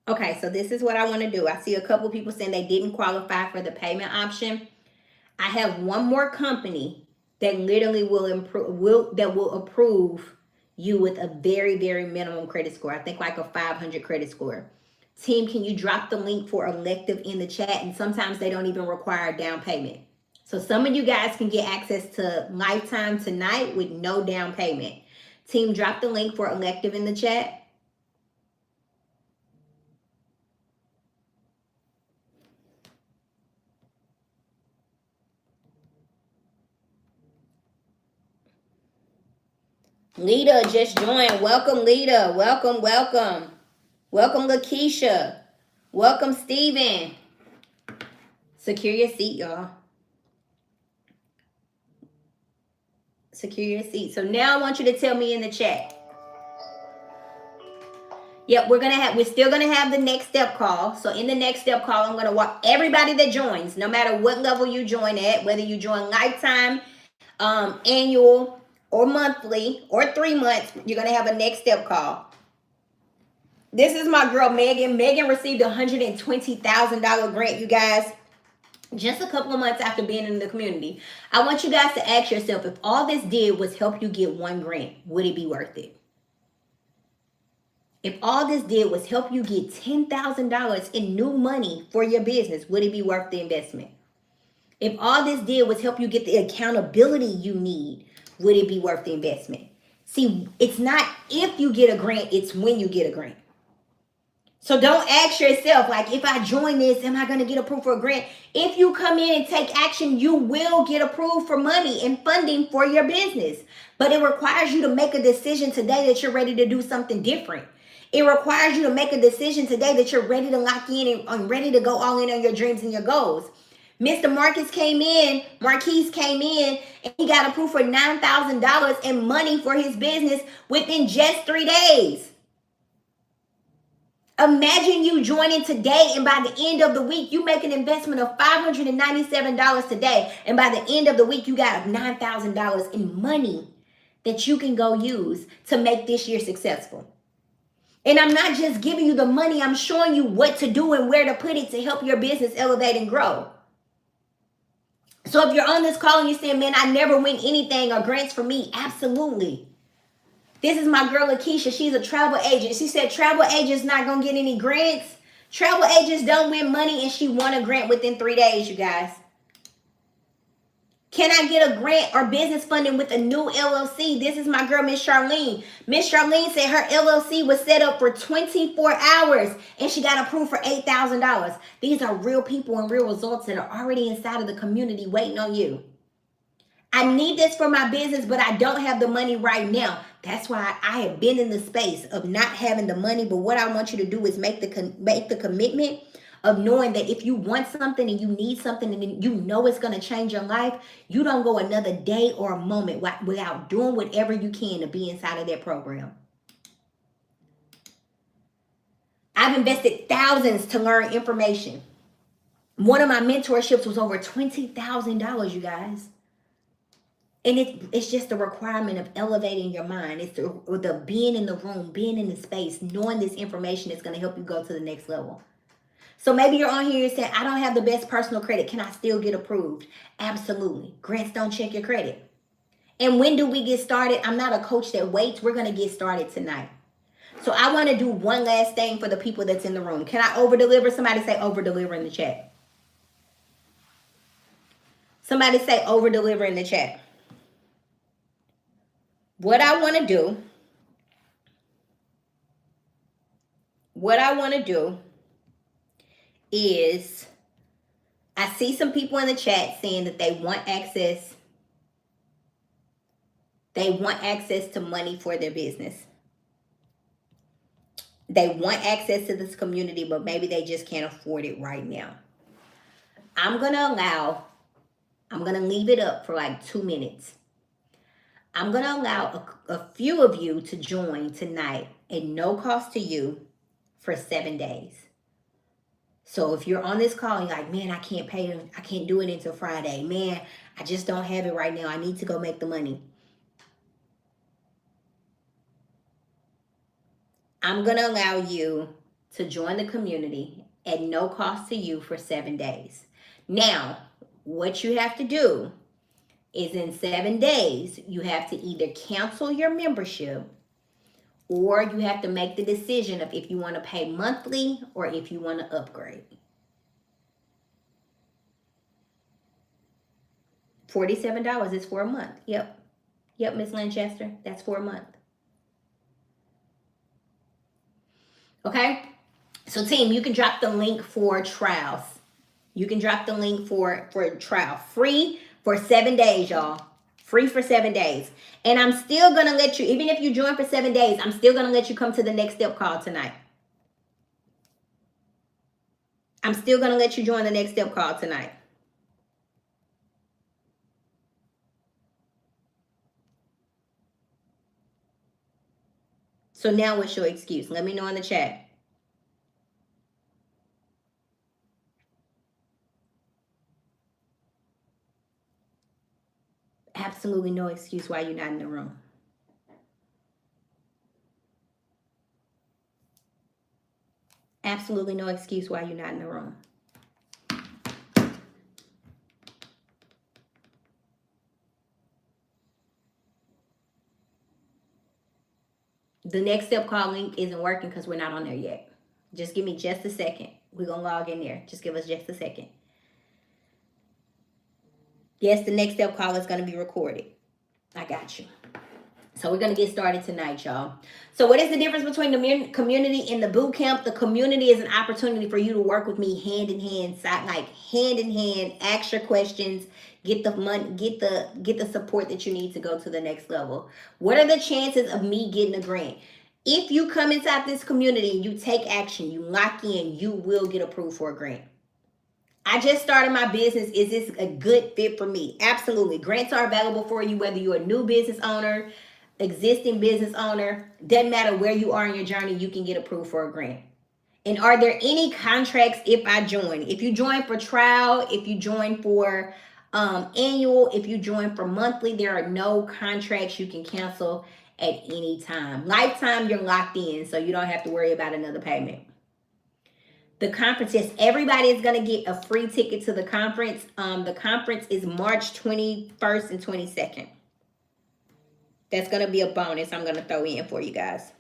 Okay, so this is what I want to do. I see a couple people saying they didn't qualify for the payment option. I have one more company that literally will approve you with a very, very minimum credit score. I think like a 500 credit score. Team, can you drop the link for elective in the chat? And sometimes they don't even require down payment. So some of you guys can get access to Lifetime tonight with no down payment. Team, drop the link for elective in the chat. Lita just joined. Welcome, Lita. Welcome, welcome. Welcome, Lakeisha. Welcome, Steven. Secure your seat, y'all. Secure your seat. So now I want you to tell me in the chat. Yep, we're still gonna have the next step call. So in the next step call, I'm gonna walk everybody that joins, no matter what level you join at, whether you join lifetime, annual, or monthly, or 3 months, you're gonna have a next step call. This is my girl Megan. Megan received a $120,000 grant, you guys, just a couple of months after being in the community. I want you guys to ask yourself, if all this did was help you get one grant, would it be worth it? If all this did was help you get $10,000 in new money for your business, would it be worth the investment? If all this did was help you get the accountability you need, would it be worth the investment? See, it's not if you get a grant, it's when you get a grant. So don't ask yourself, like, if I join this, am I going to get approved for a grant? If you come in and take action, you will get approved for money and funding for your business. But it requires you to make a decision today that you're ready to do something different. It requires you to make a decision today that you're ready to lock in and ready to go all in on your dreams and your goals. Mr. Marquise came in, and he got approved for $9,000 in money for his business within just 3 days. Imagine you joining today, and by the end of the week, you make an investment of $597 today, and by the end of the week, you got $9,000 in money that you can go use to make this year successful. And I'm not just giving you the money, I'm showing you what to do and where to put it to help your business elevate and grow. So if you're on this call and you're saying, man, I never win anything or grants for me, absolutely. This is my girl, Lakeisha. She's a travel agent. She said travel agents not going to get any grants. Travel agents don't win money, and she won a grant within 3 days, you guys. Can I get a grant or business funding with a new LLC? This is my girl, Miss Charlene. Miss Charlene said her LLC was set up for 24 hours and she got approved for $8,000. These are real people and real results that are already inside of the community waiting on you. I need this for my business, but I don't have the money right now. That's why I have been in the space of not having the money. But what I want you to do is make the commitment of knowing that if you want something and you need something and you know it's going to change your life, you don't go another day or a moment without doing whatever you can to be inside of that program. I've invested thousands to learn information. One of my mentorships was over $20,000, you guys. And it's just the requirement of elevating your mind. It's the being in the room, being in the space, knowing this information is going to help you go to the next level. So maybe you're on here and saying, I don't have the best personal credit. Can I still get approved? Absolutely. Grants don't check your credit. And when do we get started? I'm not a coach that waits. We're going to get started tonight. So I want to do one last thing for the people that's in the room. Can I over-deliver? Somebody say over-deliver in the chat. Somebody say over-deliver in the chat. What I want to do is, I see some people in the chat saying that they want access. They want access to money for their business. They want access to this community, but maybe they just can't afford it right now. I'm going to leave it up for like 2 minutes. I'm going to allow a few of you to join tonight at no cost to you for 7 days. So if you're on this call and you're like, man, I can't do it until Friday. Man, I just don't have it right now. I need to go make the money. I'm going to allow you to join the community at no cost to you for 7 days. Now, what you have to do is in 7 days, you have to either cancel your membership or you have to make the decision of if you want to pay monthly or if you want to upgrade. $47 is for a month. Yep, Miss Lanchester, that's for a month. Okay, so team, you can drop the link for trials. You can drop the link for trial. Free for 7 days, y'all. Free for 7 days. And I'm still going to let you, even if you join for 7 days, I'm still going to let you come to the next step call tonight. I'm still going to let you join the next step call tonight. So now what's your excuse? Let me know in the chat. Absolutely no excuse why you're not in the room. Absolutely no excuse why you're not in the room. The next step call link isn't working because we're not on there yet. Just give me just a second. We're going to log in there. Just give us just a second. Yes, the next step call is going to be recorded. I got you. So we're going to get started tonight, y'all. So what is the difference between the community and the boot camp? The community is an opportunity for you to work with me hand in hand, hand in hand, ask your questions, get the money, get the support that you need to go to the next level. What are the chances of me getting a grant? If you come inside this community and you take action, you lock in, you will get approved for a grant. I just started my business. Is this a good fit for me? Absolutely. Grants are available for you, whether you're a new business owner, existing business owner. Doesn't matter where you are in your journey, you can get approved for a grant. And are there any contracts if I join? If you join for trial, if you join for annual, if you join for monthly, there are no contracts you can cancel at any time. Lifetime, you're locked in, so you don't have to worry about another payment. The conference, yes, everybody is going to get a free ticket to the conference. The conference is March 21st and 22nd. That's going to be a bonus I'm going to throw in for you guys.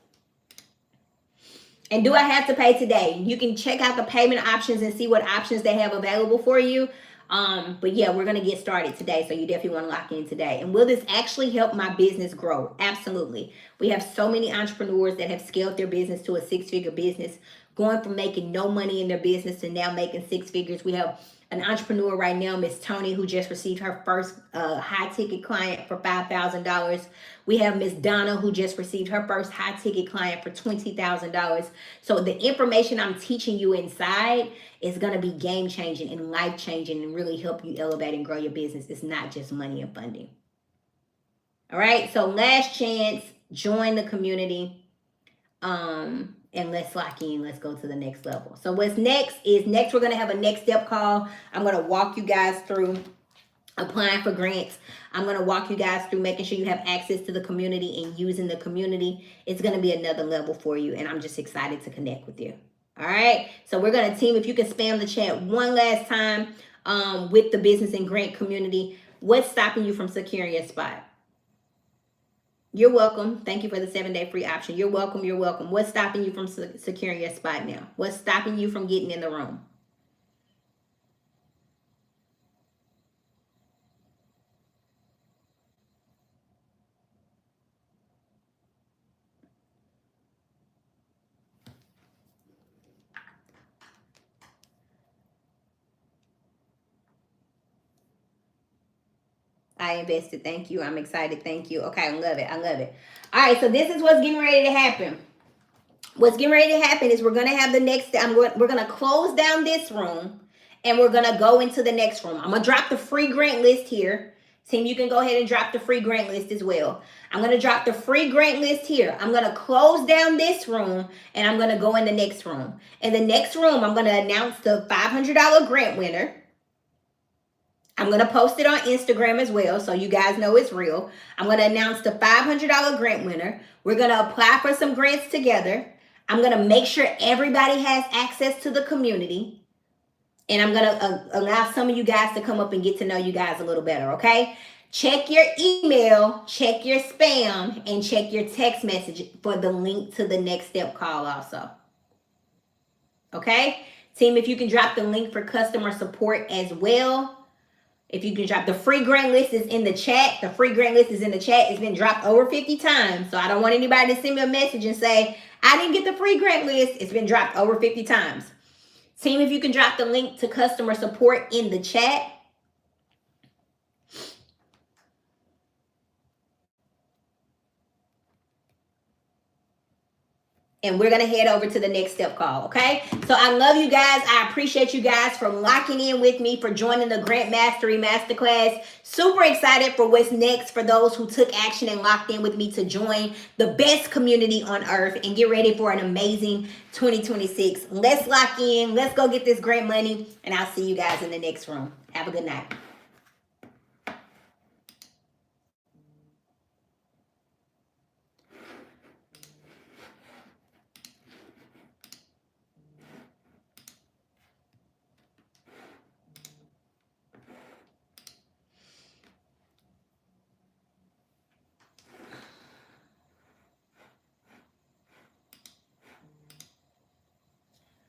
And do I have to pay today? You can check out the payment options and see what options they have available for you. But yeah, we're going to get started today. So you definitely want to lock in today. And will this actually help my business grow? Absolutely. We have so many entrepreneurs that have scaled their business to a 6-figure business, going from making no money in their business to now making 6 figures. We have an entrepreneur right now, Miss Tony, who just received her first high ticket client for $5,000. We have Miss Donna, who just received her first high ticket client for $20,000. So the information I'm teaching you inside is going to be game changing and life changing and really help you elevate and grow your business. It's not just money and funding. All right. So last chance, join the community. And let's lock in. Let's go to the next level. So what's next is we're going to have a next step call. I'm going to walk you guys through applying for grants. I'm going to walk you guys through making sure you have access to the community and using the community. It's going to be another level for you. And I'm just excited to connect with you. All right. So we're going to team. If you can spam the chat one last time with the business and grant community. What's stopping you from securing your spot? You're welcome. Thank you for the 7-day free option. You're welcome. You're welcome. What's stopping you from securing your spot now? What's stopping you from getting in the room? I invested. Thank you. I'm excited. Thank you. Okay, I love it. I love it. All right, so this is what's getting ready to happen. What's getting ready to happen is we're going to have the next, we're going to close down this room and we're going to go into the next room. I'm going to drop the free grant list here. Team, you can go ahead and drop the free grant list as well. I'm going to drop the free grant list here. I'm going to close down this room and I'm going to go in the next room. In the next room, I'm going to announce the $500 grant winner. I'm going to post it on Instagram as well so you guys know it's real. I'm going to announce the $500 grant winner. We're going to apply for some grants together. I'm going to make sure everybody has access to the community. And I'm going to allow some of you guys to come up and get to know you guys a little better, okay? Check your email, check your spam, and check your text message for the link to the next step call also. Okay? Team, if you can drop the link for customer support as well. If you can drop the free grant list is in the chat. The free grant list is in the chat. It's been dropped over 50 times. So I don't want anybody to send me a message and say, I didn't get the free grant list. It's been dropped over 50 times. Team, if you can drop the link to customer support in the chat. and we're going to head over to the next step call. Okay. So I love you guys. I appreciate you guys for locking in with me, for joining the Grant Mastery Masterclass. Super excited for what's next for those who took action and locked in with me to join the best community on earth and get ready for an amazing 2026. Let's lock in. Let's go get this grant money. And I'll see you guys in the next room. Have a good night.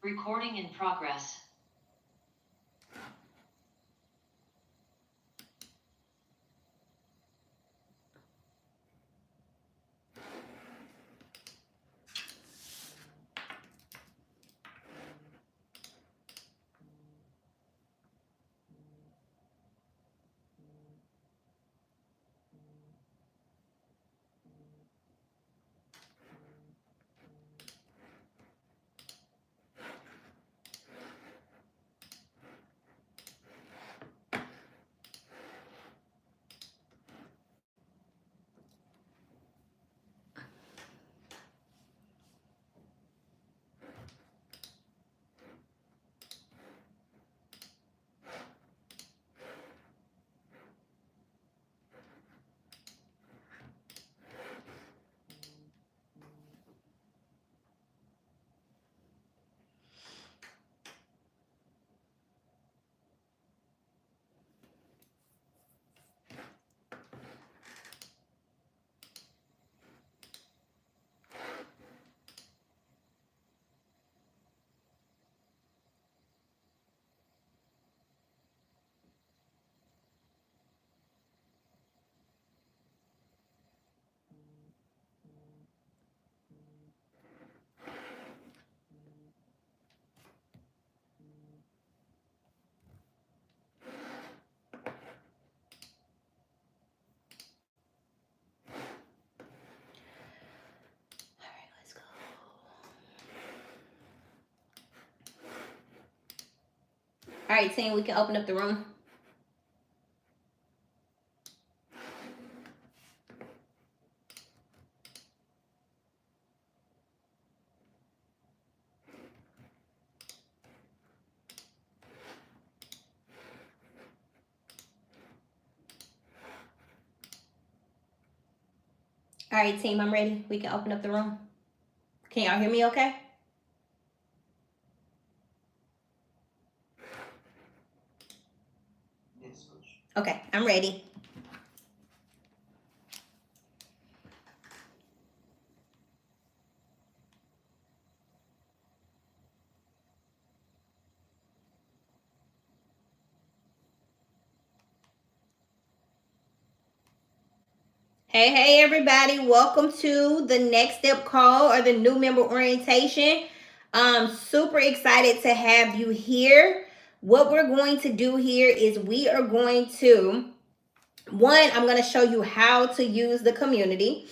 Recording in progress. All right, team, we can open up the room. All right, team, I'm ready. We can open up the room. Can y'all hear me okay? Yes, Coach. Okay, I'm ready. Hey, everybody. Welcome to the next step call or the new member orientation. I'm super excited to have you here. What we're going to do here is we are going to, I'm going to show you how to use the community.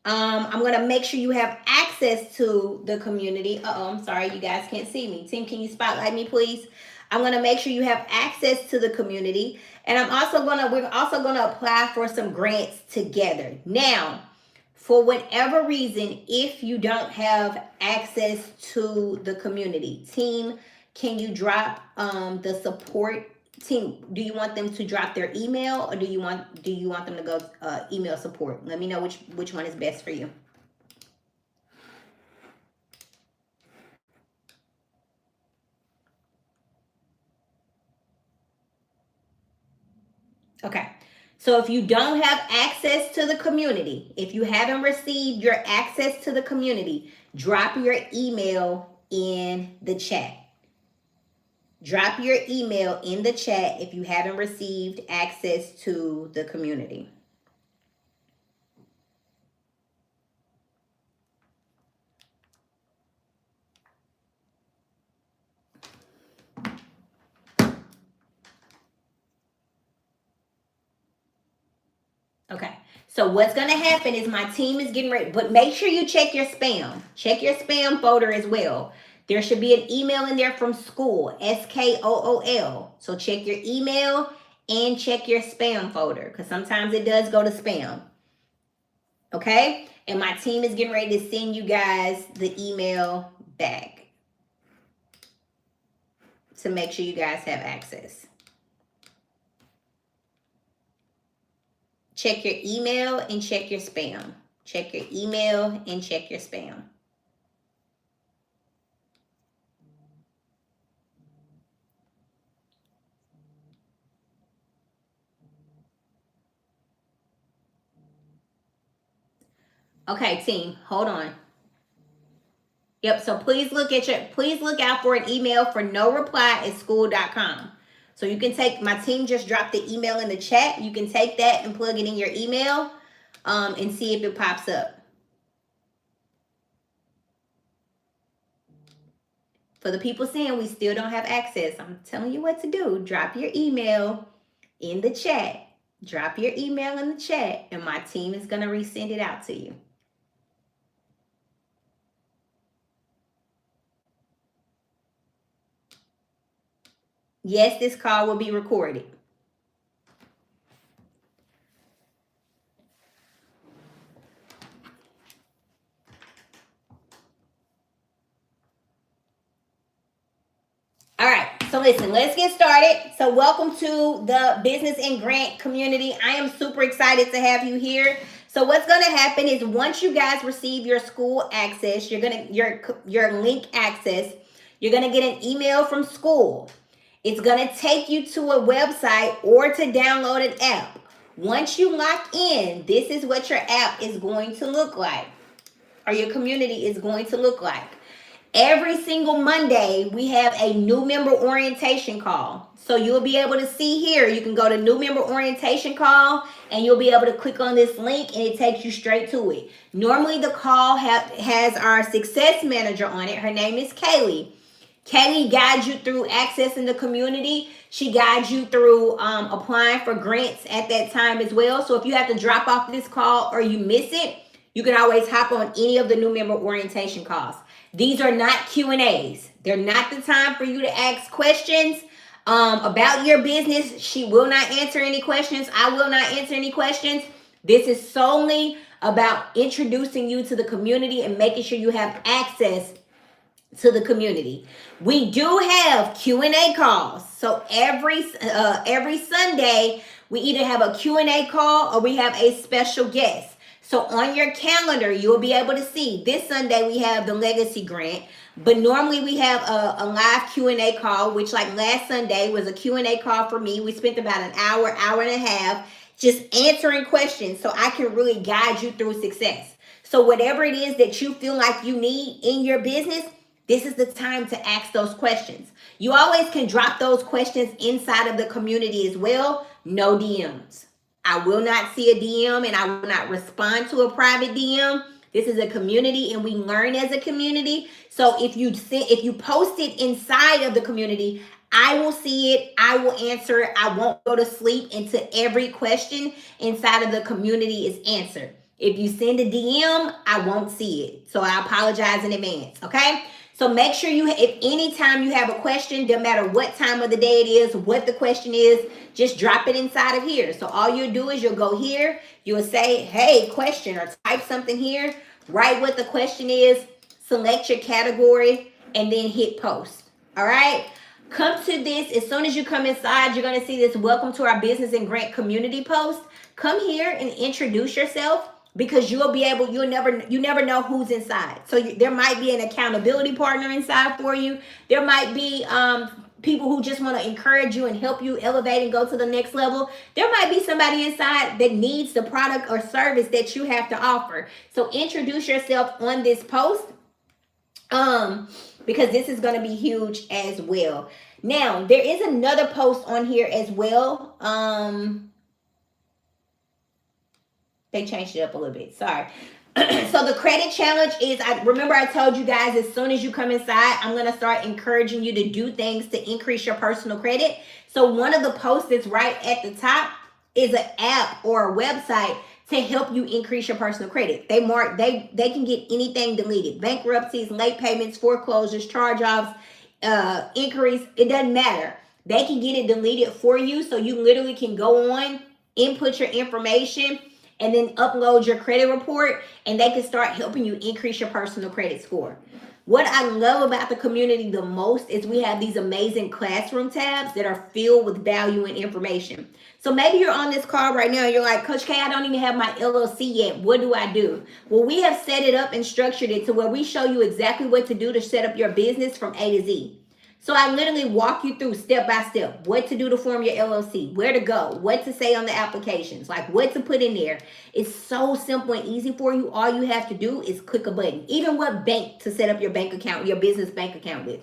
I'm going to make sure you have access to the community. I'm sorry, you guys can't see me. Team, can you spotlight me, please? I'm going to make sure you have access to the community. And we're also going to apply for some grants together. Now, for whatever reason, if you don't have access to the community, team, can you drop the support team? Do you want them to drop their email, or do you want them to go email support? Let me know which one is best for you. Okay. So if you don't have access to the community, if you haven't received your access to the community, drop your email in the chat. Drop your email in the chat if you haven't received access to the community. Okay. So what's going to happen is my team is getting ready, but make sure you check your spam. Check your spam folder as well. There should be an email in there from school, SKOOL. So check your email and check your spam folder because sometimes it does go to spam. Okay? And my team is getting ready to send you guys the email back to make sure you guys have access. Check your email and check your spam. Check your email and check your spam. Okay, team, hold on. Yep, so please look out for an email for no reply at school.com. So you can take, my team just dropped the email in the chat. You can take that and plug it in your email and see if it pops up. For the people saying we still don't have access, I'm telling you what to do. Drop your email in the chat. Drop your email in the chat and my team is going to resend it out to you. Yes, this call will be recorded. All right, so listen, let's get started. So welcome to the business and grant community. I am super excited to have you here. So what's going to happen is once you guys receive your school access, your link access, you're going to get an email from school. It's going to take you to a website or to download an app. Once you lock in, this is what your app is going to look like, or your community is going to look like. Every single Monday, we have a new member orientation call. So you'll be able to see here, you can go to new member orientation call and you'll be able to click on this link and it takes you straight to it. Normally the call has our success manager on it. Her name is Kaylee. Kaylee guides you through accessing the community. She guides you through applying for grants at that time as well. So if you have to drop off this call or you miss it, you can always hop on any of the new member orientation calls. These are not Q&As. They're not the time for you to ask questions about your business. She will not answer any questions. I will not answer any questions. This is solely about introducing you to the community and making sure you have access to the community. We do have Q&A calls. So every Sunday, we either have a Q&A call or we have a special guest. So on your calendar, you'll be able to see this Sunday we have the Legacy Grant, but normally we have a live Q&A call, which like last Sunday was a Q&A call for me. We spent about an hour and a half just answering questions so I can really guide you through success. So whatever it is that you feel like you need in your business, this is the time to ask those questions. You always can drop those questions inside of the community as well. No DMs. I will not see a DM and I will not respond to a private DM. This is a community and we learn as a community. So if you post it inside of the community, I will see it. I will answer it. I won't go to sleep until every question inside of the community is answered. If you send a DM, I won't see it. So I apologize in advance, okay? So make sure if anytime you have a question, no matter what time of the day it is, what the question is, just drop it inside of here. So all you'll do is you'll go here, you'll say, hey, question, or type something here, write what the question is, select your category, and then hit post. All right? Come to this. As soon as you come inside, you're going to see this welcome to our business and grant community post. Come here and introduce yourself. Because you never know who's inside. So there might be an accountability partner inside for you. There might be people who just want to encourage you and help you elevate and go to the next level. There might be somebody inside that needs the product or service that you have to offer. So introduce yourself on this post because this is going to be huge as well. Now, there is another post on here as well. They changed it up a little bit. Sorry. So the credit challenge is, remember I told you guys as soon as you come inside, I'm going to start encouraging you to do things to increase your personal credit. So one of the posts that's right at the top is an app or a website to help you increase your personal credit. They can get anything deleted. Bankruptcies, late payments, foreclosures, charge-offs, inquiries, it doesn't matter. They can get it deleted for you, so you literally can go on, input your information, and then upload your credit report, and they can start helping you increase your personal credit score. What I love about the community the most is we have these amazing classroom tabs that are filled with value and information. So maybe you're on this call right now and you're like, Coach K, I don't even have my LLC yet. What do I do? Well, we have set it up and structured it to where we show you exactly what to do to set up your business from A to Z. So I literally walk you through step by step what to do to form your LLC, where to go, what to say on the applications, like what to put in there. It's so simple and easy for you. All you have to do is click a button. Even what bank to set up your bank account, your business bank account with.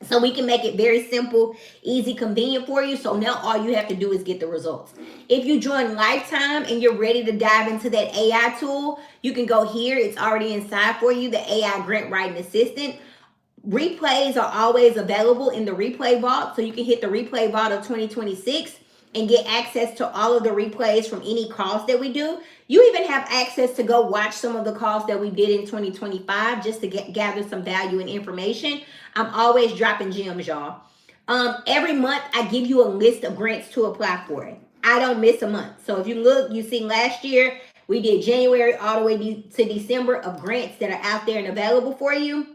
So we can make it very simple, easy, convenient for you. So now all you have to do is get the results. If you join Lifetime and you're ready to dive into that AI tool, you can go here. It's already inside for you, the AI Grant Writing Assistant. Replays are always available in the replay vault, so you can hit the replay vault of 2026 and get access to all of the replays from any calls that we do. You even have access to go watch some of the calls that we did in 2025 just to gather some value and information. I'm always dropping gems, y'all. Every month I give you a list of grants to apply for. I don't miss a month. So if you look, you see last year we did January all the way to December of grants that are out there and available for you.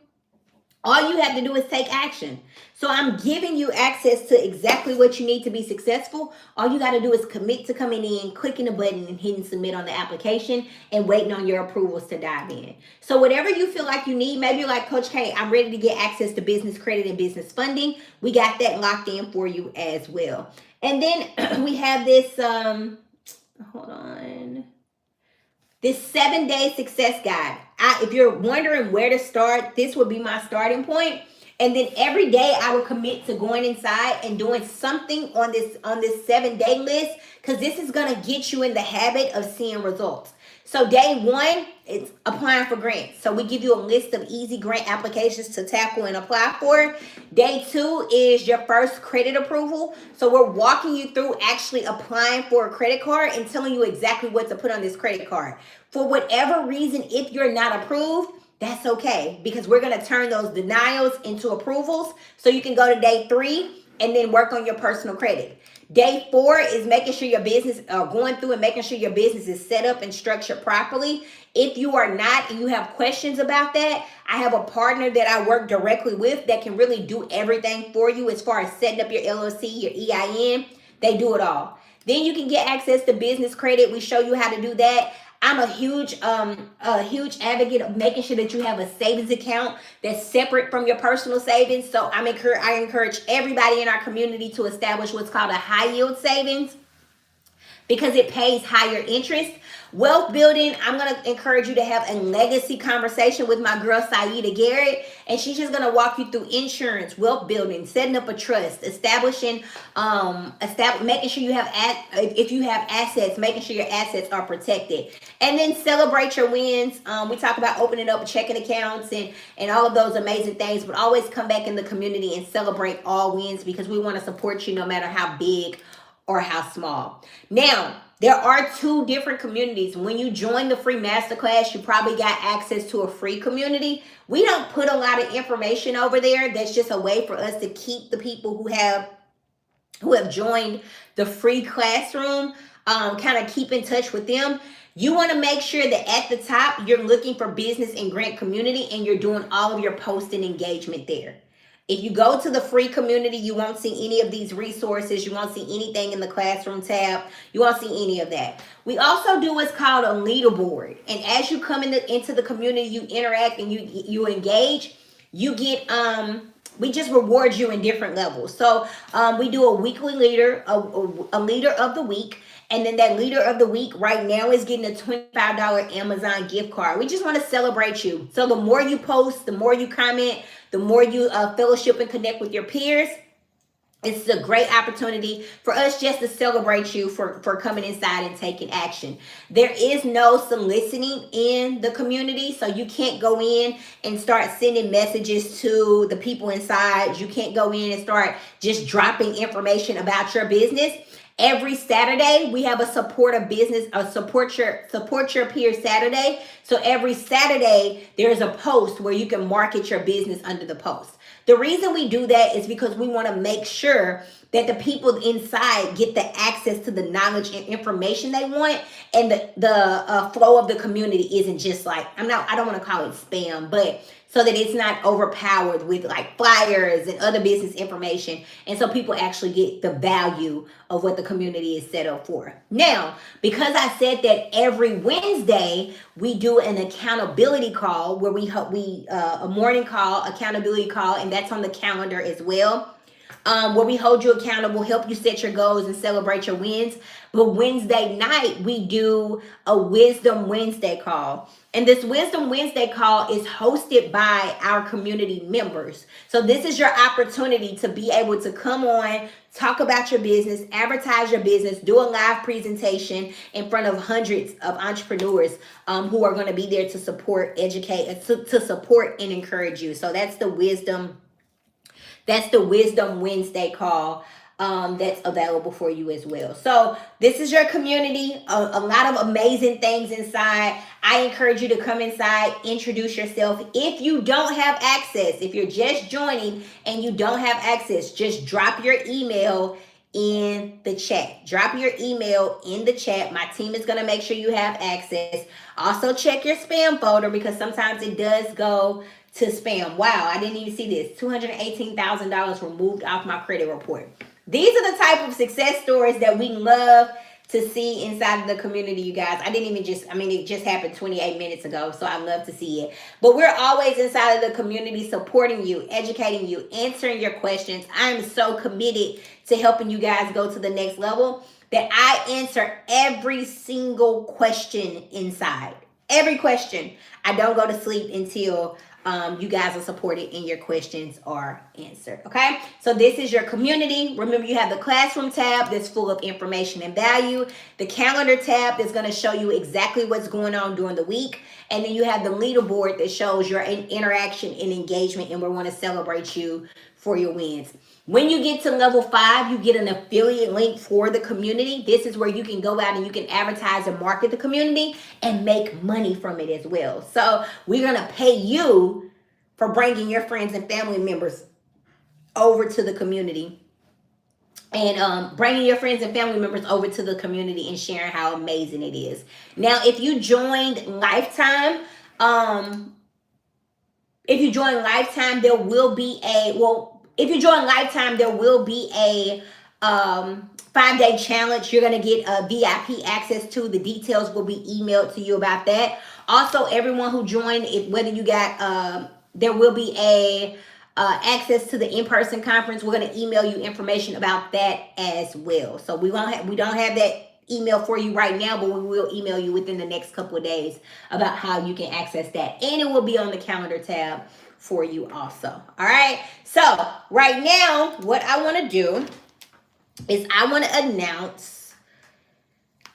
All you have to do is take action. So I'm giving you access to exactly what you need to be successful. All you got to do is commit to coming in, clicking the button and hitting submit on the application and waiting on your approvals to dive in. So whatever you feel like you need, maybe you're like, Coach K, I'm ready to get access to business credit and business funding. We got that locked in for you as well. And then we have this, hold on. This 7-day success guide. If you're wondering where to start, this would be my starting point. And then every day I will commit to going inside and doing something on this 7-day list, because this is going to get you in the habit of seeing results. So day 1, it's applying for grants. So we give you a list of easy grant applications to tackle and apply for. Day 2 is your first credit approval. So we're walking you through actually applying for a credit card and telling you exactly what to put on this credit card. For whatever reason, if you're not approved, that's okay, because we're going to turn those denials into approvals. So you can go to day 3 and then work on your personal credit. Day 4 is making sure your business, going through and making sure your business is set up and structured properly. If you are not and you have questions about that, I have a partner that I work directly with that can really do everything for you as far as setting up your LLC, your EIN. They do it all. Then you can get access to business credit. We show you how to do that. I'm a huge advocate of making sure that you have a savings account that's separate from your personal savings. So I encourage everybody in our community to establish what's called a high yield savings, because it pays higher interest. Wealth building, I'm going to encourage you to have a legacy conversation with my girl, Saida Garrett. And she's just going to walk you through insurance, wealth building, setting up a trust, making sure you have, if you have assets, making sure your assets are protected. And then celebrate your wins. We talk about opening up checking accounts and all of those amazing things, but always come back in the community and celebrate all wins, because we want to support you no matter how big or how small. Now, there are 2 different communities. When you join the free masterclass, you probably got access to a free community. We don't put a lot of information over there. That's just a way for us to keep the people who have joined the free classroom, kind of keep in touch with them. You want to make sure that at the top, you're looking for business and grant community, and you're doing all of your post and engagement there. If you go to the free community, you won't see any of these resources. You won't see anything in the classroom tab. You won't see any of that. We also do what's called a leaderboard. And as you come into the community, you interact and you engage, you get, we just reward you in different levels. So we do a weekly leader, a leader of the week. And then that leader of the week right now is getting a $25 Amazon gift card. We just want to celebrate you. So the more you post, the more you comment, the more you fellowship and connect with your peers. It's a great opportunity for us just to celebrate you for coming inside and taking action. There is no soliciting in the community, so you can't go in and start sending messages to the people inside. You can't go in and start just dropping information about your business. Every Saturday, we have a support a business, a support your peer Saturday. So every Saturday, there's a post where you can market your business under the post. The reason we do that is because we want to make sure that the people inside get the access to the knowledge and information they want, and the flow of the community isn't just like, I don't want to call it spam, but so that it's not overpowered with like flyers and other business information, and so people actually get the value of what the community is set up for. Now, because I said that every Wednesday we do an accountability call where we a morning call, accountability call, and that's on the calendar as well, where we hold you accountable, help you set your goals, and celebrate your wins. But Wednesday night, we do a Wisdom Wednesday call. And this Wisdom Wednesday call is hosted by our community members. So this is your opportunity to be able to come on, talk about your business, advertise your business, do a live presentation in front of hundreds of entrepreneurs who are going to be there to support, educate, to support and encourage you. So that's the Wisdom Wednesday call that's available for you as well. So this is your community, a lot of amazing things inside. I encourage you to come inside, introduce yourself. If you don't have access, if you're just joining and you don't have access, just drop your email in the chat. Drop your email in the chat. My team is going to make sure you have access. Also check your spam folder, because sometimes it does go to spam. Wow, I didn't even see this. $218,000 removed off my credit report. These are the type of success stories that we love to see inside of the community, you guys. It just happened 28 minutes ago, so I love to see it. But we're always inside of the community supporting you, educating you, answering your questions. I'm so committed to helping you guys go to the next level that I answer every single question inside. Every question. I don't go to sleep until you guys are supported and your questions are answered. Okay, so this is your community. Remember, you have the classroom tab that's full of information and value, the calendar tab that's going to show you exactly what's going on during the week, and then you have the leaderboard that shows your interaction and engagement, and we want to celebrate you for your wins. When you get to level 5, you get an affiliate link for the community. This is where you can go out and you can advertise and market the community and make money from it as well. So we're going to pay you for bringing your friends and family members over to the community, and bringing your friends and family members over to the community and sharing how amazing it is. Now, if you joined Lifetime, there will be a, if you join Lifetime, there will be a 5-day challenge. You're going to get a VIP access to. The details will be emailed to you about that. Also, everyone who joined, whether you got, there will be a access to the in-person conference. We're going to email you information about that as well. So we don't have that email for you right now, but we will email you within the next couple of days about how you can access that, and it will be on the calendar tab for you also. All right, so right now what I want to do is I want to announce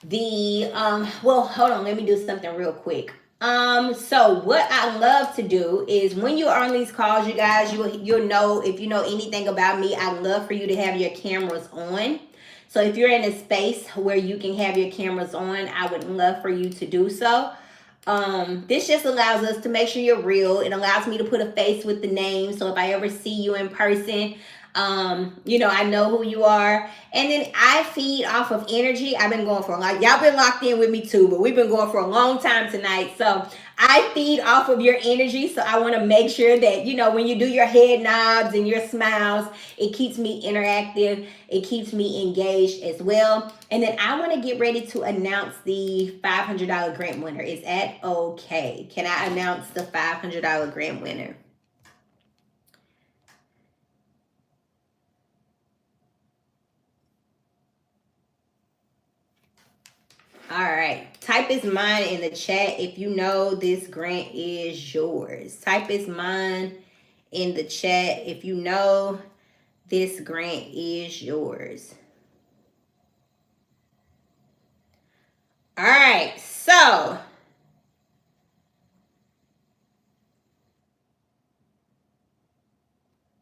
the hold on, let me do something real quick. So what I love to do is, when you are on these calls, you guys, you'll know, if you know anything about me, I love for you to have your cameras on. So if you're in a space where you can have your cameras on, I would love for you to do so. This just allows us to make sure you're real. It allows me to put a face with the name. So if I ever see you in person, I know who you are. And then I feed off of energy. I've been going for a lot. Y'all been locked in with me too, but we've been going for a long time tonight. So I feed off of your energy. So I want to make sure that, when you do your head nods and your smiles, it keeps me interactive. It keeps me engaged as well. And then I want to get ready to announce the $500 grant winner. Is that okay? Can I announce the $500 grant winner? All right. Type is mine in the chat if you know this grant is yours. Type is mine in the chat if you know this grant is yours. All right. So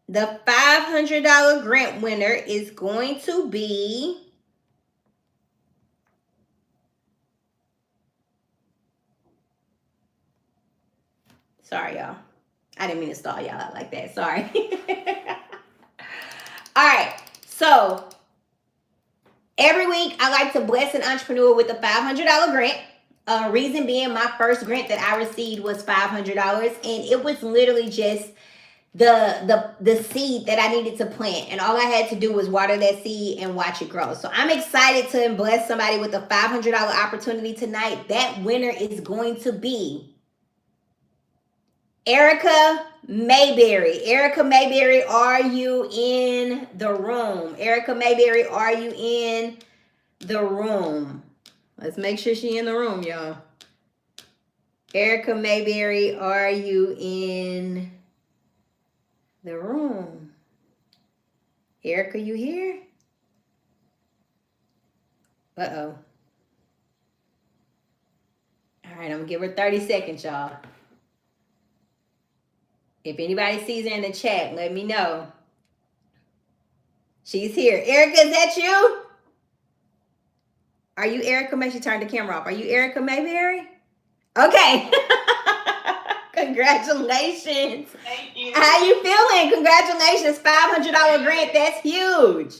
the $500 grant winner is going to be Sorry, y'all. I didn't mean to stall y'all out like that. Sorry. All right. So every week I like to bless an entrepreneur with a $500 grant. Reason being, my first grant that I received was $500, and it was literally just the seed that I needed to plant, and all I had to do was water that seed and watch it grow. So I'm excited to bless somebody with a $500 opportunity tonight. That winner is going to be Erica Mayberry. Erica Mayberry, are you in the room? Erica Mayberry, are you in the room? Let's make sure she's in the room, y'all. Erica Mayberry, are you in the room? Erica, you here? Uh-oh. All right, I'm gonna give her 30 seconds, y'all. If anybody sees her in the chat, let me know. She's here. Erica, is that you? Are you Erica? Make sure you turn the camera off. Are you Erica Mayberry? Okay. Congratulations. Thank you. How you feeling? Congratulations. $500 grant. That's huge.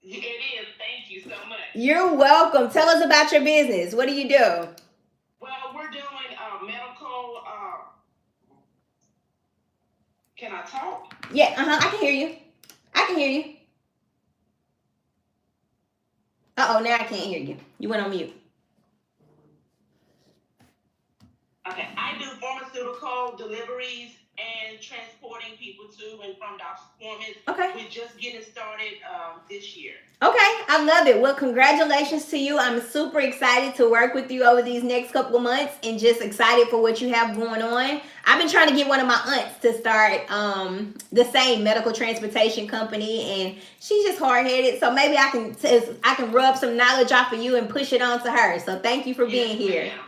It is. Thank you so much. You're welcome. Tell us about your business. What do you do? Well, we're doing medical. Can I talk? Yeah, I can hear you. I can hear you. Uh-oh, now I can't hear you. You went on mute. Okay. I do pharmaceutical deliveries and transporting people to and from doctor's appointments. Okay. We're just getting started this year. Okay, I love it. Well, congratulations to you. I'm super excited to work with you over these next couple of months and just excited for what you have going on. I've been trying to get one of my aunts to start the same medical transportation company, and she's just hard-headed. So maybe I can rub some knowledge off of you and push it on to her. So thank you for being here. Ma'am.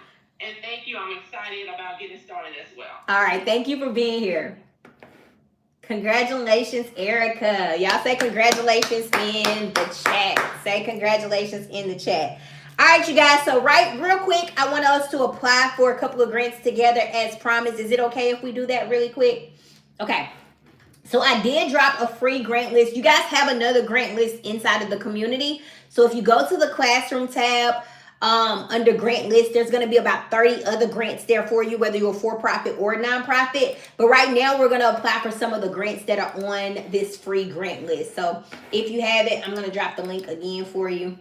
And thank you. I'm excited about getting started as well. All right, thank you for being here. Congratulations, Erica. Y'all say congratulations in the chat. Say congratulations in the chat. All right, you guys. So real quick, I want us to apply for a couple of grants together as promised. Is it okay if we do that really quick? Okay. So I did drop a free grant list. You guys have another grant list inside of the community. So if you go to the classroom tab, under grant list, there's going to be about 30 other grants there for you, whether you're for-profit or nonprofit. But right now, we're going to apply for some of the grants that are on this free grant list. So if you have it, I'm going to drop the link again for you.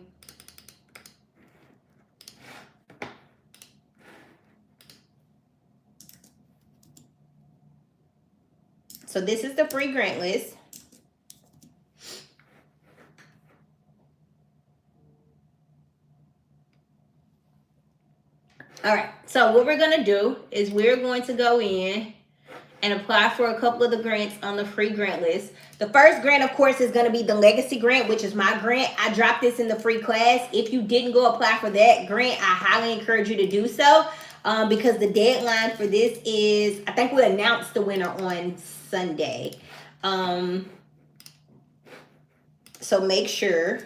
So this is the free grant list. All right, so what we're going to do is we're going to go in and apply for a couple of the grants on the free grant list. The first grant, of course, is going to be the legacy grant, which is my grant. I dropped this in the free class. If you didn't go apply for that grant, I highly encourage you to do so because the deadline for this is, I think we'll announce the winner on Sunday. So make sure.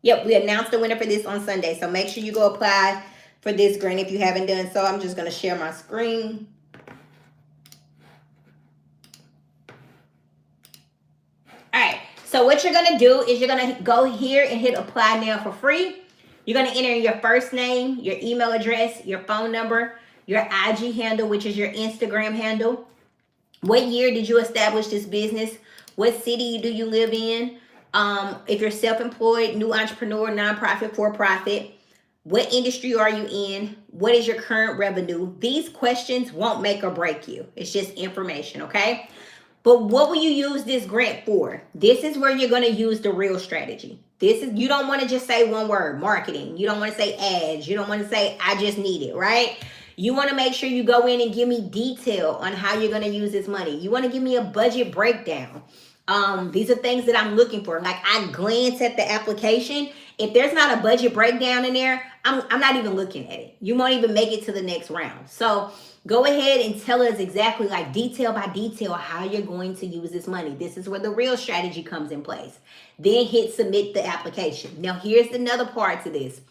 Yep, we announced the winner for this on Sunday. So make sure you go apply for this grant if you haven't done so. I'm just going to share my screen. All right, so what you're going to do is you're going to go here and hit apply now for free. You're going to enter your first name, your email address, your phone number, your IG handle, which is your Instagram handle. What year did you establish this business? What city do you live in? If you're self-employed, new entrepreneur, nonprofit, for-profit, what industry are you in? What is your current revenue? These questions won't make or break you. It's just information, okay? But what will you use this grant for? This is where you're going to use the real strategy. You don't want to just say one word, marketing. You don't want to say ads. You don't want to say, I just need it, right? You want to make sure you go in and give me detail on how you're going to use this money. You want to give me a budget breakdown. These are things that I'm looking for. Like, I glance at the application. If there's not a budget breakdown in there, I'm not even looking at it. You won't even make it to the next round. So go ahead and tell us exactly, like, detail by detail, how you're going to use this money. This is where the real strategy comes in place. Then hit submit the application. Now, here's another part to this.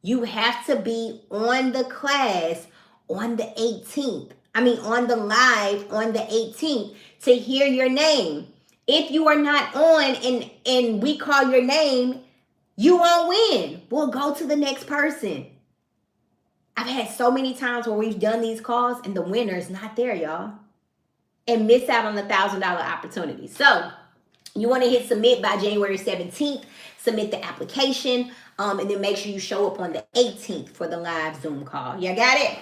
You have to be on the class on the 18th. On the live on the 18th to hear your name. If you are not on and we call your name, you won't win. We'll go to the next person. I've had so many times where we've done these calls and the winner is not there, y'all, and miss out on the $1,000 opportunity. So you want to hit submit by January 17th, submit the application, and then make sure you show up on the 18th for the live Zoom call. You got it?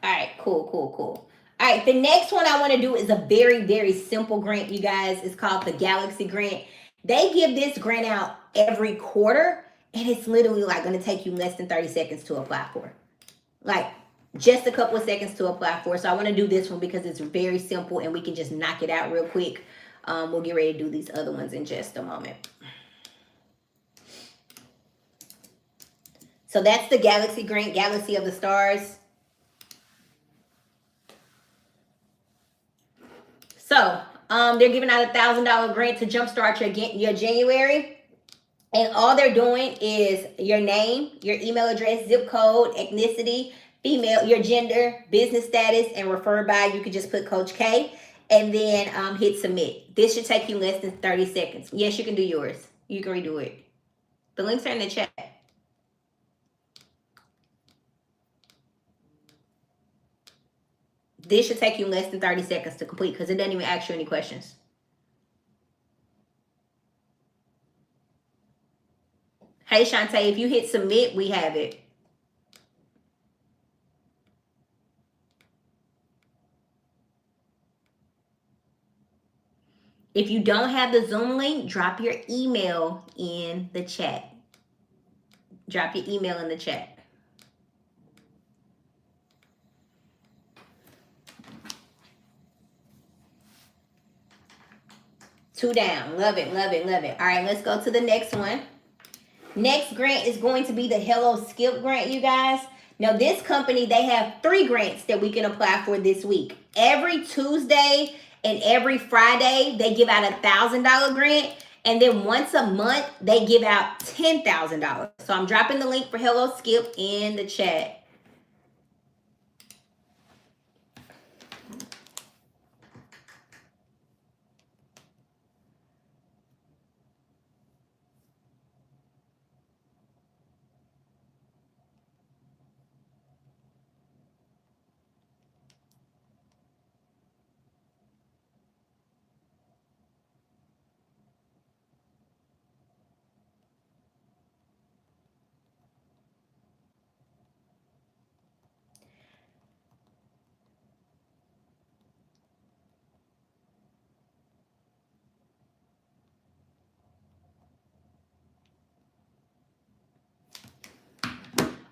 All right, cool. All right, the next one I want to do is a very, very simple grant, you guys. It's called the Galaxy Grant. They give this grant out every quarter, and it's literally like going to take you less than 30 seconds to apply for. Like just a couple of seconds to apply for. So I want to do this one because it's very simple and we can just knock it out real quick. We'll get ready to do these other ones in just a moment. So that's the Galaxy Grant, Galaxy of the Stars. So they're giving out $1,000 grant to jumpstart your January. And all they're doing is your name, your email address, zip code, ethnicity, female, your gender, business status, and referred by. You could just put Coach K and then hit submit. This should take you less than 30 seconds. Yes, you can do yours. You can redo it. The links are in the chat. This should take you less than 30 seconds to complete because it doesn't even ask you any questions. Hey, Shantae, if you hit submit, we have it. If you don't have the Zoom link, drop your email in the chat. Drop your email in the chat. Two down. Love it. All right, let's go to the next one. Next grant is going to be the Hello Skip grant, you guys. Now, this company, they have 3 grants that we can apply for this week. Every Tuesday and every Friday, they give out $1,000 grant. And then once a month, they give out $10,000. So I'm dropping the link for Hello Skip in the chat.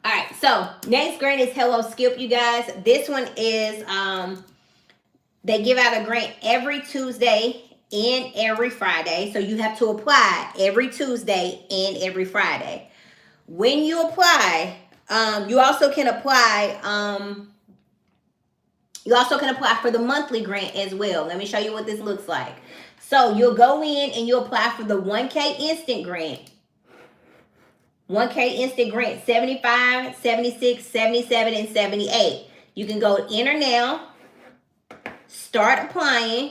All right, so next grant is Hello Skip, you guys. This one is, they give out a grant every Tuesday and every Friday. So you have to apply every Tuesday and every Friday. When you apply, you also can apply for the monthly grant as well. Let me show you what this looks like. So you'll go in and you'll apply for the 1K instant grant. 1K instant grant, 75, 76, 77, and 78. You can go enter now, start applying,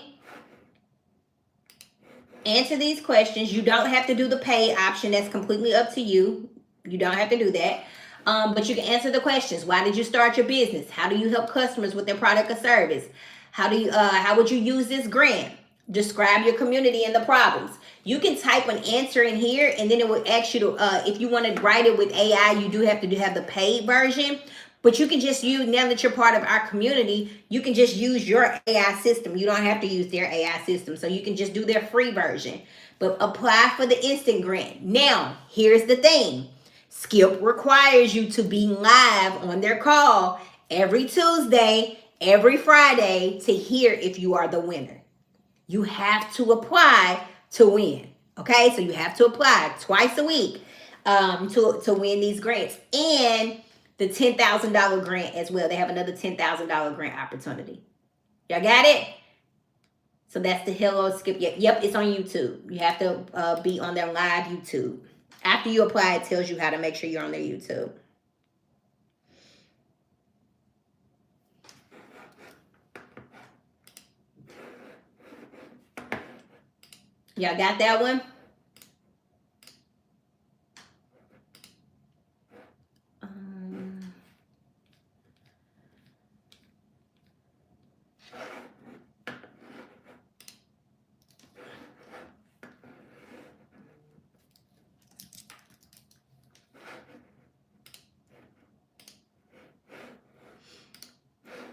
answer these questions. You don't have to do the pay option. That's completely up to you. You don't have to do that. But you can answer the questions. Why did you start your business? How do you help customers with their product or service? How would you use this grant? Describe your community and the problems. You can type an answer in here, and then it will ask you to, if you want to write it with AI, you do have to have the paid version. But you can just use, now that you're part of our community, you can just use your AI system. You don't have to use their AI system. So you can just do their free version. But apply for the instant grant. Now, here's the thing. Skip requires you to be live on their call every Tuesday, every Friday to hear if you are the winner. You have to apply to win. Okay, so you have to apply twice a week to win these grants. And the $10,000 grant as well. They have another $10,000 grant opportunity. Y'all got it? So that's the Hello Skip. Yep, it's on YouTube. You have to be on their live YouTube. After you apply, it tells you how to make sure you're on their YouTube. Y'all got that one?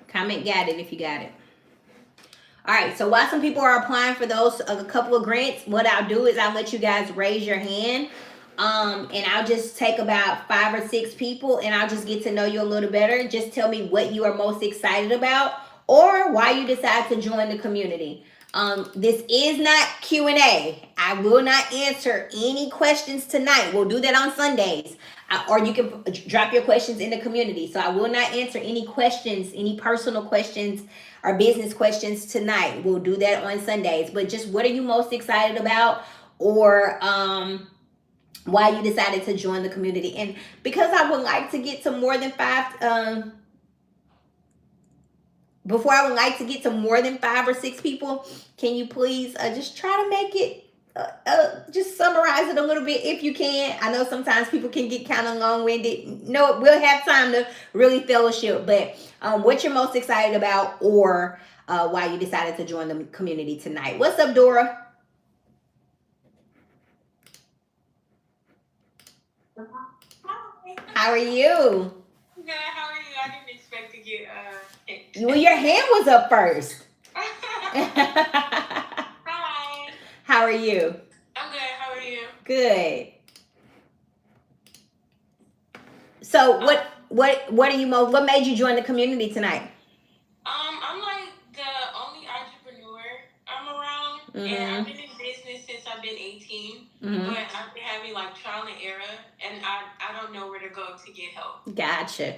Comment got it if you got it. All right, so while some people are applying for those, a couple of grants, what I'll do is I'll let you guys raise your hand. And I'll just take about 5 or 6 people and I'll just get to know you a little better. Just tell me what you are most excited about or why you decide to join the community. This is not Q&A. I will not answer any questions tonight. We'll do that on Sundays. Or you can drop your questions in the community. So I will not answer any questions, any personal questions or business questions tonight. We'll do that on Sundays. But just what are you most excited about, or why you decided to join the community. And because I would like to get to more than 5, before I would like to get to more than 5 or 6 people, can you please just try to make it, just summarize it a little bit if you can. I know sometimes people can get kind of long-winded. No, we'll have time to really fellowship, but what you're most excited about, or why you decided to join the community tonight. What's up, Dora? How are you? Good. How are you? I didn't expect to get picked. Well, your hand was up first. Hi. How are you? I'm good. How are you? Good. So what are you what made you join the community tonight? I'm like the only entrepreneur I'm around, and I've been in business since I've been 18. But I've been having like trial and error, and I don't know where to go to get help. Gotcha.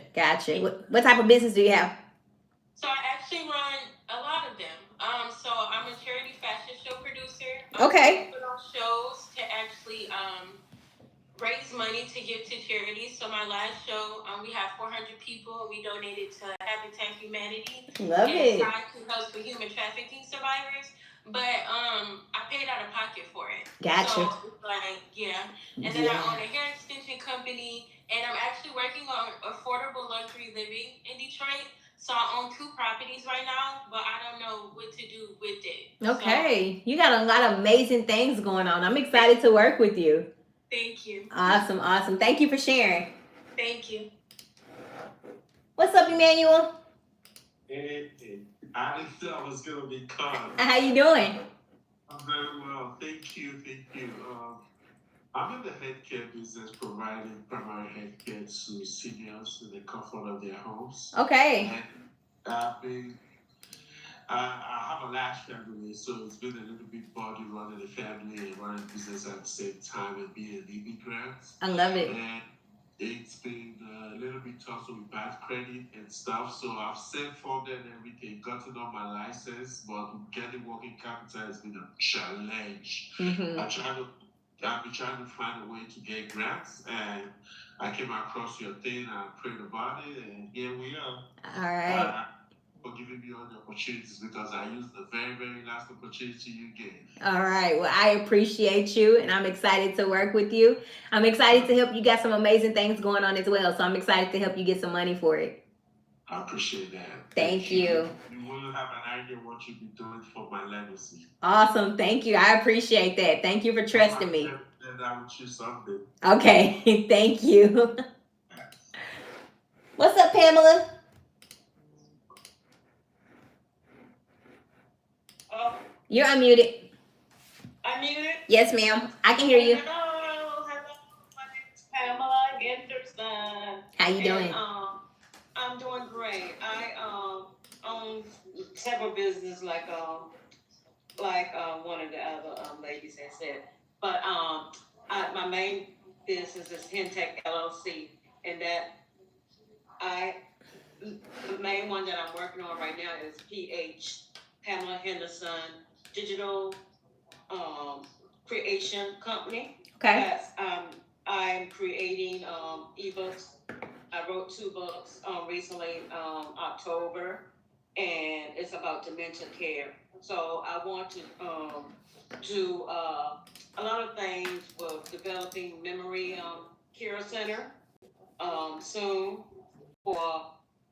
What type of business do you have? So I actually run a lot of them. So I'm a charity fashion show producer. Okay. I put on shows to actually raise money to give to charities. So my last show, we had 400 people. We donated to Habitat Humanity. Love it. To help for human trafficking survivors. But I paid out of pocket for it. Gotcha. So like, yeah. And then I own a hair extension company, and I'm actually working on affordable luxury living in Detroit. So I own 2 properties right now, but I don't know what to do with it. Okay. You got a lot of amazing things going on. I'm excited to work with you. Thank you. Awesome. Thank you for sharing. Thank you. What's up, Emmanuel? Hey, I didn't know I was gonna be called. How you doing? I'm very well, thank you. I'm in the healthcare business, providing primary healthcare to seniors in the comfort of their homes. Okay. And I have a large family, so it's been a little bit body running the family and running business at the same time and being an immigrant. I love it. And it's been a little bit tough with bad credit and stuff, so I've self-funded and everything, gotten on my license, but getting working capital has been a challenge. I've been trying to find a way to get grants, and I came across your thing and I prayed about it, and here we are. All right. For giving me all the opportunities, because I used the very, very last opportunity you gave. All right. Well, I appreciate you, and I'm excited to work with you. I'm excited to help you. Got some amazing things going on as well, so I'm excited to help you get some money for it. I appreciate that. Thank you. You will have an idea what you'll be doing for my legacy. Awesome. Thank you. I appreciate that. Thank you for trusting me. And I will choose something. Okay. Thank you. What's up, Pamela? You're unmuted. Unmuted? Yes, ma'am. I can hear you. Hello. My name is Pamela Genderson. How you doing? And, I'm doing great. I own several businesses like one of the other ladies had said. But my main business is Hentech LLC, and the main one that I'm working on right now is PH, Pamela Henderson Digital Creation Company. Okay. I'm creating ebooks. I wrote 2 books recently, October, and it's about dementia care. So I want to do a lot of things with developing memory care center soon for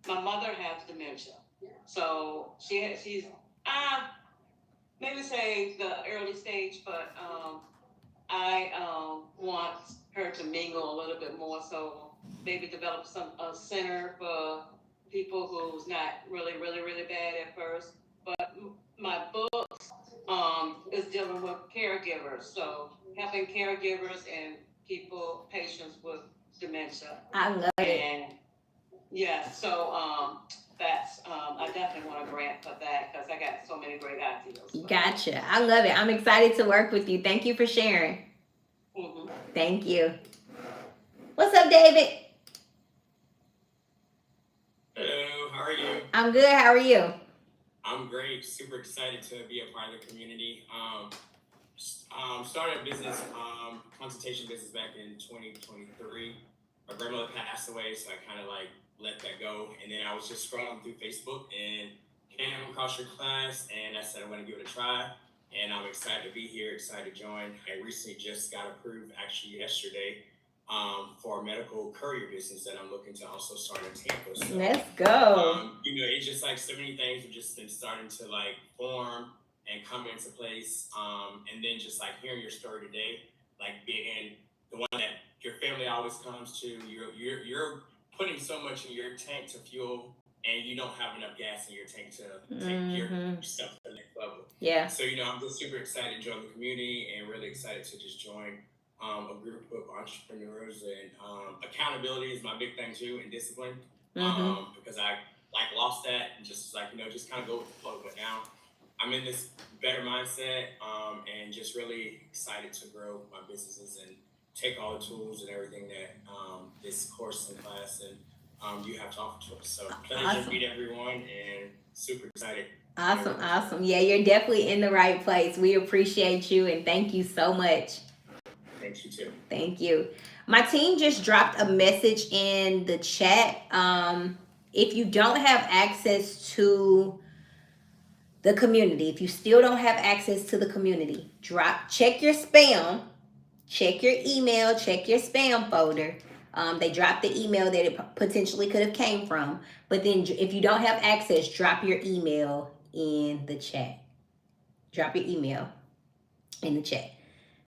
my mother has dementia. So she's uh, maybe say the early stage, but I want her to mingle a little bit more. So maybe develop a center for people who's not really bad at first. But my books is dealing with caregivers. So helping caregivers and patients with dementia. I love it. And yeah, so that's I definitely want a grant for that because I got so many great ideas. Gotcha. I love it. I'm excited to work with you. Thank you for sharing. Mm-hmm. Thank you. What's up, David? Hello, how are you? I'm good. How are you? I'm great. Super excited to be a part of the community. Started a business, consultation business back in 2023. My grandmother passed away, so I kind of like let that go. And then I was just scrolling through Facebook and came across your class, and I said I want to give it a try. And I'm excited to be here, excited to join. I recently just got approved, actually yesterday, for a medical courier business that I'm looking to also start in Tampa. So, Let's go. it's just like so many things have just been starting to like form and come into place. And then just like hearing your story today, like being the one that your family always comes to, you're putting so much in your tank to fuel, and you don't have enough gas in your tank to take your stuff to the next level. Yeah. So I'm just super excited to join the community and really excited to just join a group of entrepreneurs, and accountability is my big thing too, and discipline. Because I like lost that and just like just kind of go with the flow. But now I'm in this better mindset, and just really excited to grow my businesses and take all the tools and everything that this course and class and you have to offer to us. So pleasure to meet everyone, and super excited. Awesome. Yeah, you're definitely in the right place. We appreciate you and thank you so much. Thank you too. Thank you. My team just dropped a message in the chat. If you don't have access to the community, if you still don't have access to the community, check your spam, check your email, check your spam folder. They dropped the email that it potentially could have came from. But then if you don't have access, drop your email in the chat. Drop your email in the chat.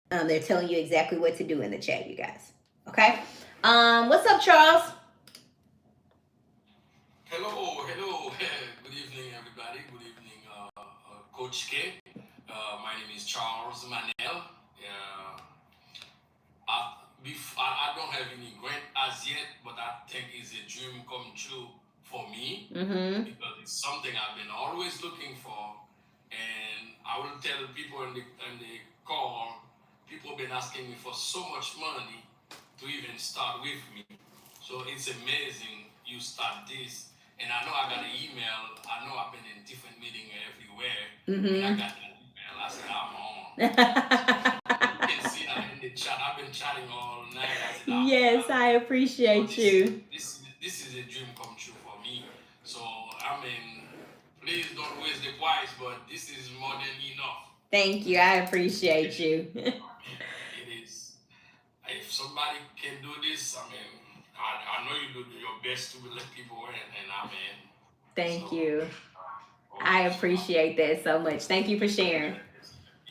They're telling you exactly what to do in the chat, you guys. Okay? What's up, Charles? Hello. Good evening, everybody. Good evening, Coach K. My name is Charles Manel. I don't have any grant as yet, but I think it's a dream come true for me because it's something I've been always looking for. And I will tell people in the call, people have been asking me for so much money to even start with me. So it's amazing you start this. And I know I got an email. I know I've been in different meetings everywhere. And I got an email. I said, I'm on. You can see that in the chat. I've been chatting all night. I said, yes, I appreciate you. This is a dream come true for me. So, please don't waste the price, but this is more than enough. Thank you. I appreciate you. It is. If somebody can do this, I know you do your best to let people in, and Thank you. I appreciate that so much. Thank you for sharing.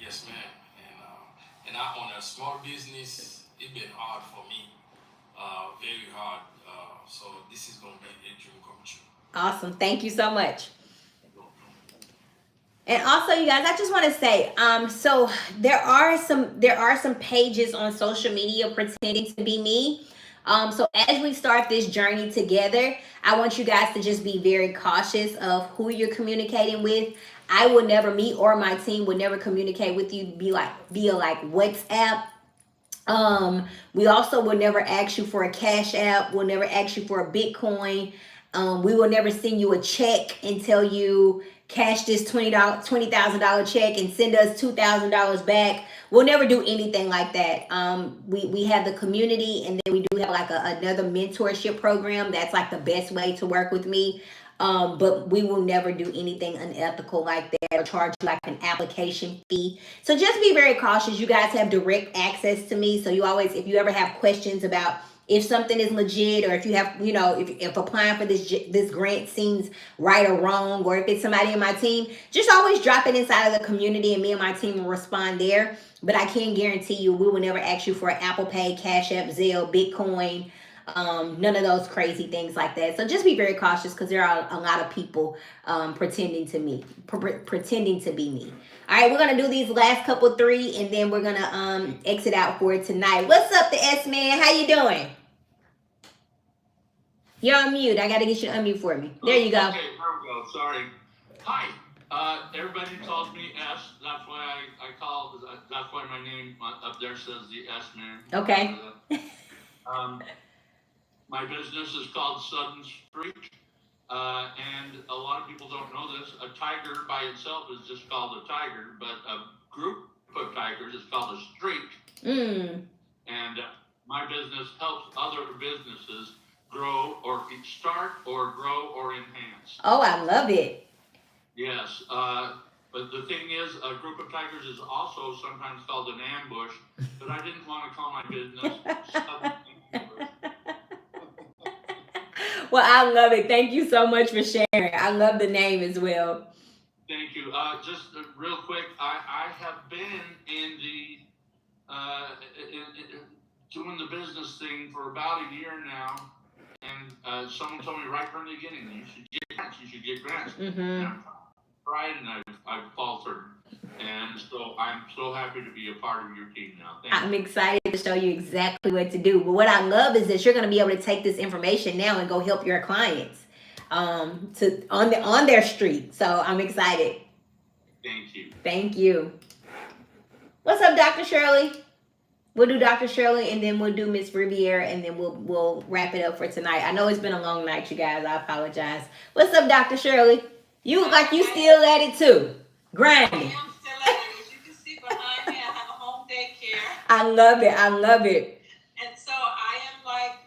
Yes, ma'am. And I own a small business. It's been hard for me, very hard. So this is gonna be a dream come true. Awesome. Thank you so much. And also, you guys, I just want to say, so there are some pages on social media pretending to be me. So as we start this journey together, I want you guys to just be very cautious of who you're communicating with. I will never, me or my team would never communicate with you via like WhatsApp. We also will never ask you for a Cash App. We'll never ask you for a Bitcoin. We will never send you a check and tell you cash this $20,000 check and send us $2,000 back. We'll never do anything like that. We have the community, and then we do have like another mentorship program. That's like the best way to work with me. But we will never do anything unethical like that or charge you like an application fee. So just be very cautious. You guys have direct access to me. So you always, if you ever have questions about if something is legit, or if you have, if applying for this grant seems right or wrong, or if it's somebody in my team, just always drop it inside of the community and me and my team will respond there. But I can guarantee you, we will never ask you for an Apple Pay, Cash App, Zelle, Bitcoin, none of those crazy things like that. So just be very cautious, because there are a lot of people pretending to be me. All right, we're gonna do these last couple 3, and then we're gonna exit out for tonight. What's up, the S man? How you doing? You're on mute. I gotta get you to unmute for me. There you go. Okay, there we go. Sorry. Hi. Everybody calls me S. That's why I call. That's why my name up there says the S man. Okay. My business is called Sudden Streak. And a lot of people don't know this. A tiger by itself is just called a tiger, but a group of tigers is called a streak. And my business helps other businesses grow, or start, or grow, or enhance. Oh, I love it. Yes. But the thing is, a group of tigers is also sometimes called an ambush, but I didn't want to call my business Sudden Ambush. Well, I love it. Thank you so much for sharing. I love the name as well. Thank you. Just real quick, I have been in the doing the business thing for about a year now, and someone told me right from the beginning, you should get grants. You should get grants. And I've tried, and I've faltered. And so I'm so happy to be a part of your team now. I'm excited to show you exactly what to do. But what I love is that you're going to be able to take this information now and go help your clients on their street. So I'm excited. Thank you. Thank you. What's up, Dr. Shirley? We'll do Dr. Shirley, and then we'll do Miss Riviera, and then we'll wrap it up for tonight. I know it's been a long night, you guys. I apologize. What's up, Dr. Shirley? You look like you still at it too. Grinding. I am still at it. As you can see behind me, I have a home daycare. I love it. I love it. And so I am like,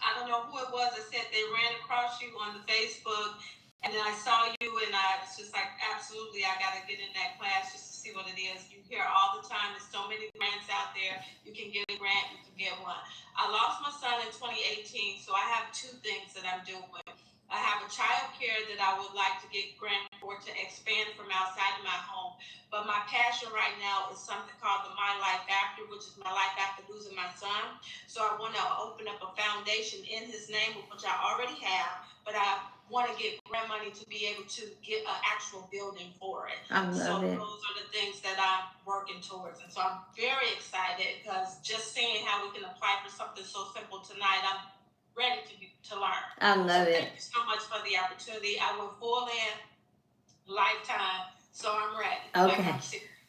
I don't know who it was that said they ran across you on the Facebook, and then I saw you, and I was just like, absolutely, I got to get in that class just to see what it is. You hear all the time, there's so many grants out there. You can get a grant, you can get one. I lost my son in 2018, so I have 2 things that I'm doing. I have a child care that I would like to get grant for to expand from outside of my home. But my passion right now is something called the My Life After, which is my life after losing my son. So I want to open up a foundation in his name, which I already have, but I want to get grant money to be able to get an actual building for it. I love so it. Those are the things that I'm working towards. And so I'm very excited, because just seeing how we can apply for something so simple tonight, I'm ready to learn. I love it. Thank you so much for the opportunity. I went full in, lifetime, so I'm ready. Okay.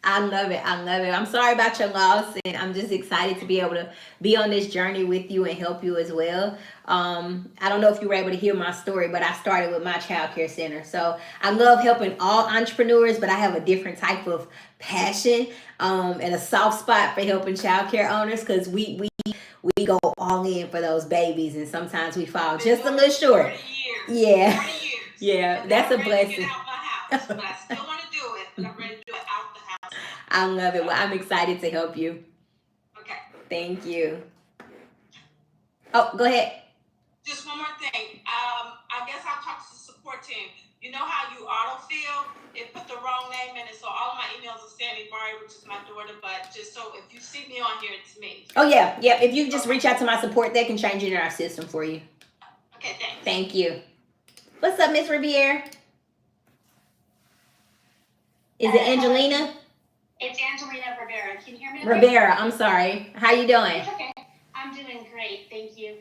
I love it. I love it. I'm sorry about your loss, and I'm just excited to be able to be on this journey with you and help you as well. I don't know if you were able to hear my story, but I started with my child care center. So I love helping all entrepreneurs, but I have a different type of passion and a soft spot for helping child care owners, because we go all in for those babies, and sometimes we fall just a little short. 40 years. Yeah. 40 years. Yeah, that's a blessing. Get out my house, but I still want to do it, but I'm ready to do it out the house. I love it. Well, I'm excited to help you. Okay. Thank you. Oh, go ahead. Just one more thing. I guess I'll talk to the support team. You know how you autofill? It put the wrong name in it, so all of my emails are Sandy Murray, which is my daughter, but just so if you see me on here, it's me. Oh, yeah. Yep. If you just reach out to my support, they can change it in our system for you. Okay, thanks. Thank you. What's up, Miss Riviera? Is it Angelina? It's Angelina Rivera. Can you hear me? Okay? Rivera, I'm sorry. How you doing? It's okay. I'm doing great. Thank you.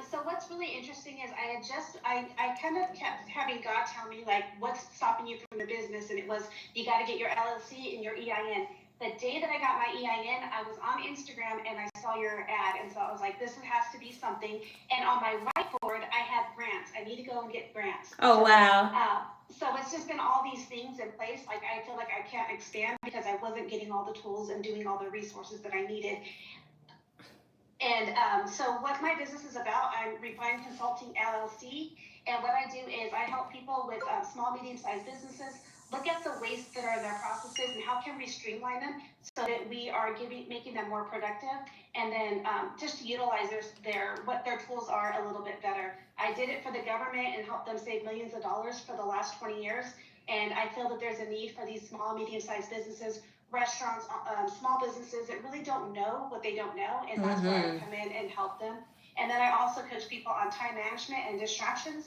So what's really interesting is I kind of kept having God tell me, like, what's stopping you from the business? And it was, you got to get your LLC and your EIN. The day that I got my EIN, I was on Instagram and I saw your ad. And so I was like, this has to be something. And on my whiteboard, I had grants. go and get grants. Oh, wow. So it's just been all these things in place. Like I feel like I can't expand because I wasn't getting all the tools and doing all the resources that I needed. And so what my business is about, I'm Refine Consulting LLC. And what I do is I help people with small, medium-sized businesses look at the waste that are in their processes and how can we streamline them so that we are making them more productive, and then just to utilize what their tools are a little bit better. I did it for the government and helped them save millions of dollars for the last 20 years. And I feel that there's a need for these small, medium-sized businesses, restaurants, small businesses that really don't know what they don't know, and that's where I come in and help them. And then I also coach people on time management and distractions,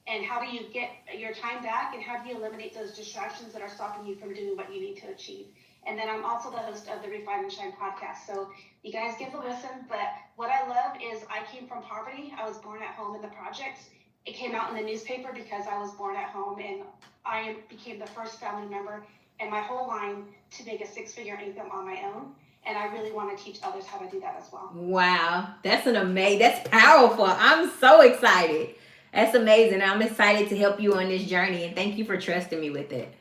and how do you get your time back, and how do you eliminate those distractions that are stopping you from doing what you need to achieve. And then I'm also the host of the Refine and Shine podcast, so you guys give a listen. But what I love is I came from poverty. I was born at home in the projects. It came out in the newspaper because I was born at home, and I became the first family member in my whole line to make a 6-figure income on my own. And I really want to teach others how to do that as well. Wow. That's powerful. I'm so excited. That's amazing. I'm excited to help you on this journey, and thank you for trusting me with it.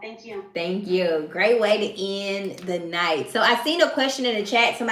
Thank you. Thank you. Great way to end the night. So I seen a question in the chat. Somebody